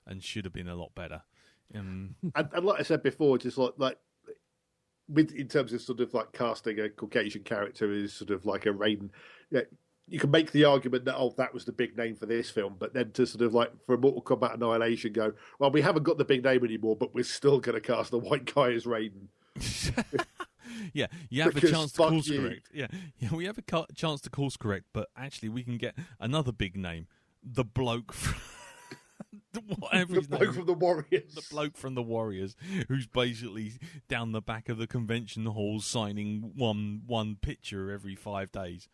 and should have been a lot better. And like I said before, just like with in terms of sort of like casting a Caucasian character is sort of like a Raiden. Yeah, you can make the argument that that was the big name for this film, but then to sort of like for Mortal Kombat Annihilation, go well, we haven't got the big name anymore, but we're still going to cast the white guy as Raiden. Yeah, you have a chance to course correct. Yeah, we have a chance to course correct, but actually we can get another big name, the bloke. Whatever his name, from the Warriors. The bloke from the Warriors, who's basically down the back of the convention hall signing one picture every 5 days.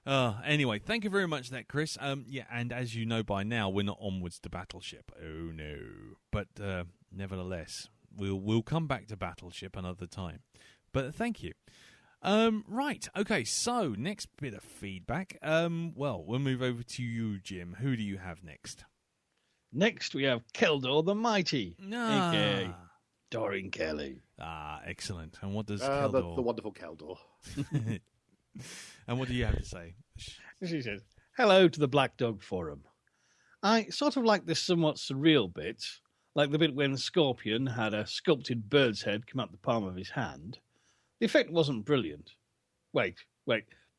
Anyway, thank you very much for that, Chris. Yeah, and as you know by now, we're not onwards to Battleship. Oh no! But nevertheless, we'll come back to Battleship another time. But thank you. Right, okay. So next bit of feedback. Well, we'll move over to you, Jim. Who do you have next? Next, we have Keldor the Mighty, a.k.a. Doreen Kelly. Excellent. And what does Keldor... The wonderful Keldor. And what do you have to say? She says, hello to the Blackdog Forum. I sort of like this somewhat surreal bit, like the bit when Scorpion had a sculpted bird's head come out the palm of his hand. The effect wasn't brilliant. Wait.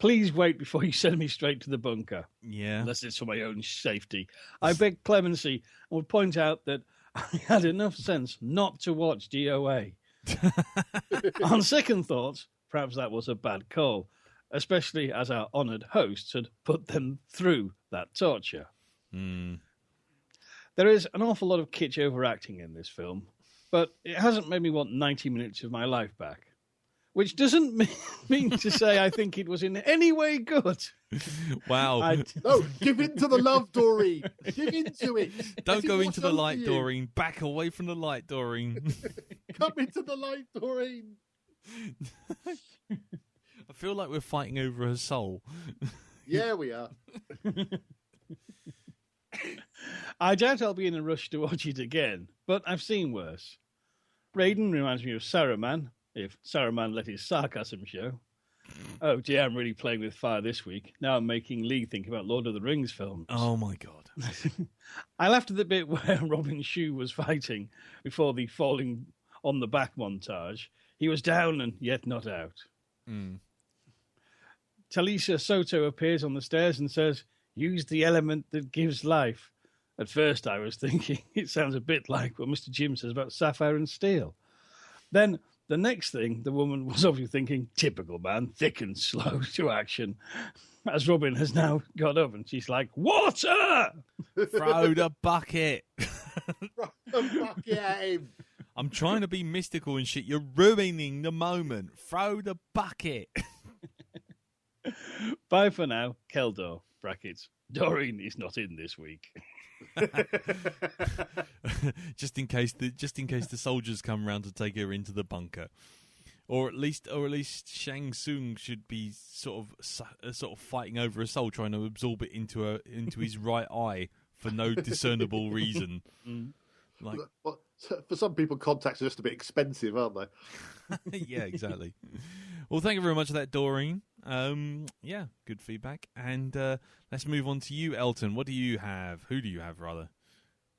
Please wait before you send me straight to the bunker. Yeah. Unless it's for my own safety. I beg clemency and would point out that I had enough sense not to watch DOA. On second thoughts, perhaps that was a bad call, especially as our honoured hosts had put them through that torture. Mm. There is an awful lot of kitsch overacting in this film, but it hasn't made me want 90 minutes of my life back. Which doesn't mean to say I think it was in any way good. Wow. No, give in to the love, Doreen. Give into it. Don't go into the light, Doreen. Back away from the light, Doreen. Come into the light, Doreen. I feel like we're fighting over her soul. Yeah, we are. I doubt I'll be in a rush to watch it again, but I've seen worse. Raiden reminds me of Saruman, if Saruman let his sarcasm show. Oh dear, I'm really playing with fire this week. Now I'm making Lee think about Lord of the Rings films. Oh my God. I laughed at the bit where Robin Shue was fighting before the falling on the back montage. He was down and yet not out. Mm. Talisa Soto appears on the stairs and says, use the element that gives life. At first I was thinking, it sounds a bit like what Mr. Jim says about Sapphire and Steel. Then the next thing, the woman was obviously thinking, typical man, thick and slow to action. As Robin has now got up and she's like, water! Throw the bucket. Throw the bucket at him. I'm trying to be mystical and shit. You're ruining the moment. Throw the bucket. Bye for now, Keldor, brackets. Doreen is not in this week. just in case the soldiers come round to take her into the bunker, or at least Shang Tsung should be sort of fighting over a soul, trying to absorb it into his right eye for no discernible reason. Like, well, for some people, contacts are just a bit expensive, aren't they? Yeah, exactly. Well, thank you very much for that, Doreen. Yeah, good feedback. And let's move on to you, Elton. What do you have? Who do you have, rather?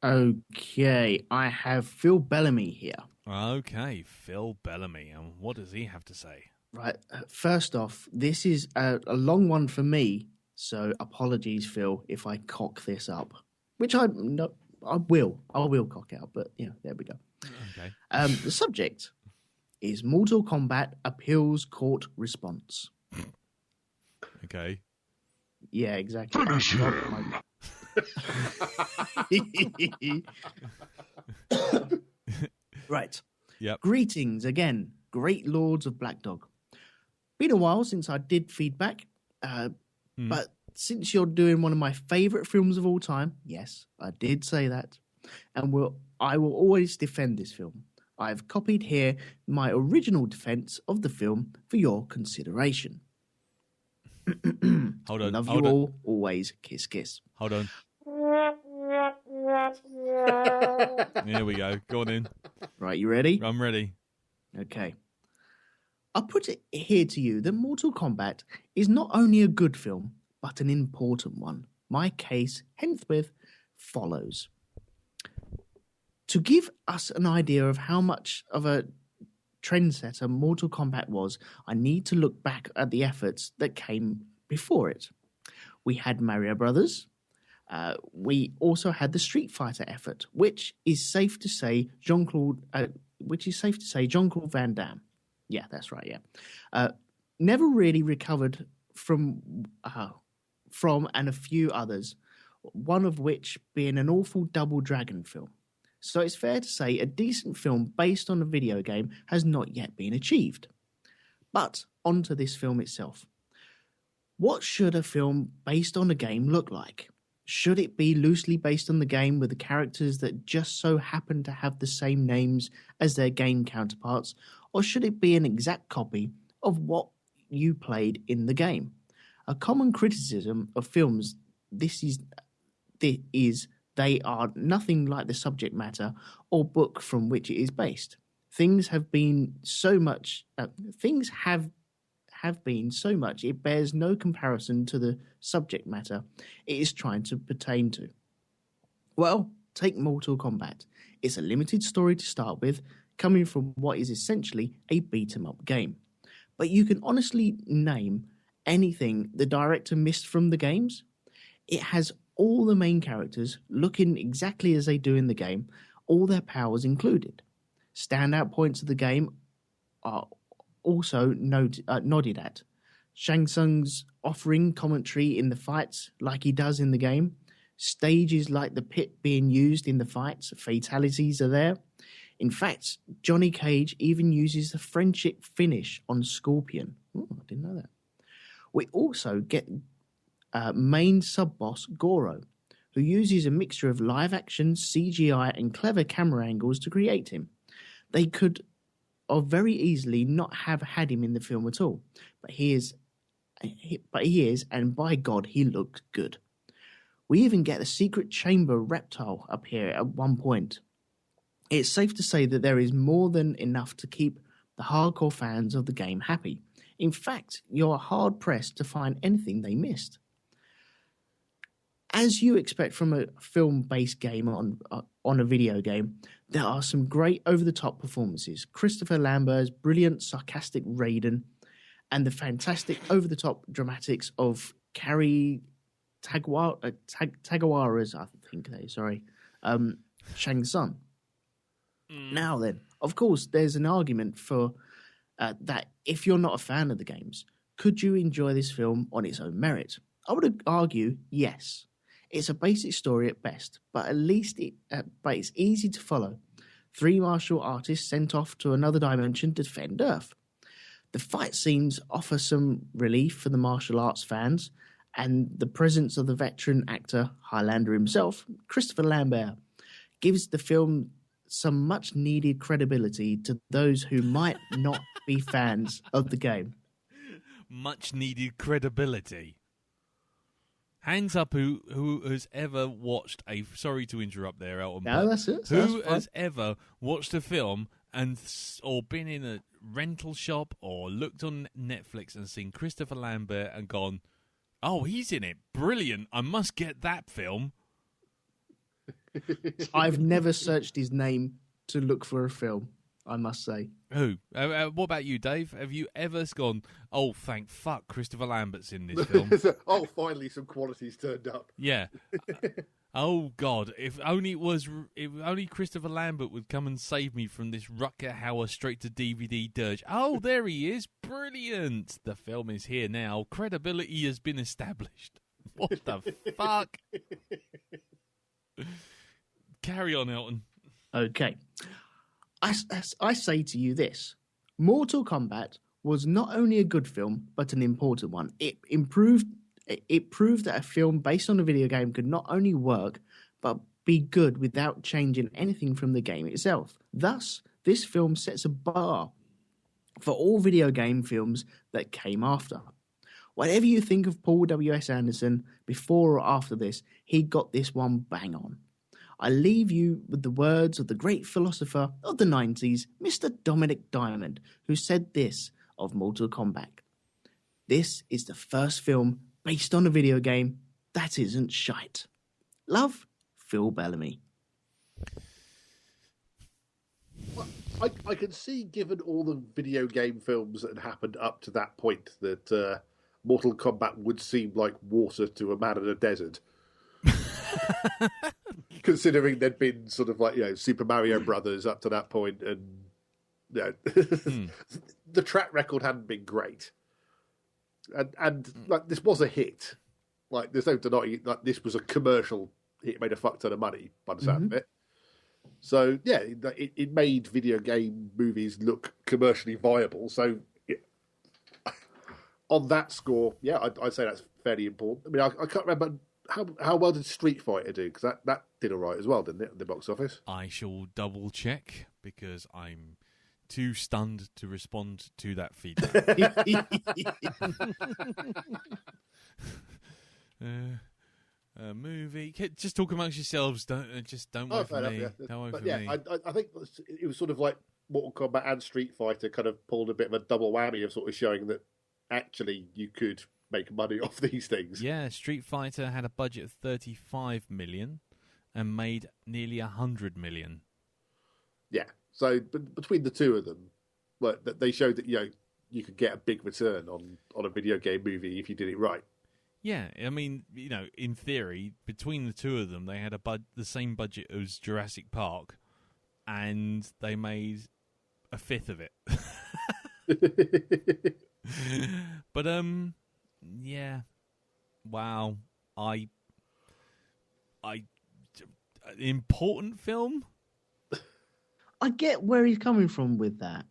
Okay, I have Phil Bellamy here. Okay, Phil Bellamy. And what does he have to say? Right, first off, this is a long one for me, so apologies, Phil, if I cock this up. Which I will cock out, but there we go. Okay. The subject is Mortal Kombat Appeals Court Response. Okay. Yeah, exactly. Right. Yep. Greetings again, great lords of Blackdog. Been a while since I did feedback, but since you're doing one of my favourite films of all time, yes, I did say that, and I will always defend this film. I've copied here my original defence of the film for your consideration. Hold on. Love you all, always, kiss, kiss. Hold on. Here we go. Go on in. Right, you ready? I'm ready. Okay. I put it here to you that Mortal Kombat is not only a good film, but an important one. My case, henceforth, follows. To give us an idea of how much of a trendsetter Mortal Kombat was, I need to look back at the efforts that came before it. We had Mario Brothers. We also had the Street Fighter effort, which is safe to say Jean-Claude Van Damme. Yeah, that's right. Yeah, never really recovered from and a few others. One of which being an awful Double Dragon film. So it's fair to say a decent film based on a video game has not yet been achieved. But onto this film itself. What should a film based on a game look like? Should it be loosely based on the game with the characters that just so happen to have the same names as their game counterparts? Or should it be an exact copy of what you played in the game? A common criticism of films is they are nothing like the subject matter or book from which it is based. Things have been so much it bears no comparison to the subject matter it is trying to pertain to. Well, take Mortal Kombat. It's a limited story to start with, coming from what is essentially a beat-em-up game. But you can honestly name anything the director missed from the games. It has all the main characters looking exactly as they do in the game, all their powers included. Standout points of the game are also nodded at. Shang Tsung's offering commentary in the fights like he does in the game. Stages like the pit being used in the fights. Fatalities are there. In fact, Johnny Cage even uses the friendship finish on Scorpion. Oh, I didn't know that. We also get main sub-boss Goro, who uses a mixture of live-action, CGI, and clever camera angles to create him. They could very easily not have had him in the film at all, but he is, and by God, he looked good. We even get a secret chamber reptile appear at one point. It's safe to say that there is more than enough to keep the hardcore fans of the game happy. In fact, you're hard-pressed to find anything they missed. As you expect from a film-based game on a video game, there are some great over-the-top performances. Christopher Lambert's brilliant, sarcastic Raiden, and the fantastic over-the-top dramatics of Cary Tagawara's, Shang Tsung. Now then, of course, there's an argument for that if you're not a fan of the games, could you enjoy this film on its own merit? I would argue yes. It's a basic story at best, but it's easy to follow. 3 martial artists sent off to another dimension to defend Earth. The fight scenes offer some relief for the martial arts fans, and the presence of the veteran actor Highlander himself, Christopher Lambert, gives the film some much-needed credibility to those who might not be fans of the game. Much-needed credibility. Hands up who has ever watched a... Sorry to interrupt there, Elton. No, that's it. Who has ever watched a film or been in a rental shop or looked on Netflix and seen Christopher Lambert and gone, oh, he's in it. Brilliant. I must get that film. I've never searched his name to look for a film, I must say. Who? What about you, Dave? Have you ever gone, oh, thank fuck, Christopher Lambert's in this film? Oh, finally some qualities turned up. Yeah. Oh God! If only Christopher Lambert would come and save me from this Rutger Hauer straight to DVD dirge. Oh, there he is! Brilliant. The film is here now. Credibility has been established. What the fuck? Carry on, Elton. Okay. I say to you this. Mortal Kombat was not only a good film, but an important one. It proved that a film based on a video game could not only work, but be good without changing anything from the game itself. Thus, this film sets a bar for all video game films that came after. Whatever you think of Paul W.S. Anderson, before or after this, he got this one bang on. I leave you with the words of the great philosopher of the 90s, Mr. Dominic Diamond, who said this of Mortal Kombat. This is the first film based on a video game that isn't shite. Love, Phil Bellamy. Well, I can see, given all the video game films that had happened up to that point, that Mortal Kombat would seem like water to a man in a desert. Considering there'd been sort of like, Super Mario Brothers up to that point, and the track record hadn't been great. And like, this was a hit. Like, there's no denying like this was a commercial hit. It made a fuck ton of money by the sound of it. So yeah, it made video game movies look commercially viable. So on that score, yeah, I'd say that's fairly important. I mean, I can't remember how well did Street Fighter do, because that did all right as well, didn't it, at the box office? I shall double check because I'm too stunned to respond to that feedback. Movie. Just talk amongst yourselves. Don't wait for me. Don't wait for me. I think it was sort of like Mortal Kombat and Street Fighter kind of pulled a bit of a double whammy of sort of showing that actually you could make money off these things. Yeah, Street Fighter had a budget of 35 million and made nearly 100 million. Yeah, so between the two of them, well, they showed that you could get a big return on a video game movie if you did it right. Yeah, I mean, in theory, between the two of them, they had the same budget as Jurassic Park, and they made a fifth of it. But yeah, wow, important film. I get where he's coming from with that,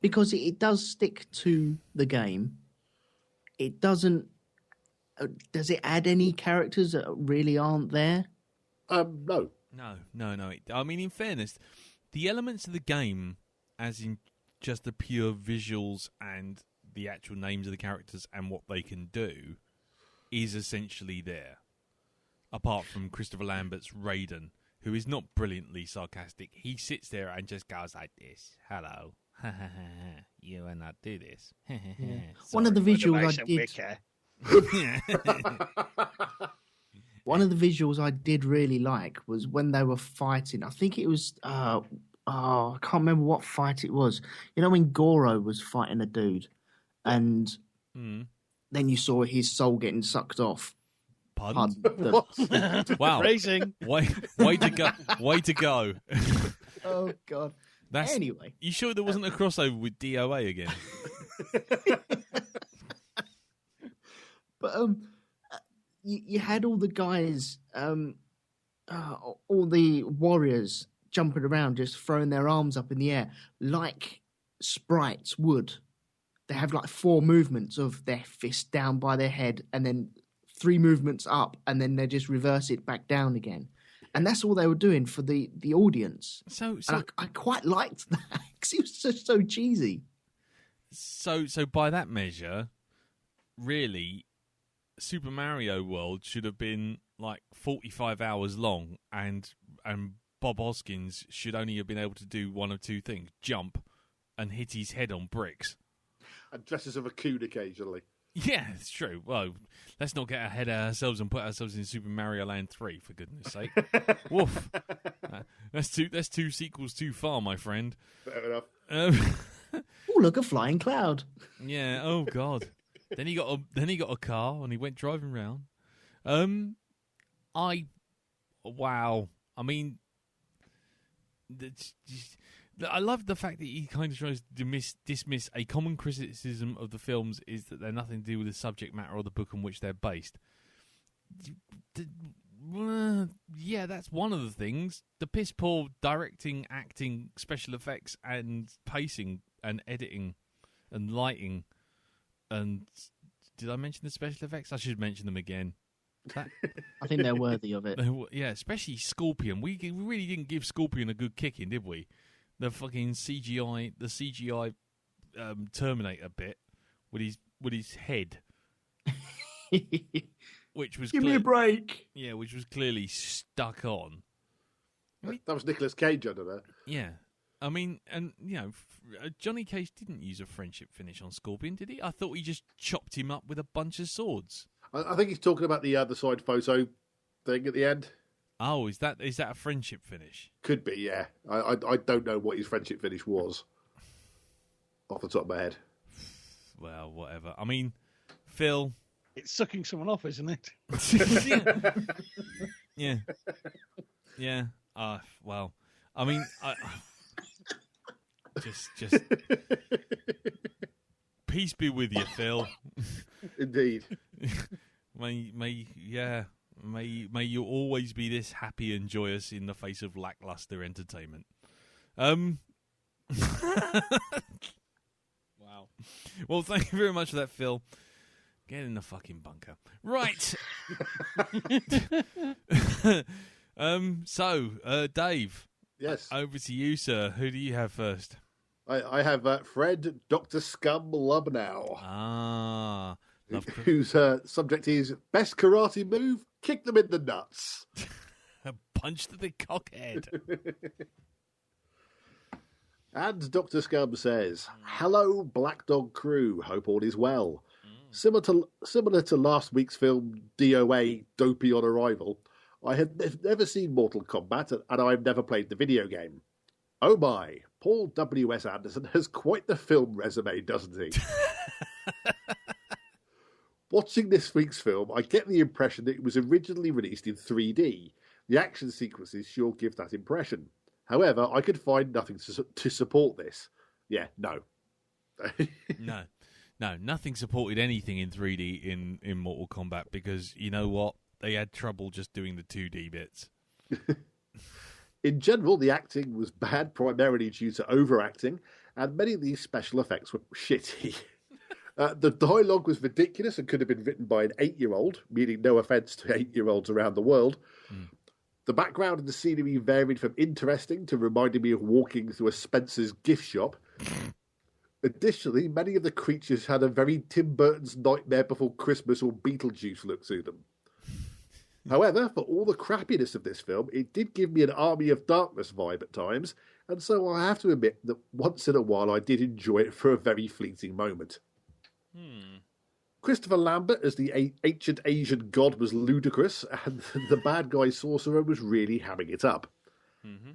because it does stick to the game. It doesn't. Does it add any characters that really aren't there? No. No. I mean, in fairness, the elements of the game, as in just the pure visuals and the actual names of the characters and what they can do, is essentially there. Apart from Christopher Lambert's Raiden, who is not brilliantly sarcastic. He sits there and just goes like this. Hello. You will not do this. One of the visuals I did... One of the visuals I did really like was when they were fighting. I think it was... I can't remember what fight it was. When Goro was fighting a dude, and then you saw his soul getting sucked off. Pardon? Wow. Racing. Way to go. Oh, God. Anyway. You sure there wasn't a crossover with DOA again? But you had all the guys, all the warriors jumping around, just throwing their arms up in the air like sprites would. They have like 4 movements of their fist down by their head, and then 3 movements up, and then they just reverse it back down again. And that's all they were doing for the audience. So I quite liked that, because it was just so cheesy. So by that measure, really, Super Mario World should have been like 45 hours long, and Bob Hoskins should only have been able to do one of 2 things: jump and hit his head on bricks. And dress as a raccoon occasionally. Yeah, it's true. Well, let's not get ahead of ourselves and put ourselves in Super Mario Land 3, for goodness sake. Woof. That's 2 sequels too far, my friend. Fair enough. Oh, look, a flying cloud. Yeah. Oh God. Then he got a car and he went driving around. Wow. I mean, I love the fact that he kind of tries to dismiss a common criticism of the films is that they're nothing to do with the subject matter or the book on which they're based. Yeah, that's one of the things. The piss poor directing, acting, special effects, and pacing, and editing, and lighting, and did I mention the special effects? I should mention them again. I think they're worthy of it. Yeah, especially Scorpion. We really didn't give Scorpion a good kicking, did we? The fucking CGI Terminator bit with his head, which was give me a break. Yeah, which was clearly stuck on. That was Nicolas Cage under there. Yeah, I mean, and Johnny Cage didn't use a friendship finish on Scorpion, did he? I thought he just chopped him up with a bunch of swords. I think he's talking about the other side photo thing at the end. Oh, is that a friendship finish? Could be, yeah. I don't know what his friendship finish was off the top of my head. Well, whatever. I mean, Phil, it's sucking someone off, isn't it? Yeah. Well, I mean, just peace be with you, Phil. Indeed. May you always be this happy and joyous in the face of lackluster entertainment. Wow. Well, thank you very much for that, Phil. Get in the fucking bunker. Right. So, Dave. Yes. Over to you, sir. Who do you have first? I have Fred Dr. Scum Lubnow. Ah. Whose subject is best karate move, kick them in the nuts. Punch to the cockhead. And Dr. Scum says, hello, Blackdog crew. Hope all is well. Similar to last week's film, DOA, Dopey on Arrival, I had never seen Mortal Kombat, and I've never played the video game. Oh my, Paul W.S. Anderson has quite the film resume, doesn't he? Watching this week's film, I get the impression that it was originally released in 3D. The action sequences sure give that impression. However, I could find nothing to support this. Yeah, no. No, nothing supported anything in 3D in Mortal Kombat because, you know what? They had trouble just doing the 2D bits. In general, the acting was bad primarily due to overacting, and many of these special effects were shitty. The dialogue was ridiculous and could have been written by an 8-year-old, meaning no offence to 8-year-olds around the world. The background and the scenery varied from interesting to reminding me of walking through a Spencer's gift shop. Additionally, many of the creatures had a very Tim Burton's Nightmare Before Christmas or Beetlejuice look to them. However, for all the crappiness of this film, it did give me an Army of Darkness vibe at times, and so I have to admit that once in a while I did enjoy it for a very fleeting moment. Christopher Lambert as the ancient Asian god was ludicrous, and the bad guy sorcerer was really hamming it up.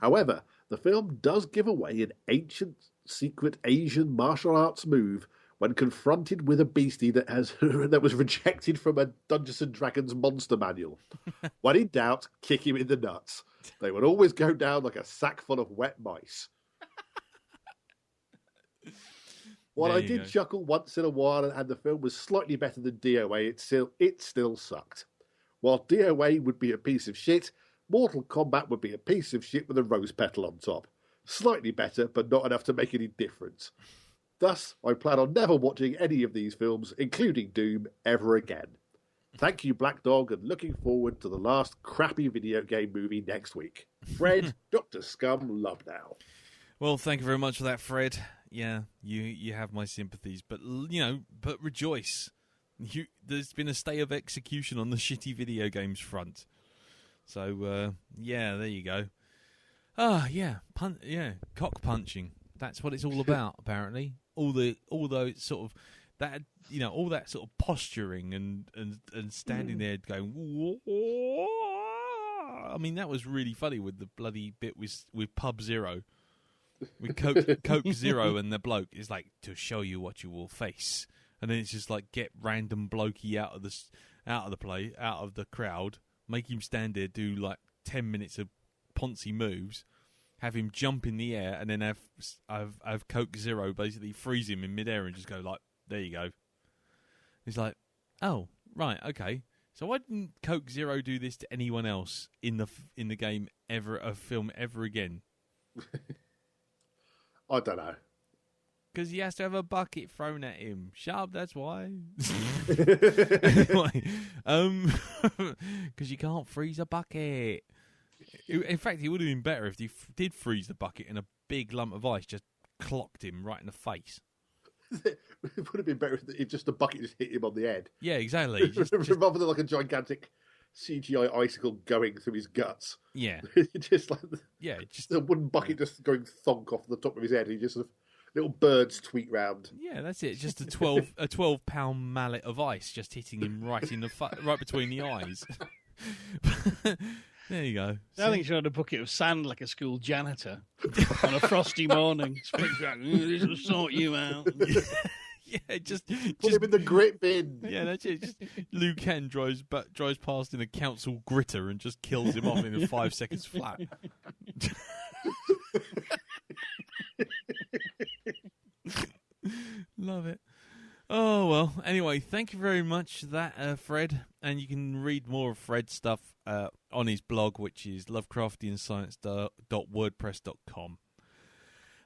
However, the film does give away an ancient, secret Asian martial arts move when confronted with a beastie that was rejected from a Dungeons and Dragons monster manual. When in doubt, kick him in the nuts. They would always go down like a sack full of wet mice. While I did chuckle once in a while and the film was slightly better than DOA, it still sucked. While DOA would be a piece of shit, Mortal Kombat would be a piece of shit with a rose petal on top. Slightly better, but not enough to make any difference. Thus, I plan on never watching any of these films, including Doom, ever again. Thank you, Black Dog, and looking forward to the last crappy video game movie next week. Fred, Dr. Scum Lubnow. Well, thank you very much for that, Fred. Yeah, you have my sympathies, but but rejoice. There's been a stay of execution on the shitty video games front. So yeah, there you go. Cock punching. That's what it's all about, apparently. Although it's sort of that, all that sort of posturing and standing there going. Whoa. I mean, that was really funny with the bloody bit with Pub Zero. With Coke Zero and the bloke is like, to show you what you will face, and then it's just like, get random blokey out of the crowd, make him stand there, do like 10 minutes of poncy moves, have him jump in the air, and then have Coke Zero basically freeze him in midair and just go like, there you go. He's like, oh, right, okay. So why didn't Coke Zero do this to anyone else in the game ever, a film ever again? I don't know. Because he has to have a bucket thrown at him. Shut up, that's why. Anyway, because you can't freeze a bucket. In fact, it would have been better if he did freeze the bucket and a big lump of ice just clocked him right in the face. It would have been better if just the bucket just hit him on the head. Yeah, exactly. Rather than like a gigantic CGI icicle going through his guts. Yeah. Just like just a wooden bucket just going thonk off the top of his head. He just sort of little birds tweet round. Yeah, that's it. Just a 12-pound mallet of ice just hitting him right in the right between the eyes. There you go. I think she had a bucket of sand like a school janitor on a frosty morning. This will sort you out. Yeah, just put him in the grit bin. Yeah, that's it. Just Liu Kang drives past in a council gritter and just kills him off in 5 seconds flat. Love it. Oh, well, anyway, thank you very much for that, Fred. And you can read more of Fred's stuff on his blog, which is lovecraftianscience.wordpress.com.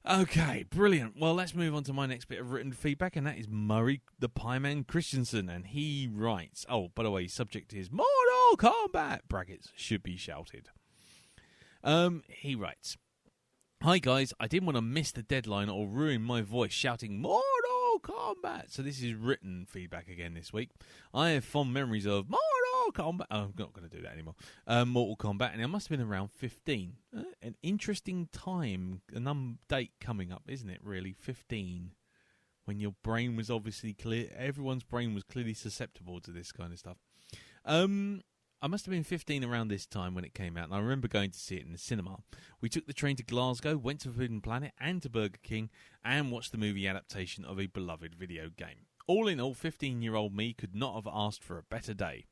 Okay, brilliant. Well, let's move on to my next bit of written feedback, and that is Murray the Pieman Christensen. And he writes, oh, by the way, subject is Mortal Kombat, brackets, should be shouted. He writes, hi, guys, I didn't want to miss the deadline or ruin my voice shouting Mortal Kombat. So this is written feedback again this week. I have fond memories of Mortal Kombat. Oh, I'm not going to do that anymore. Mortal Kombat, and I must have been around 15. An interesting time, date coming up, isn't it, really? 15. When your brain was obviously clear. Everyone's brain was clearly susceptible to this kind of stuff. I must have been 15 around this time when it came out, and I remember going to see it in the cinema. We took the train to Glasgow, went to Forbidden Planet and to Burger King, and watched the movie adaptation of a beloved video game. All in all, 15-year-old me could not have asked for a better day.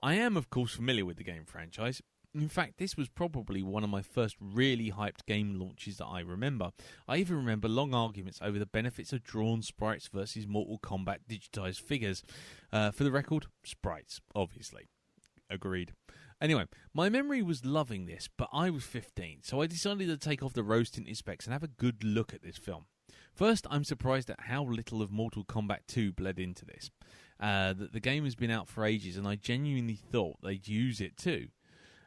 I am, of course, familiar with the game franchise. In fact, this was probably one of my first really hyped game launches that I remember. I even remember long arguments over the benefits of drawn sprites versus Mortal Kombat digitised figures. For the record, sprites, obviously. Agreed. Anyway, my memory was loving this, but I was 15, so I decided to take off the rose-tinted specs and have a good look at this film. First, I'm surprised at how little of Mortal Kombat 2 bled into this. The game has been out for ages, and I genuinely thought they'd use it too.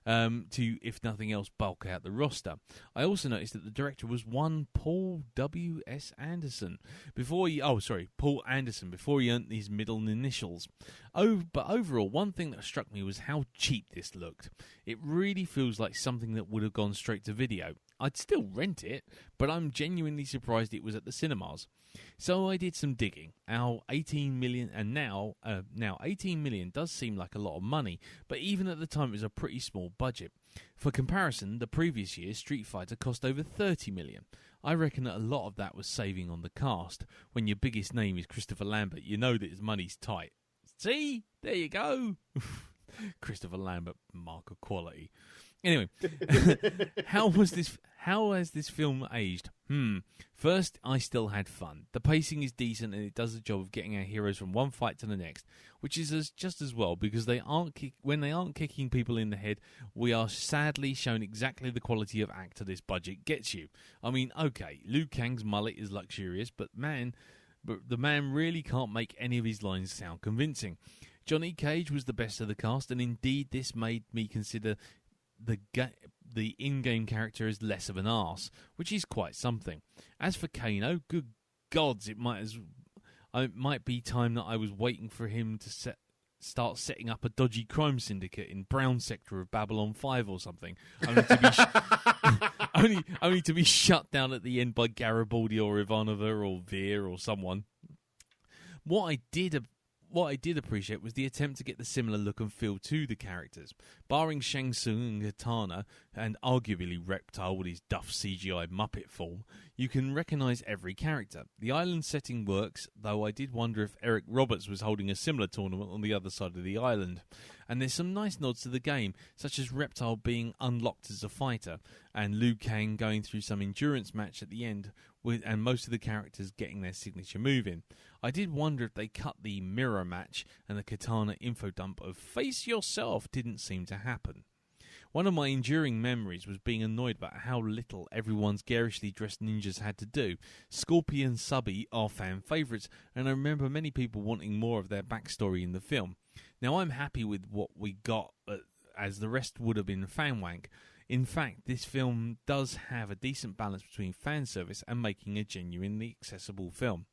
To, if nothing else, bulk out the roster. I also noticed that the director was one Paul W.S. Anderson before he earned his middle initials. But overall, one thing that struck me was how cheap this looked. It really feels like something that would have gone straight to video. I'd still rent it, but I'm genuinely surprised it was at the cinemas. So I did some digging. Our 18 million, and now 18 million does seem like a lot of money, but even at the time it was a pretty small budget. For comparison, the previous year Street Fighter cost over 30 million. I reckon that a lot of that was saving on the cast. When your biggest name is Christopher Lambert, you know that his money's tight. See? There you go. Christopher Lambert, mark of quality. Anyway, how has this film aged? First, I still had fun. The pacing is decent and it does the job of getting our heroes from one fight to the next, which is just as well because when they aren't kicking people in the head, we are sadly shown exactly the quality of actor this budget gets you. I mean, okay, Liu Kang's mullet is luxurious, but the man really can't make any of his lines sound convincing. Johnny Cage was the best of the cast, and indeed this made me consider the in-game character is less of an arse, which is quite something. As for Kano, good gods, it might be time that I was waiting for him to start setting up a dodgy crime syndicate in Brown Sector of Babylon 5 or something, only to be shut down at the end by Garibaldi or Ivanova or Veer or someone. What I did what I did appreciate was the attempt to get the similar look and feel to the characters. Barring Shang Tsung and Katana, and arguably Reptile with his duff CGI Muppet form, you can recognise every character. The island setting works, though I did wonder if Eric Roberts was holding a similar tournament on the other side of the island. And there's some nice nods to the game, such as Reptile being unlocked as a fighter, and Liu Kang going through some endurance match at the end, and most of the characters getting their signature move in. I did wonder if they cut the mirror match and the Katana info dump of face yourself didn't seem to happen. One of my enduring memories was being annoyed about how little everyone's garishly dressed ninjas had to do. Scorpion and Subby are fan favourites, and I remember many people wanting more of their backstory in the film. Now, I'm happy with what we got, as the rest would have been fan wank. In fact, this film does have a decent balance between fan service and making a genuinely accessible film.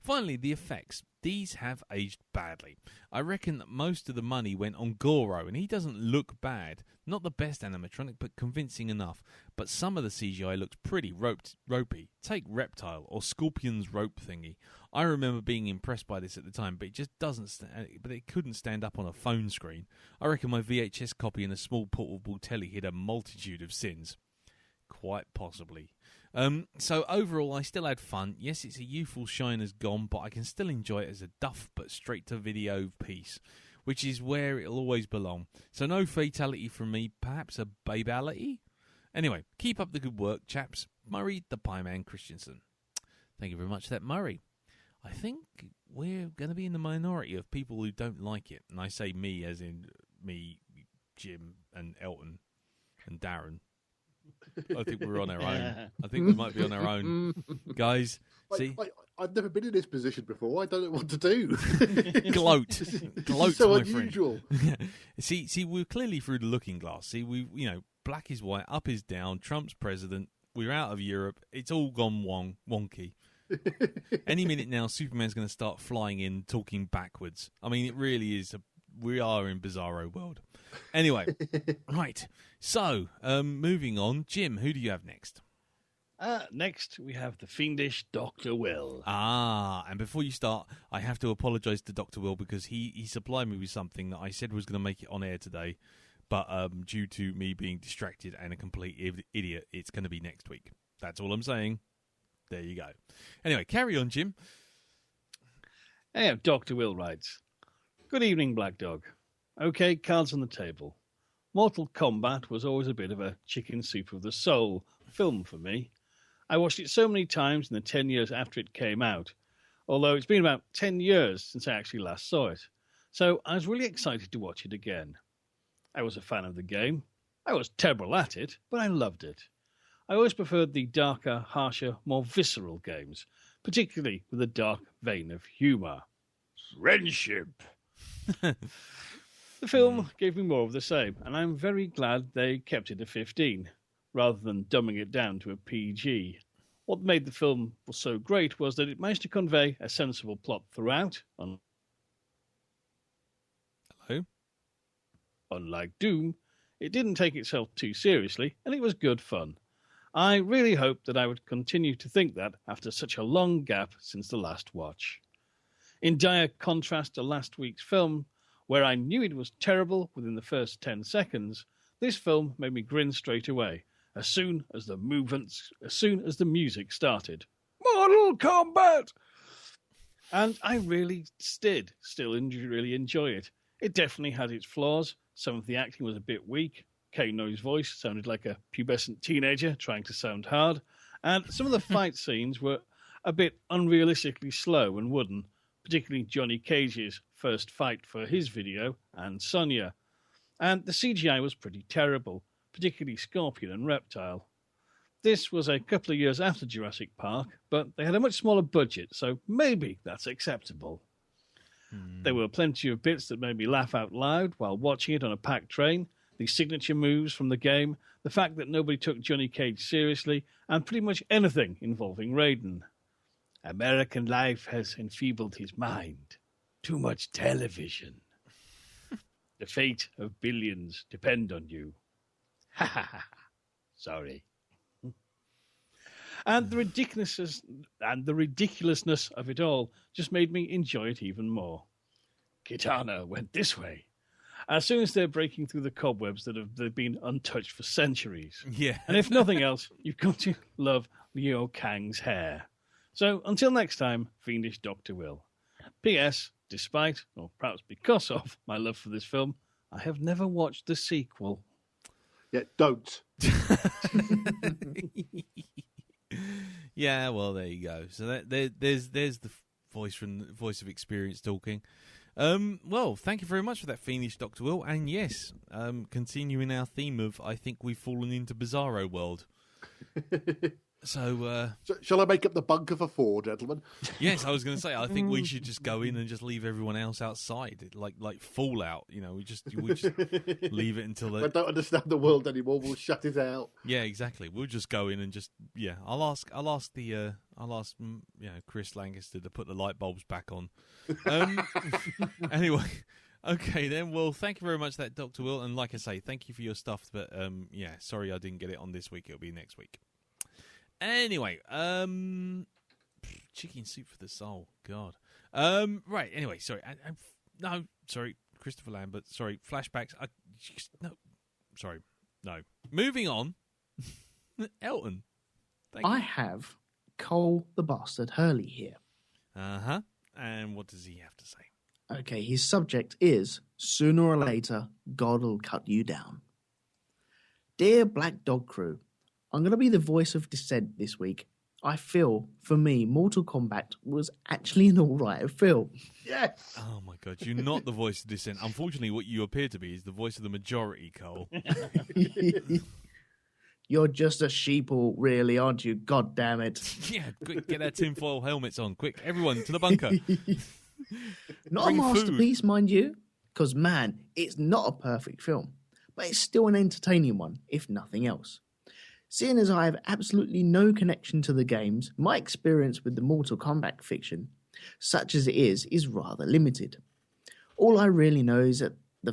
Finally, the effects. These have aged badly. I reckon that most of the money went on Goro, and he doesn't look bad. Not the best animatronic, but convincing enough. But some of the CGI looks pretty ropey. Take Reptile or Scorpion's rope thingy. I remember being impressed by this at the time, but it just doesn't. But it couldn't stand up on a phone screen. I reckon my VHS copy and a small portable telly hid a multitude of sins. Quite possibly. So overall, I still had fun. Yes, its a youthful shine has gone, but I can still enjoy it as a duff but straight-to-video piece, which is where it'll always belong. So no fatality from me, perhaps a babality? Anyway, keep up the good work, chaps. Murray the Pie Man Christensen. Thank you very much for that, Murray. I think we're going to be in the minority of people who don't like it. And I say me as in me, Jim, and Elton, and Darren. I think we're on our own. I think we might be on our own. Guys, see? I've never been in this position before. I don't know what to do. Gloat. Gloat, so my unusual. friend. See, we're clearly through the looking glass. See, black is white, up is down, Trump's president, we're out of Europe, it's all gone wonky. Any minute now, Superman's going to start flying in, talking backwards. I mean, it really is we are in Bizarro world. Anyway, right. So, moving on. Jim, who do you have next? Next, we have the fiendish Dr. Will. And before you start, I have to apologise to Dr. Will because he supplied me with something that I said was going to make it on air today, but due to me being distracted and a complete idiot, it's going to be next week. That's all I'm saying. There you go. Anyway, carry on, Jim. Dr. Will writes, "Good evening, Blackdog. Okay, cards on the table. Mortal Kombat was always a bit of a chicken soup of the soul film for me. I watched it so many times in the 10 years after it came out, although it's been about 10 years since I actually last saw it. So I was really excited to watch it again. I was a fan of the game. I was terrible at it, but I loved it. I always preferred the darker, harsher, more visceral games, particularly with a dark vein of humour. Friendship. The film gave me more of the same, and I'm very glad they kept it a 15, rather than dumbing it down to a PG. What made the film so great was that it managed to convey a sensible plot throughout. Hello? Unlike Doom, it didn't take itself too seriously, and it was good fun. I really hoped that I would continue to think that after such a long gap since the last watch. In dire contrast to last week's film, where I knew it was terrible within the first 10 seconds, this film made me grin straight away, as soon as the music started. Mortal Kombat! And I really did still really enjoy it. It definitely had its flaws. Some of the acting was a bit weak. Kano's voice sounded like a pubescent teenager trying to sound hard. And some of the fight scenes were a bit unrealistically slow and wooden, particularly Johnny Cage's first fight for his video, and Sonya. And the CGI was pretty terrible, particularly Scorpion and Reptile. This was a couple of years after Jurassic Park, but they had a much smaller budget, so maybe that's acceptable. There were plenty of bits that made me laugh out loud while watching it on a packed train, the signature moves from the game, the fact that nobody took Johnny Cage seriously, and pretty much anything involving Raiden. American life has enfeebled his mind. Too much television. The fate of billions depend on you. Ha ha ha. Sorry. And the ridiculousness of it all just made me enjoy it even more. Kitana went this way. As soon as they're breaking through the cobwebs they've been untouched for centuries. Yeah. And if nothing else, you've got to love Liu Kang's hair. So until next time, Fiendish Dr. Will. P.S. Despite, or perhaps because of, my love for this film, I have never watched the sequel. Yeah, don't. Yeah, well, there you go. So there's the voice of experience talking. Well, thank you very much for that, Fiendish Dr. Will. And yes, continuing our theme of I think we've fallen into Bizarro world. So shall I make up the bunker for 4, gentlemen? yes, I was going to say I think we should just go in and just leave everyone else outside, like Fallout. You know, we just leave it until I don't understand the world anymore. We'll shut it out. Yeah, exactly. We'll just go in and just I'll ask Chris Lancaster to put the light bulbs back on. Anyway, okay then. Well, thank you very much, that Dr. Will, and like I say, thank you for your stuff. But sorry I didn't get it on this week. It'll be next week. Anyway, chicken soup for the soul. God. Right. Anyway, sorry. No, sorry, Christopher Lambert. Sorry, flashbacks. No. Moving on. Elton. I have Cole the Bastard Hurley here. And what does he have to say? Okay, his subject is sooner or later, God will cut you down. Dear Black Dog Crew, I'm going to be the voice of dissent this week. I feel, for me, Mortal Kombat was actually an alright film. Yes! Oh my God, you're not the voice of dissent. Unfortunately, what you appear to be is the voice of the majority, Cole. You're just a sheeple, really, aren't you? God damn it. Yeah, quick, get our tinfoil helmets on. Quick, everyone, to the bunker. Not Bring a masterpiece, food. mind you, because, man, it's not a perfect film, but it's still an entertaining one, if nothing else. Seeing as I have absolutely no connection to the games, my experience with the Mortal Kombat fiction, such as it is rather limited. All I really know is that the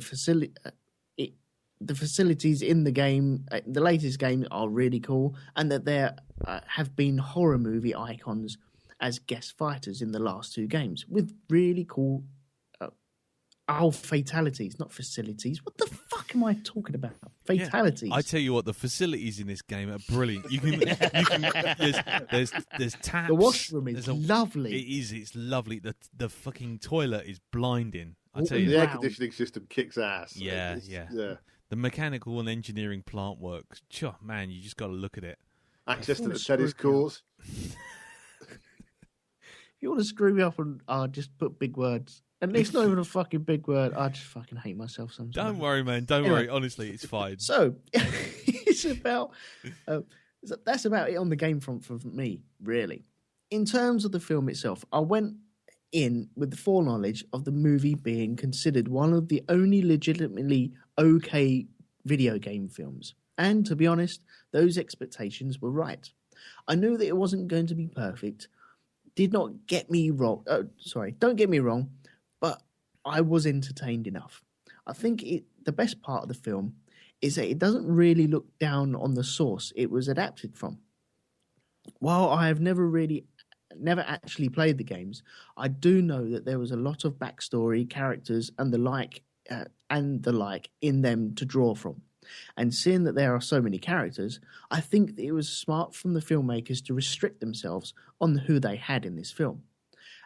facilities in the game, the latest game, are really cool, and that there have been horror movie icons as guest fighters in the last 2 games, with really cool fatalities, not facilities. What the fuck am I talking about? Fatalities. Yeah. I tell you what, the facilities in this game are brilliant. You can there's taps. The washroom is lovely. It is. It's lovely. The fucking toilet is blinding. I tell you, the air conditioning system kicks ass. Yeah. The mechanical and engineering plant work. Sure, man, you just got to look at it. Access to the tennis courts. If you want to screw me up, I'll just put big words. And it's not even a fucking big word. I just fucking hate myself sometimes. Don't worry, man. Don't worry. Honestly, it's fine. So, it's about... that's about it on the game front for me, really. In terms of the film itself, I went in with the foreknowledge of the movie being considered one of the only legitimately okay video game films. And to be honest, those expectations were right. I knew that it wasn't going to be perfect. Don't get me wrong, but I was entertained enough. I think the best part of the film is that it doesn't really look down on the source it was adapted from. While I have never actually played the games, I do know that there was a lot of backstory, characters, and the like in them to draw from. And seeing that there are so many characters, I think that it was smart from the filmmakers to restrict themselves on who they had in this film,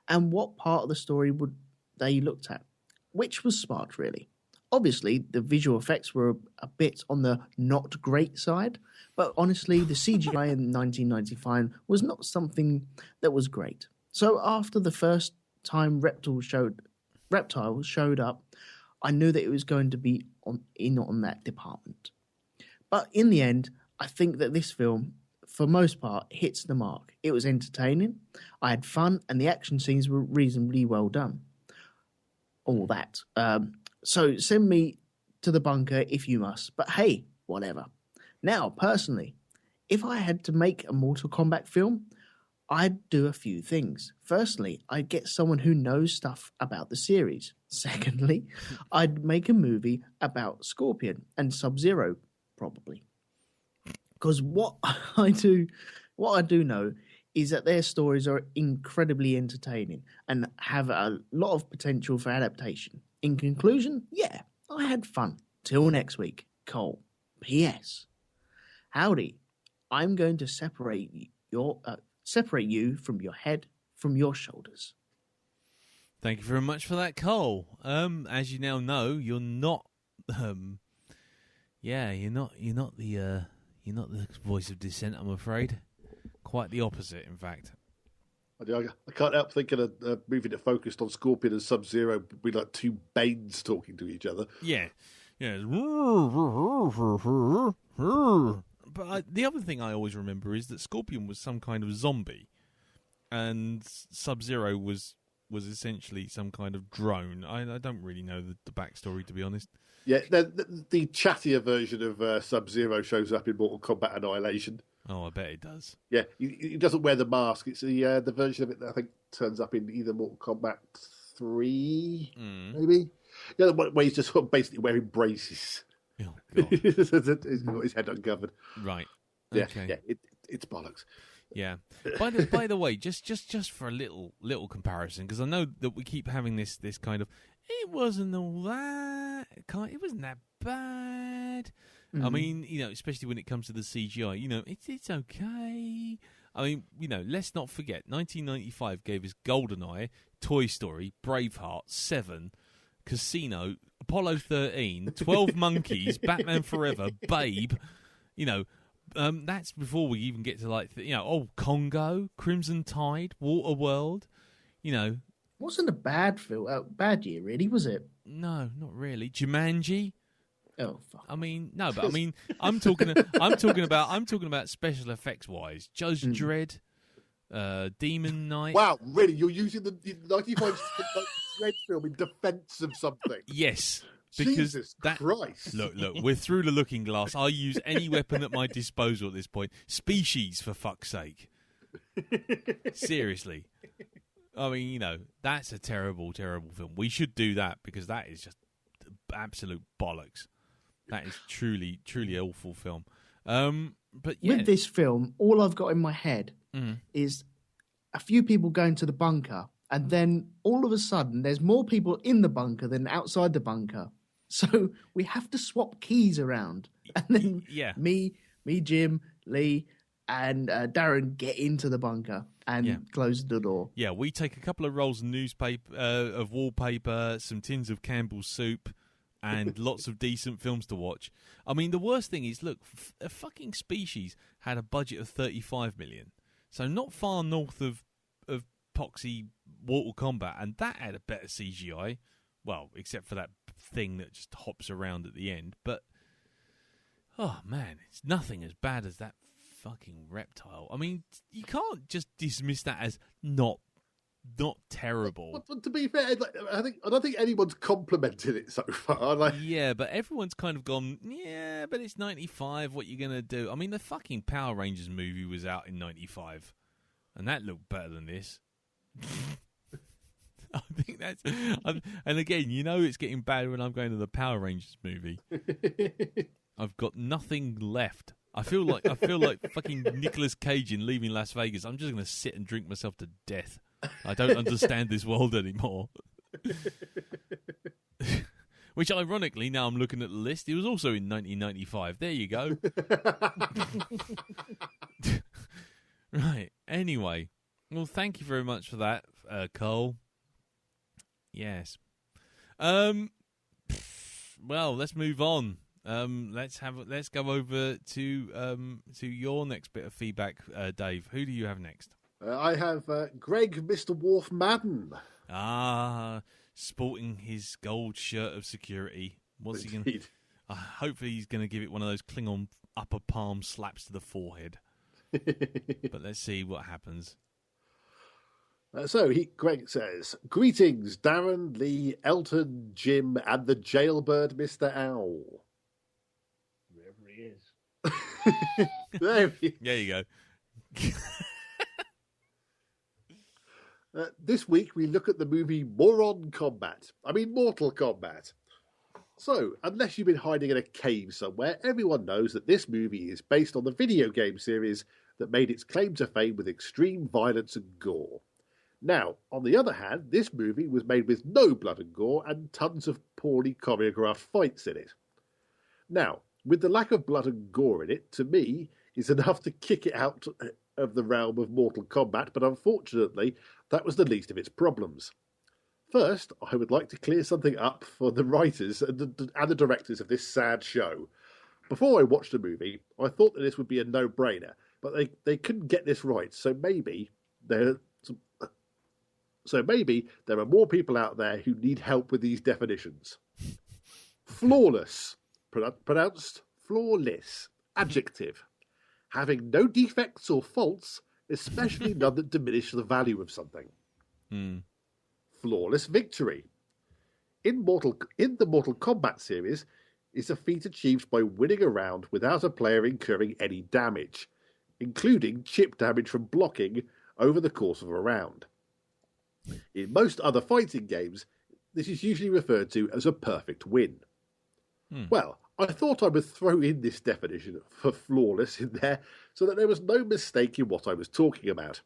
and what part of the story would they looked at, which was smart, really. Obviously, the visual effects were a bit on the not great side, but honestly, the CGI in 1995 was not something that was great. So after the first time reptiles showed up, I knew that it was going to be on that department. But in the end, I think that this film, for most part, hits the mark. It was entertaining, I had fun, and the action scenes were reasonably well done. All that. So send me to the bunker if you must. But hey, whatever. Now, personally, if I had to make a Mortal Kombat film, I'd do a few things. Firstly, I'd get someone who knows stuff about the series. Secondly, I'd make a movie about Scorpion and Sub-Zero, probably. Because what I do know is that their stories are incredibly entertaining and have a lot of potential for adaptation. In conclusion, yeah, I had fun. Till next week, Cole. P.S. Howdy, I'm going to separate you from your head from your shoulders. Thank you very much for that, Cole. As you now know, you're not. You're not the voice of dissent. I'm afraid. Quite the opposite, in fact. I can't help thinking of a movie that focused on Scorpion and Sub-Zero with like two Banes talking to each other. Yeah. But the other thing I always remember is that Scorpion was some kind of zombie, and Sub-Zero was essentially some kind of drone. I don't really know the backstory, to be honest. Yeah, the chattier version of Sub-Zero shows up in Mortal Kombat Annihilation. Oh, I bet it does. Yeah, he doesn't wear the mask. It's the version of it that I think turns up in either Mortal Kombat 3, maybe? Yeah, where he's just sort of basically wearing braces. Oh, God. He's got his head uncovered. Right. Yeah, Okay. yeah, it's bollocks. Yeah. By the way, just for a little comparison, because I know that we keep having this kind of it wasn't all that it wasn't that bad. I mean, especially when it comes to the CGI, it's okay. I mean, let's not forget, 1995 gave us GoldenEye, Toy Story, Braveheart, Seven, Casino, Apollo 13, 12 Monkeys, Batman Forever, Babe. That's before we even get to Congo, Crimson Tide, Waterworld. Wasn't a bad bad year, really, was it? No, not really. Jumanji. Oh, fuck. I mean, no, but I mean, I'm talking about special effects wise. Judge Dredd, Demon Knight. Wow, really? You're using the 95 Dredd film in defence of something? Yes. Because Jesus Christ. Look, we're through the looking glass. I use any weapon at my disposal at this point. Species, for fuck's sake. Seriously. I mean, that's a terrible, terrible film. We should do that because that is just absolute bollocks. That is truly, truly awful film. But yeah. With this film, all I've got in my head is a few people going to the bunker, and then all of a sudden there's more people in the bunker than outside the bunker. So we have to swap keys around. And then me, Jim, Lee, and Darren get into the bunker and close the door. Yeah, we take a couple of rolls of newspaper, of wallpaper, some tins of Campbell's soup, and lots of decent films to watch. I mean, the worst thing is, look, a fucking Species had a budget of 35 million. So not far north of poxy Mortal Kombat, and that had a better CGI. Well, except for that thing that just hops around at the end. But, oh man, it's nothing as bad as that fucking reptile. I mean, you can't just dismiss that as not terrible. But to be fair, I don't think anyone's complimented it so far. Yeah, but everyone's kind of gone, yeah, but it's 95, what you going to do? I mean, the fucking Power Rangers movie was out in 95, and that looked better than this. I think that's... and again, it's getting bad when I'm going to the Power Rangers movie. I've got nothing left. I feel like fucking Nicolas Cage in Leaving Las Vegas. I'm just going to sit and drink myself to death. I don't understand this world anymore. Which, ironically, now I'm looking at the list, it was also in 1995. There you go. Right. Anyway. Well, thank you very much for that, Cole. Yes. Well, let's move on. Let's go over to your next bit of feedback, Dave. Who do you have next? I have Greg, Mr. Wharf Madden. Sporting his gold shirt of security. What's he going? Hopefully, he's going to give it one of those Klingon upper palm slaps to the forehead. But let's see what happens. Greg says, "Greetings, Darren, Lee, Elton, Jim, and the jailbird, Mr. Owl." Wherever he is. There you go. This week we look at the movie Mortal Kombat. So, unless you've been hiding in a cave somewhere, everyone knows that this movie is based on the video game series that made its claim to fame with extreme violence and gore. Now, on the other hand, this movie was made with no blood and gore and tons of poorly choreographed fights in it. Now, with the lack of blood and gore in it, to me, is enough to kick it out of the realm of Mortal Kombat, but unfortunately, that was the least of its problems. First, I would like to clear something up for the writers and the directors of this sad show. Before I watched the movie, I thought that this would be a no-brainer, but they couldn't get this right, so maybe there are more people out there who need help with these definitions. Flawless, pronounced flawless, adjective. Having no defects or faults, especially none that diminish the value of something. Flawless victory. In the Mortal Kombat series, is a feat achieved by winning a round without a player incurring any damage, including chip damage from blocking over the course of a round. In most other fighting games, this is usually referred to as a perfect win. Well, I thought I would throw in this definition for flawless in there so that there was no mistake in what I was talking about.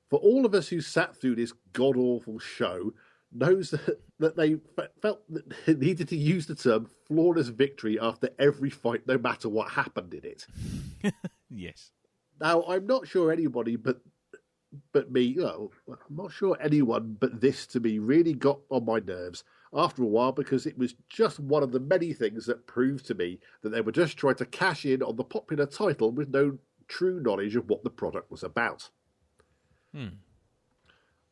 For all of us who sat through this god-awful show knows that they felt that they needed to use the term flawless victory after every fight, no matter what happened in it. Yes. Now, I'm not sure anybody but me, I'm not sure anyone but this to me really got on my nerves after a while, because it was just one of the many things that proved to me that they were just trying to cash in on the popular title with no true knowledge of what the product was about.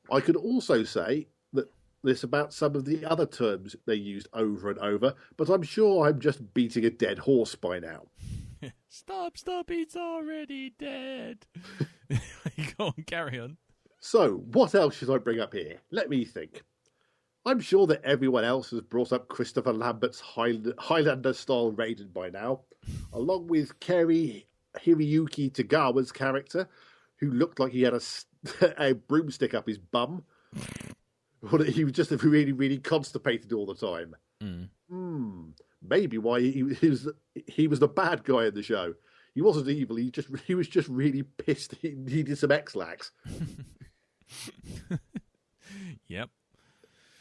I could also say that this about some of the other terms they used over and over, but I'm sure I'm just beating a dead horse by now. Stop, it's already dead. Go on, carry on. So, what else should I bring up here? Let me think. I'm sure that everyone else has brought up Christopher Lambert's Highlander-style Raiden by now, along with Kerry Hiroyuki Tagawa's character, who looked like he had a broomstick up his bum, or that he was just really, really constipated all the time. Maybe why he was the bad guy in the show. He wasn't evil. He was just really pissed. He needed some X-Lax. Yep.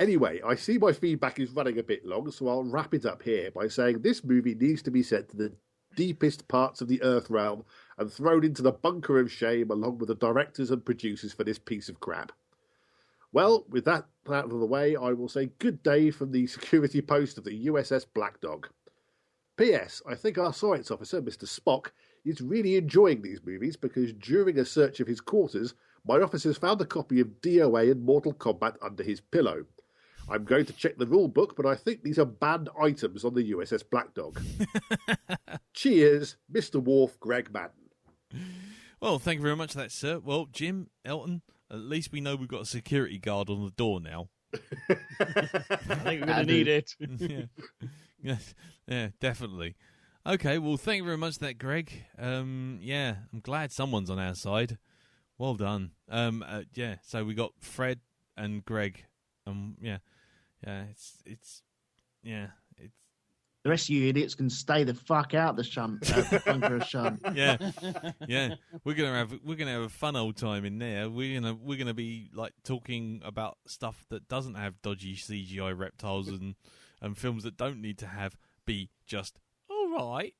Anyway, I see my feedback is running a bit long, so I'll wrap it up here by saying this movie needs to be sent to the deepest parts of the Earth realm and thrown into the bunker of shame along with the directors and producers for this piece of crap. Well, with that out of the way, I will say good day from the security post of the USS Blackdog. P.S. I think our science officer, Mr. Spock, is really enjoying these movies because during a search of his quarters, my officers found a copy of DOA and Mortal Kombat under his pillow. I'm going to check the rule book, but I think these are banned items on the USS Blackdog. Cheers, Mr. Worf, Greg Madden. Well, thank you very much for that, sir. Well, Jim, Elton, at least we know we've got a security guard on the door now. I think we're going to need it. Yeah, definitely. Okay, well, thank you very much for that, Greg. Yeah, I'm glad someone's on our side. Well done. So we got Fred and Greg. It's the rest of you idiots can stay the fuck out the bunker of shun. Yeah. We're gonna have a fun old time in there. We're gonna be like talking about stuff that doesn't have dodgy CGI reptiles and films that don't need to be just all right.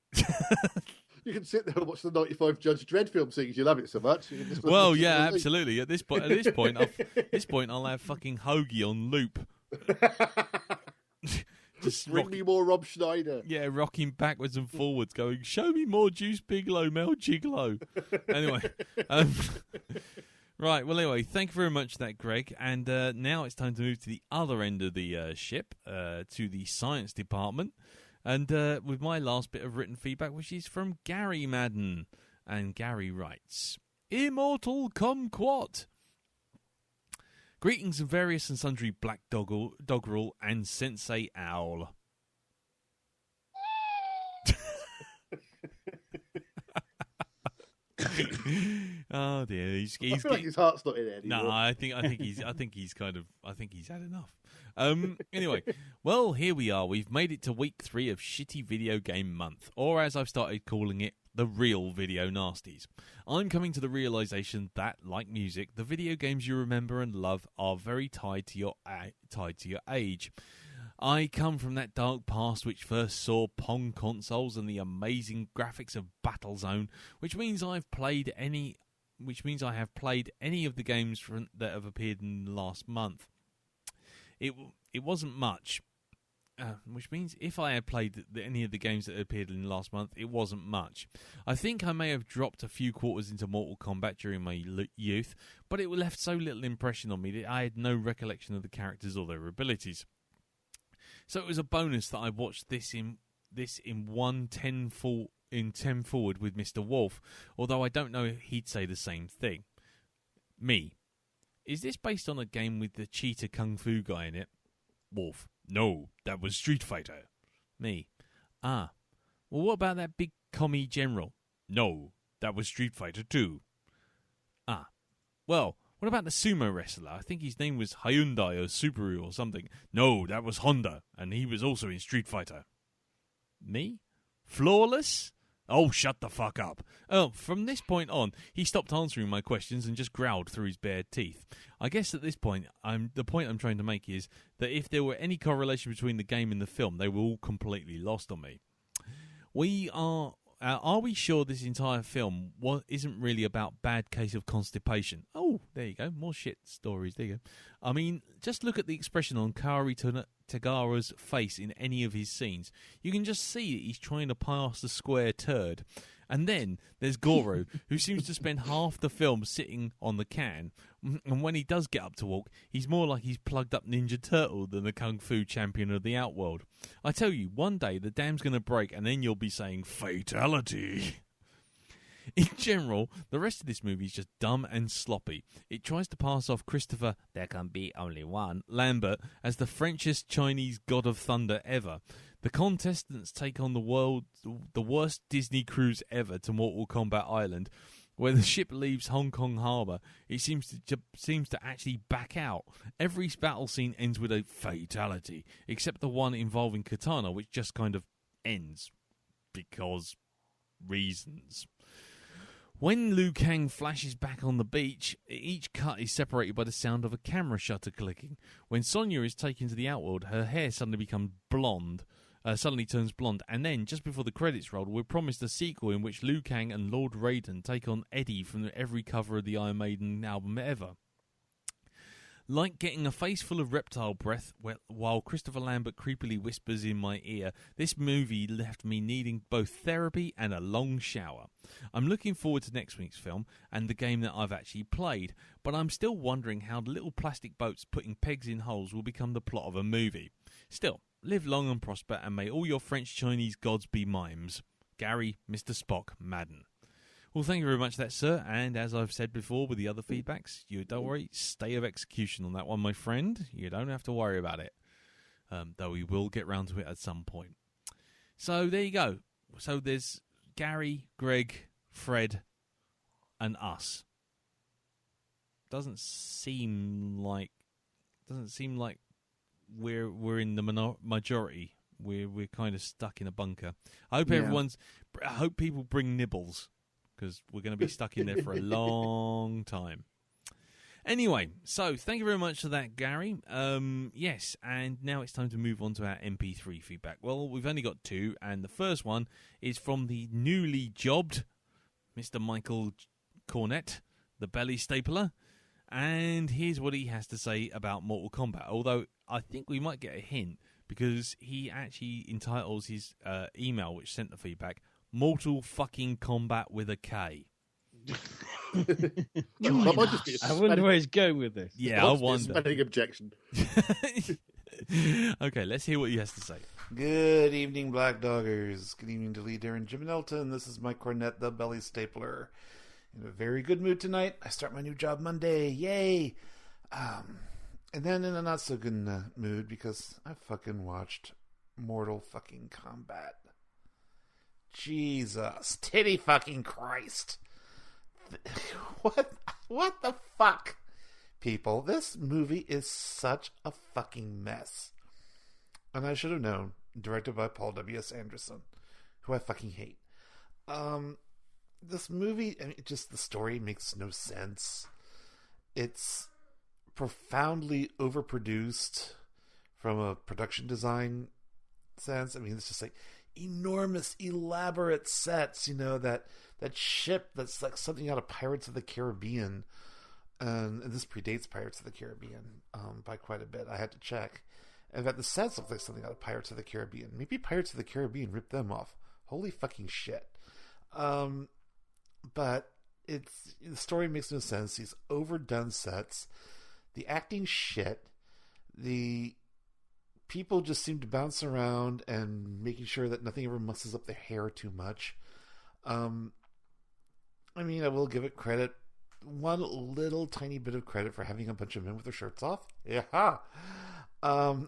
You can sit there and watch the 95 Judge Dredd film series. You love it so much. Well, yeah, absolutely. At this point, I'll have fucking Hoagie on loop. Just bring me more Rob Schneider. Yeah, rocking backwards and forwards, going, show me more Juice Bigelow, Mel Gigolo. Anyway, right. Well, anyway, thank you very much for that, Greg. And now it's time to move to the other end of the ship, to the science department. And with my last bit of written feedback, which is from Gary Madden. And Gary writes, Immortal Kumquat. Greetings of various and sundry Black Doggerel and Sensei Owl. Oh dear, I feel like his heart's not in it anymore. No, I think he's had enough. Anyway, well, here we are. We've made it to week 3 of Shitty Video Game Month, or as I've started calling it, the real video nasties. I'm coming to the realization that, like music, the video games you remember and love are very tied to your age. I come from that dark past which first saw Pong consoles and the amazing graphics of Battlezone, which means I have played any of the games that have appeared in the last month. It wasn't much, which means if I had played any of the games that appeared in the last month, it wasn't much. I think I may have dropped a few quarters into Mortal Kombat during my youth, but it left so little impression on me that I had no recollection of the characters or their abilities. So it was a bonus that I watched this in 10 forward with Mr. Wolf, although I don't know if he'd say the same thing. Me. Is this based on a game with the cheetah kung fu guy in it? Wolf. No, that was Street Fighter. Me. Well, what about that big commie general? No, that was Street Fighter 2. Well, what about the sumo wrestler? I think his name was Hyundai or Subaru or something. No, that was Honda, and he was also in Street Fighter. Me? Flawless? Oh, shut the fuck up. Oh, from this point on, he stopped answering my questions and just growled through his bared teeth. I guess at this point, the point I'm trying to make is that if there were any correlation between the game and the film, they were all completely lost on me. Are we sure this entire film isn't really about bad case of constipation? Oh, there you go. More shit stories. There you go. I mean, just look at the expression on Kari Tagara's face in any of his scenes. You can just see that he's trying to pass the square turd. And then there's Goro, who seems to spend half the film sitting on the can. And when he does get up to walk, he's more like he's plugged up Ninja Turtle than the Kung Fu champion of the Outworld. I tell you, one day the dam's going to break and then you'll be saying, fatality. In general, the rest of this movie is just dumb and sloppy. It tries to pass off Christopher, there can be only one, Lambert, as the Frenchest Chinese god of thunder ever. The contestants take on the worst Disney cruise ever to Mortal Kombat Island, where the ship leaves Hong Kong Harbour. It seems to actually back out. Every battle scene ends with a fatality, except the one involving Katana, which just kind of ends. Because reasons. When Liu Kang flashes back on the beach, each cut is separated by the sound of a camera shutter clicking. When Sonya is taken to the Outworld, her hair suddenly turns blonde, and then, just before the credits roll, we're promised a sequel in which Liu Kang and Lord Raiden take on Eddie from every cover of the Iron Maiden album ever. Like getting a face full of reptile breath while Christopher Lambert creepily whispers in my ear, this movie left me needing both therapy and a long shower. I'm looking forward to next week's film and the game that I've actually played, but I'm still wondering how the little plastic boats putting pegs in holes will become the plot of a movie. Still, live long and prosper, and may all your French-Chinese gods be mimes. Gary, Mr. Spock, Madden. Well, thank you very much for that, sir. And as I've said before with the other feedbacks, you don't worry, stay of execution on that one, my friend. You don't have to worry about it. Though we will get round to it at some point. So there you go. So there's Gary, Greg, Fred, and us. Doesn't seem like we're in the majority. We're kind of stuck in a bunker. I hope people bring nibbles, because we're going to be stuck in there for a long time. Anyway, so thank you very much for that, Gary. Yes, and now it's time to move on to our MP3 feedback. Well, we've only got two, and the first one is from the newly jobbed Mr. Michael Cornett, the belly stapler, and here's what he has to say about Mortal Kombat, although I think we might get a hint, because he actually entitles his email, which sent the feedback, Mortal fucking Kombat with a K. I wonder where he's going with this. Yeah, I wonder. Spelling objection. Okay, let's hear what he has to say. Good evening, Black Doggers. Good evening to Lee, Darren, Jim, and Elton. This is Mike Cornett, the belly stapler. In a very good mood tonight. I start my new job Monday. Yay! And then in a not so good mood because I fucking watched Mortal fucking Kombat. Jesus, titty fucking Christ! What the fuck, people? This movie is such a fucking mess, and I should have known. Directed by Paul W.S. Anderson, who I fucking hate. this movie, I mean, just the story makes no sense. It's profoundly overproduced from a production design sense. I mean, it's just like enormous, elaborate sets. That ship that's like something out of Pirates of the Caribbean, and this predates Pirates of the Caribbean by quite a bit. I had to check. In fact, the sets look like something out of Pirates of the Caribbean. Maybe Pirates of the Caribbean ripped them off. Holy fucking shit. But the story makes no sense. These overdone sets, the acting shit, the people just seem to bounce around and making sure that nothing ever musses up their hair too much. I mean, I will give it credit. One little tiny bit of credit for having a bunch of men with their shirts off. Yeah. But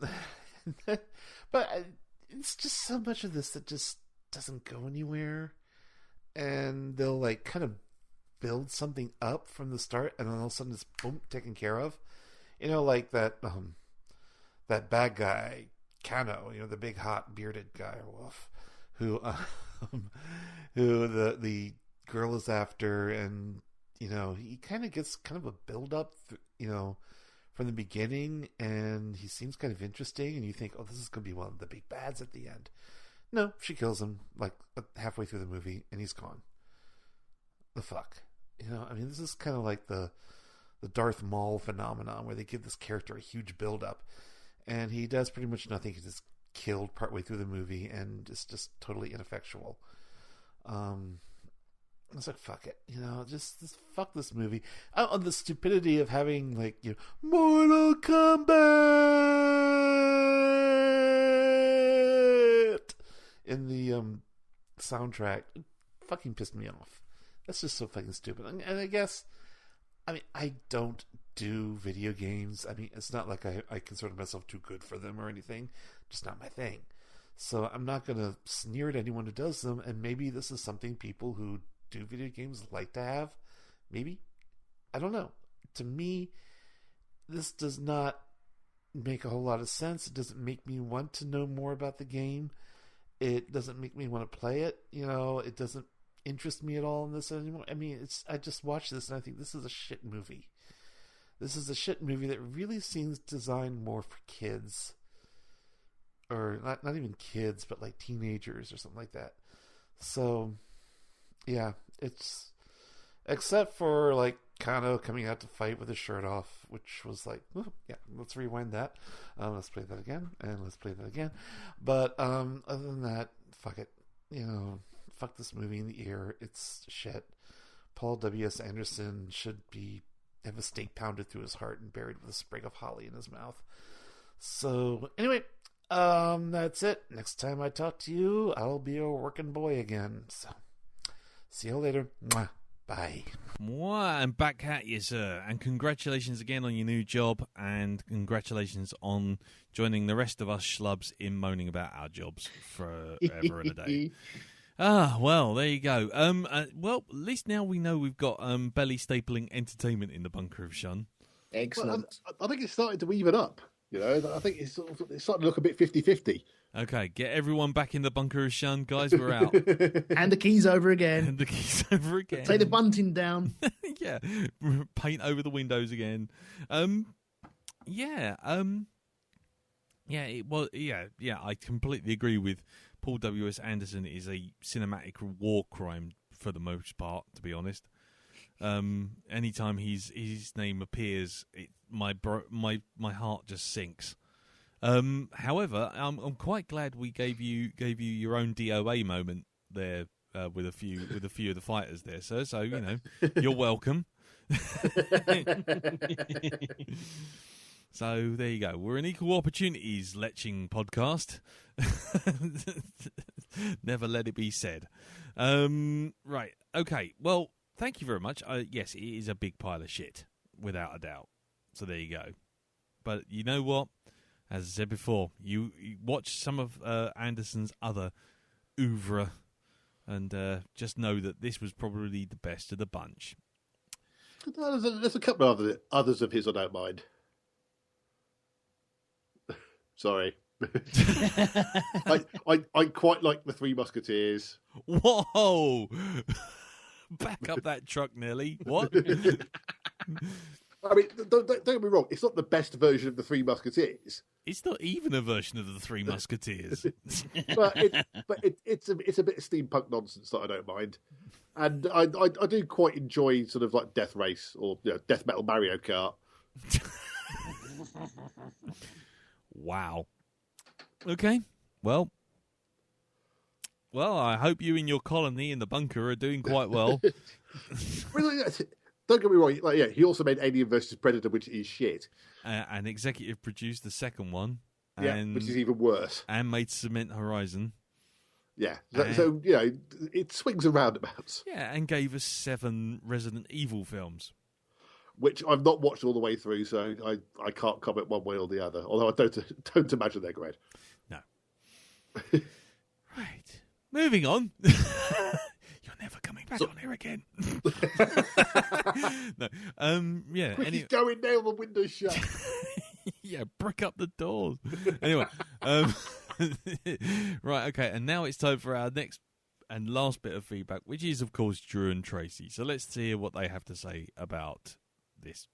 it's just so much of this that just doesn't go anywhere. And they'll like kind of build something up from the start, and then all of a sudden it's boom, taken care of. Like that bad guy, Kano, the big hot bearded guy, who the girl is after, and he kind of gets kind of a build up, from the beginning, and he seems kind of interesting, and you think, oh, this is going to be one of the big bads at the end. No, she kills him like halfway through the movie, and he's gone. The fuck, I mean, this is kind of like the Darth Maul phenomenon, where they give this character a huge build up, and he does pretty much nothing. He's just killed partway through the movie, and it's just totally ineffectual. I was like, fuck it, just fuck this movie. On the stupidity of having Mortal Kombat in the soundtrack, it fucking pissed me off. That's just so fucking stupid. And I guess, I mean, I don't do video games. I mean, it's not like I consider myself too good for them or anything. Just not my thing. So I'm not going to sneer at anyone who does them, and maybe this is something people who do video games like to have. Maybe. I don't know. To me, this does not make a whole lot of sense. It doesn't make me want to know more about the game. It doesn't make me want to play it. It doesn't interest me at all in this anymore. I mean, I just watched this and I think this is a shit movie. This is a shit movie that really seems designed more for kids. Or not even kids, but like teenagers or something like that. So, yeah, it's, except for like Kano coming out to fight with his shirt off, which was like, oh, yeah, let's rewind that. Let's play that again, and let's play that again. But other than that, fuck it. Fuck this movie in the ear. It's shit. Paul W.S. Anderson should have a stake pounded through his heart and buried with a sprig of holly in his mouth. So, anyway, that's it. Next time I talk to you, I'll be a working boy again. So, see you later. Mwah. Bye. Mwah, and back at you, sir. And congratulations again on your new job, and congratulations on joining the rest of us schlubs in moaning about our jobs forever and a day. Well, there you go. Well, at least now we know we've got belly stapling entertainment in the bunker of Shun. Excellent. Well, I think it's starting to even up. I think it's starting to look a bit 50-50. Okay, get everyone back in the bunker of Shun, guys. We're out. Hand the keys over again. Hand the keys over again. Take the bunting down. Yeah, paint over the windows again. Yeah. I completely agree with Paul W.S. Anderson. Is a cinematic war crime for the most part, to be honest. Anytime his name appears, my heart just sinks. However, I'm quite glad we gave you your own DOA moment there with a few of the fighters there, sir. So you're welcome. So there you go. We're an equal opportunities leching podcast. Never let it be said. Right. Okay. Well, thank you very much. Yes, it is a big pile of shit, without a doubt. So there you go. But you know what? As I said before, you watch some of Anderson's other oeuvre and just know that this was probably the best of the bunch. There's a couple of others of his I don't mind. Sorry. I quite like the Three Musketeers. Whoa! Back up that truck, Nelly. What? I mean, don't get me wrong. It's not the best version of the Three Musketeers. It's not even a version of the Three Musketeers. but it's a bit of steampunk nonsense that I don't mind, and I do quite enjoy sort of like Death Race or Death Metal Mario Kart. Wow. Okay. Well, I hope you and your colony in the bunker are doing quite well. Don't get me wrong. Like, yeah, he also made Alien vs Predator, which is shit, and executive produced the second one. Which is even worse. And made Cement Horizon. Yeah, so it swings and roundabouts. Yeah, and gave us 7 Resident Evil films, which I've not watched all the way through, so I can't comment one way or the other. Although I don't imagine they're great. No. Right, moving on. You're never coming back on here again. No. Yeah. Quick, going now. The window's shut. Yeah, brick up the doors. Anyway, right, okay, and now it's time for our next and last bit of feedback, which is, of course, Drew and Tracy. So let's hear what they have to say about this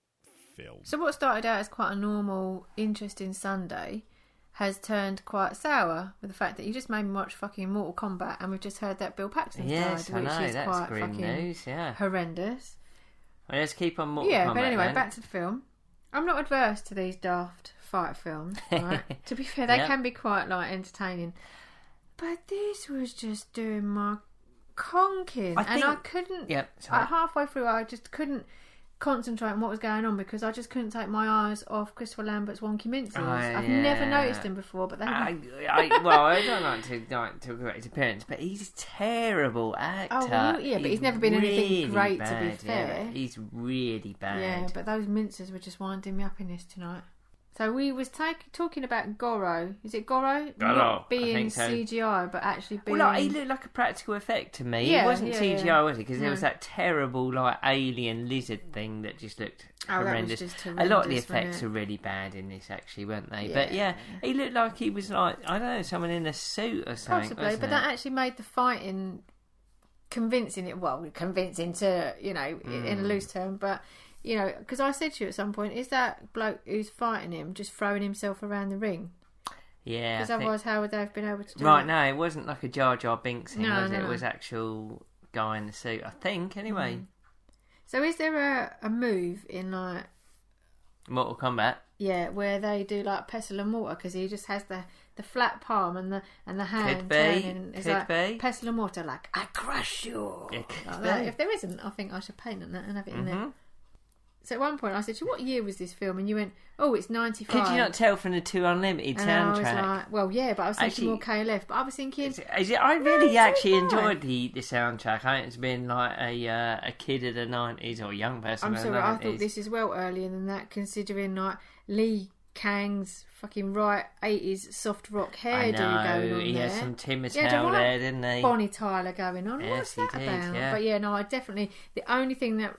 film. So what started out as quite a normal, interesting Sunday has turned quite sour with the fact that you just made me watch fucking Mortal Kombat, and we've just heard that Bill Paxton's died, which is that's quite grim fucking news, yeah. horrendous. Well, let's keep on Mortal Kombat. Yeah, but anyway, then. back to the film. I'm not adverse to these daft fight films, right? To be fair, they can be quite like entertaining, but this was just doing my conking, I couldn't. Yep. Like, halfway through, I just couldn't concentrate on what was going on because I just couldn't take my eyes off Christopher Lambert's wonky minces. I've never noticed him before, but I don't like to talk about his appearance, but he's a terrible actor. Oh, well, yeah, but he's never been anything great, to be fair. Yeah, he's really bad. Yeah, but those minces were just winding me up in this tonight. So we was talking about Goro. Is it Goro? Not being so. CGI, but actually being... Well, he looked like a practical effect to me. Yeah, it wasn't CGI, was it? Because there was No. that terrible, like, alien lizard thing that just looked horrendous. That was just a horrendous. lot of the effects were really bad in this, actually, weren't they? Yeah. But yeah, he looked like he was like, I don't know, someone in a suit or something. Possibly, wasn't but it? that actually made the fighting convincing to, in a loose term, but... because I said to you at some point, is that bloke who's fighting him just throwing himself around the ring? Yeah. Because otherwise, how would they have been able to do Right, it? no, it wasn't like a Jar Jar Binks thing, was it? No. It was actual guy in the suit, I think, anyway. So is there a move in, like... Mortal Kombat? Yeah, where they do, like, pestle and mortar, because he just has the flat palm and the hand Could be. turning. It's Could like be. pestle and mortar, like, I crush you. Yeah, could Like be. that. If there isn't, I think I should paint on that and have it in there. So at one point I said, what year was this film? And you went, oh, it's 95. Could you not tell from the 2 Unlimited and soundtrack? I was like, well, yeah, but I was thinking Actually, more KLF. But I was thinking... I really actually 95. enjoyed the soundtrack. I think it's been like a kid of the 90s or a young person I'm of sorry, the 90s. I thought this is well earlier than that, considering like Lee Kang's fucking right 80s soft rock hairdo going on he there. had some Timothy He had a Howell right there, didn't he? Bonnie Tyler going on. Yes, What's that he did, about? yeah. But yeah, no, I definitely... The only thing that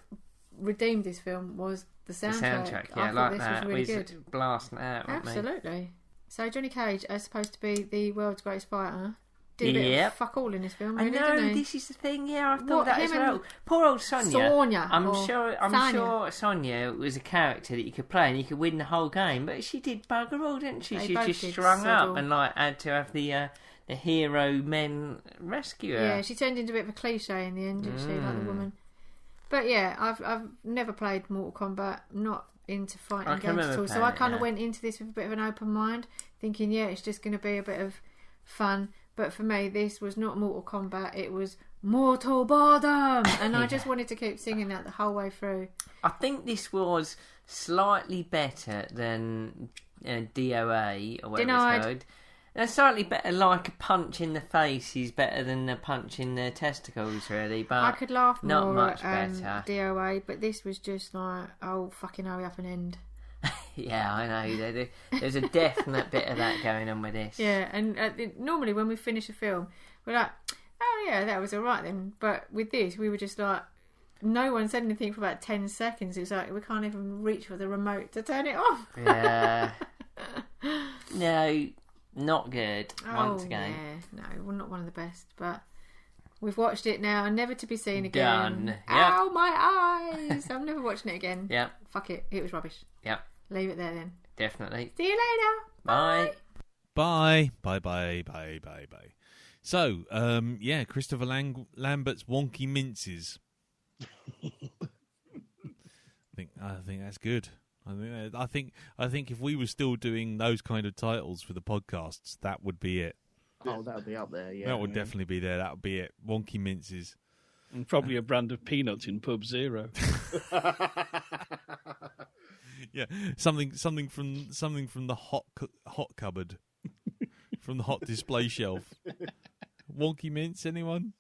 redeemed this film was the soundtrack. The soundtrack, yeah, I thought like this that. was really We was good. blasting out, weren't we? Absolutely. So Johnny Cage is supposed to be the world's greatest fighter. Did a bit of fuck all in this film, really, I know, didn't he? this is the thing, yeah, I thought What, that him as well. and Poor old Sonya. Sonya, I'm or sure Sonya was a character that you could play and you could win the whole game, but she did bugger all, didn't she? They She both just did strung sod all. up and like had to have the hero men rescue her. Yeah, she turned into a bit of a cliche in the end, didn't she, like the woman. But yeah, I've never played Mortal Kombat, not into fighting I can games at remember all. So playing I it, kind of yeah. went into this with a bit of an open mind, thinking, yeah, it's just going to be a bit of fun. But for me, this was not Mortal Kombat, it was Mortal Boredom. And I just wanted to keep singing that the whole way through. I think this was slightly better than DOA or whatever Denied. it's called. Slightly better, like a punch in the face is better than a punch in the testicles, really. But I could laugh not more much at better. DOA, but this was just like, oh, fucking hurry up and end. Yeah, I know. There's a definite bit of that going on with this. Yeah, and normally when we finish a film, we're like, oh yeah, that was alright then. But with this, we were just like, no one said anything for about 10 seconds. It was like, we can't even reach for the remote to turn it off. Yeah. No, not good, once again. Yeah, no, well, not one of the best, but We've watched it now, never to be seen again. Done. Yep. Ow, my eyes! I'm never watching it again. Yep. Fuck it. It was rubbish. Yep. Leave it there then. Definitely. See you later. Bye. Bye. Bye. Bye. Bye. Bye. Bye. So, Christopher Lambert's wonky minces. I think that's good. I think if we were still doing those kind of titles for the podcasts, that would be it. Oh, that would be up there. Yeah, that would definitely be there. That would be it. Wonky minces. And probably a brand of peanuts in Pub Zero. Yeah, something from the hot cupboard, from the hot display shelf. Wonky mints, anyone?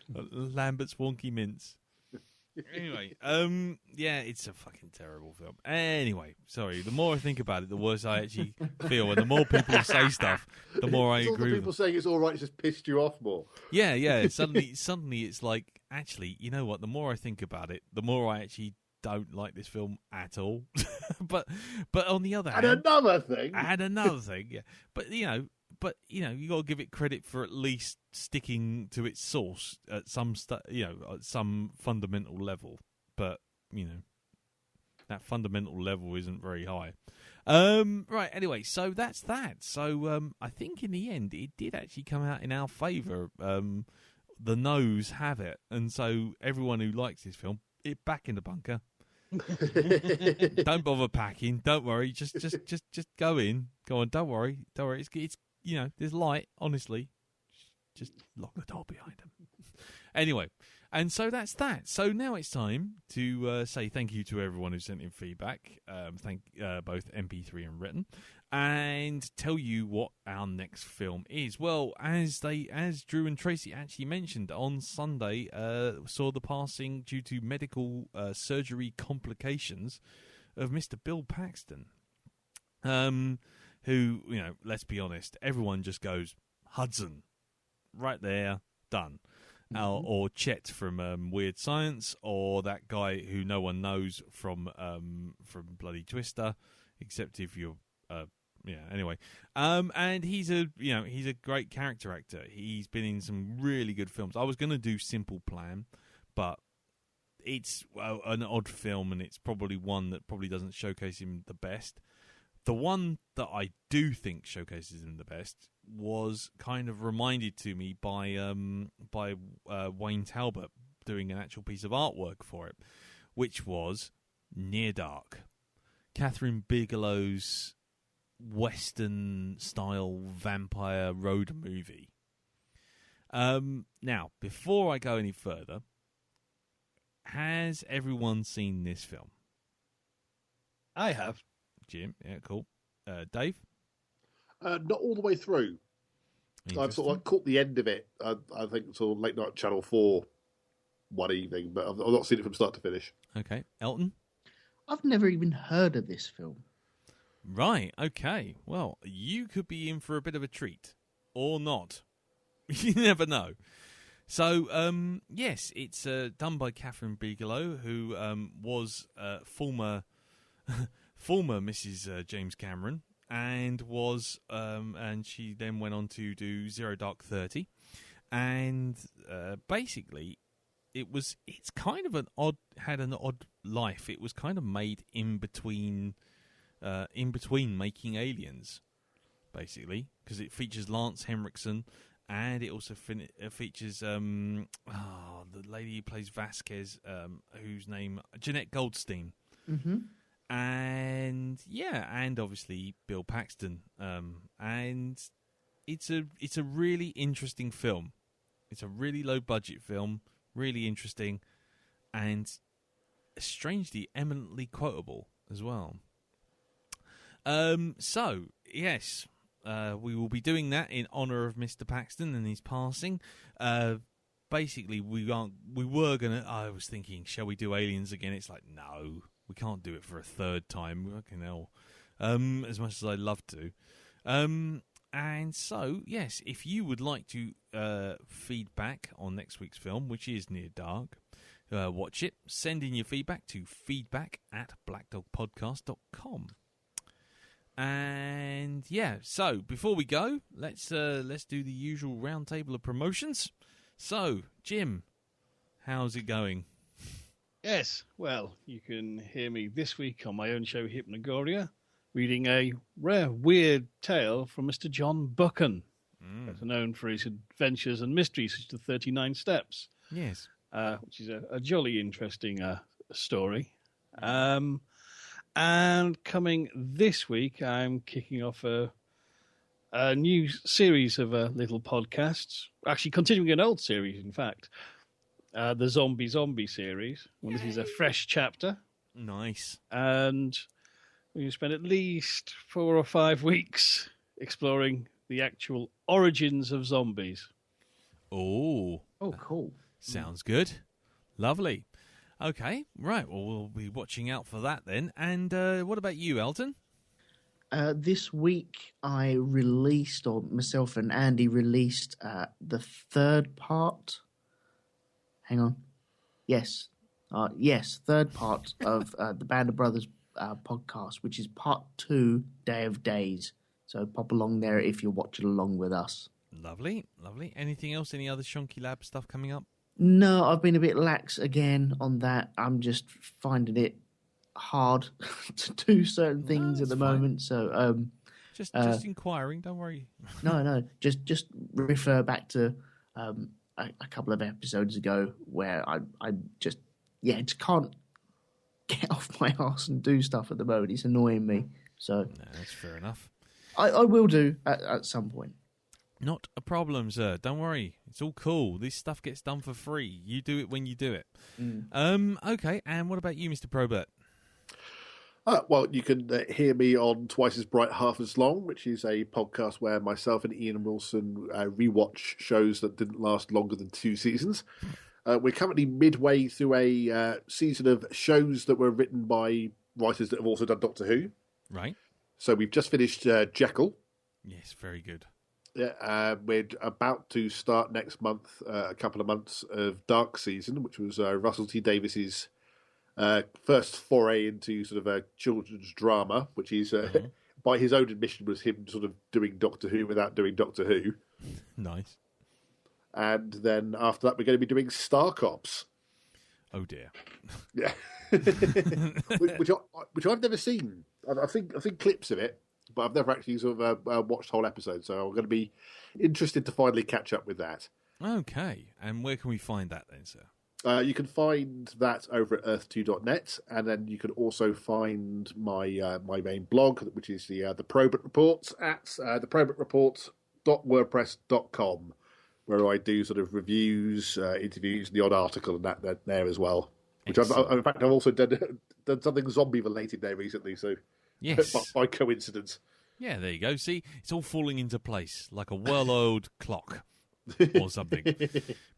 Lambert's wonky mints. Anyway, it's a fucking terrible film. Anyway, sorry. The more I think about it, the worse I actually feel, and the more people say stuff, the more I agree. People saying it's all right, it's just pissed you off more. Yeah. Suddenly, it's like, actually, you know what? The more I think about it, the more I actually don't like this film at all. but on the other hand, another thing, yeah. But you got to give it credit for at least sticking to its source at some at some fundamental level. But that fundamental level isn't very high. Right. Anyway, so that's that. So I think in the end, it did actually come out in our favour. The no's have it, and so everyone who likes this film, it back in the bunker. Don't bother packing. Don't worry. Just go in. Go on. Don't worry. It's there's light. Honestly, just lock the door behind them. Anyway, and so that's that. So now it's time to say thank you to everyone who sent in feedback. Thank both MP3 and written, and tell you what our next film is. Well, as Drew and Tracy actually mentioned on Sunday, saw the passing due to medical surgery complications of Mr. Bill Paxton. Who, let's be honest, everyone just goes, Hudson, right there, done. Or Chet from Weird Science, or that guy who no one knows from bloody Twister, except if you're, anyway. And he's a great character actor. He's been in some really good films. I was going to do Simple Plan, but it's an odd film, and it's probably one that probably doesn't showcase him the best. The one that I do think showcases him the best was kind of reminded to me by Wayne Talbot doing an actual piece of artwork for it, which was Near Dark, Catherine Bigelow's Western-style vampire road movie. Now, before I go any further, has everyone seen this film? I have. Jim, yeah, cool. Dave? Not all the way through. I've sort of caught the end of it. I think sort of late night Channel 4 one evening, but I've not seen it from start to finish. Okay. Elton? I've never even heard of this film. Right, okay. Well, you could be in for a bit of a treat. Or not. You never know. So, yes, it's done by Catherine Bigelow, who was former Mrs. James Cameron, and was and she then went on to do Zero Dark 30, and basically it's kind of had an odd life. It was kind of made in between making Aliens, basically, because it features Lance Henriksen, and it also features the lady who plays Vasquez, whose name Jeanette Goldstein. Mm-hmm. And and obviously Bill Paxton, and it's a really interesting film. It's a really low budget film, really interesting, and strangely eminently quotable as well. So yes, we will be doing that in honor of Mr. Paxton and his passing. Basically, I was thinking, shall we do Aliens again? It's like, no. We can't do it for a third time. Fucking hell. As much as I'd love to. And so, yes, if you would like to feedback on next week's film, which is Near Dark, watch it. Send in your feedback to feedback@blackdogpodcast.com. And so before we go, let's do the usual roundtable of promotions. So, Jim, how's it going? Yes, well, you can hear me this week on my own show, Hypnagoria, reading a rare, weird tale from Mr. John Buchan, better known for his adventures and mysteries, such as the 39 Steps. Yes. Which is a jolly interesting story. And coming this week, I'm kicking off a new series of little podcasts, actually continuing an old series, in fact. The Zombie series. Well, this is a fresh chapter. Nice. And we spend at least 4 or 5 weeks exploring the actual origins of zombies. Oh, cool. Sounds good. Lovely. Okay, right. Well, we'll be watching out for that then. And what about you, Elton? This week I released, or myself and Andy released, the third part. Hang on. Yes, third part of the Band of Brothers podcast, which is part 2, Day of Days. So pop along there if you're watching along with us. Lovely. Anything else? Any other Shonky Lab stuff coming up? No, I've been a bit lax again on that. I'm just finding it hard to do certain things at the moment. So just inquiring. Don't worry. No. Just refer back to a couple of episodes ago where I just can't get off my arse and do stuff at the moment. It's annoying me. So no, that's fair enough. I will do at some point. Not a problem, sir. Don't worry. It's all cool. This stuff gets done for free. You do it when you do it. Okay, and what about you, Mr. Probert? Well, you can hear me on Twice as Bright, Half as Long, which is a podcast where myself and Ian Wilson rewatch shows that didn't last longer than 2 seasons. We're currently midway through a season of shows that were written by writers that have also done Doctor Who. Right. So we've just finished Jekyll. Yes, very good. Yeah, we're about to start next month a couple of months of Dark Season, which was Russell T Davies's first foray into sort of a children's drama, which is, by his own admission, was him sort of doing Doctor Who without doing Doctor Who. Nice. And then after that, we're going to be doing Star Cops. Oh dear. Yeah, which I've never seen. I've seen clips of it, but I've never actually sort of watched whole episodes. So I'm going to be interested to finally catch up with that. Okay, and where can we find that then, sir? You can find that over at earth2.net, and then you can also find my my main blog, which is the Probert Reports at theprobertreports.wordpress.com, where I do sort of reviews, interviews, and the odd article and that there as well. Which I've also done something zombie related there recently. So yes, by coincidence. Yeah, there you go. See, it's all falling into place like a well-oiled clock. Or something.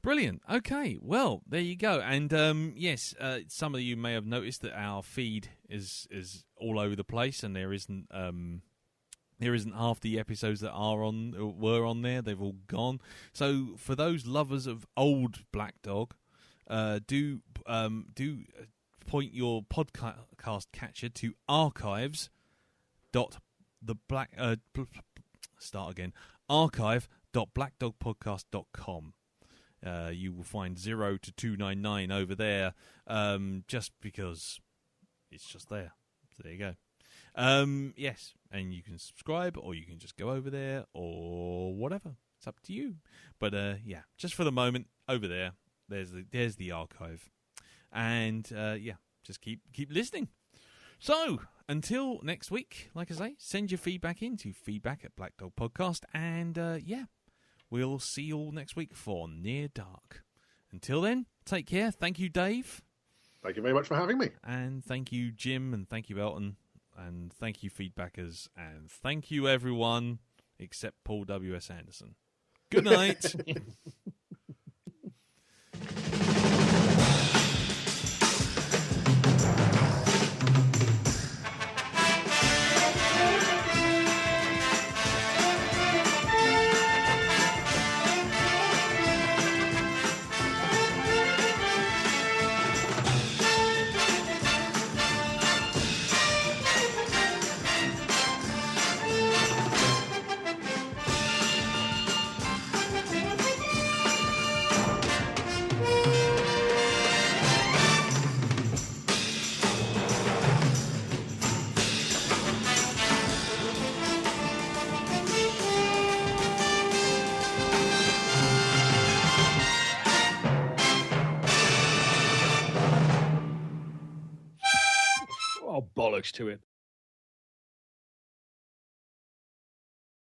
Brilliant. Okay, well, there you go. And yes, some of you may have noticed that our feed is all over the place, and there isn't half the episodes that were on there. They've all gone. So for those lovers of old Blackdog, do point your podcast catcher to archive.blackdogpodcast.com. You will find 0 to 299 over there, just because it's just there. So there you go. Yes, and you can subscribe, or you can just go over there, or whatever. It's up to you. But yeah, just for the moment, over there, there's the archive, and yeah, just keep listening. So until next week, like I say, send your feedback in to feedback@Blackdog Podcast, and yeah, we'll see you all next week for Near Dark. Until then, take care. Thank you, Dave. Thank you very much for having me. And thank you, Jim, and thank you, Elton, and thank you, feedbackers, and thank you, everyone, except Paul W.S. Anderson. Good night. bollocks to it.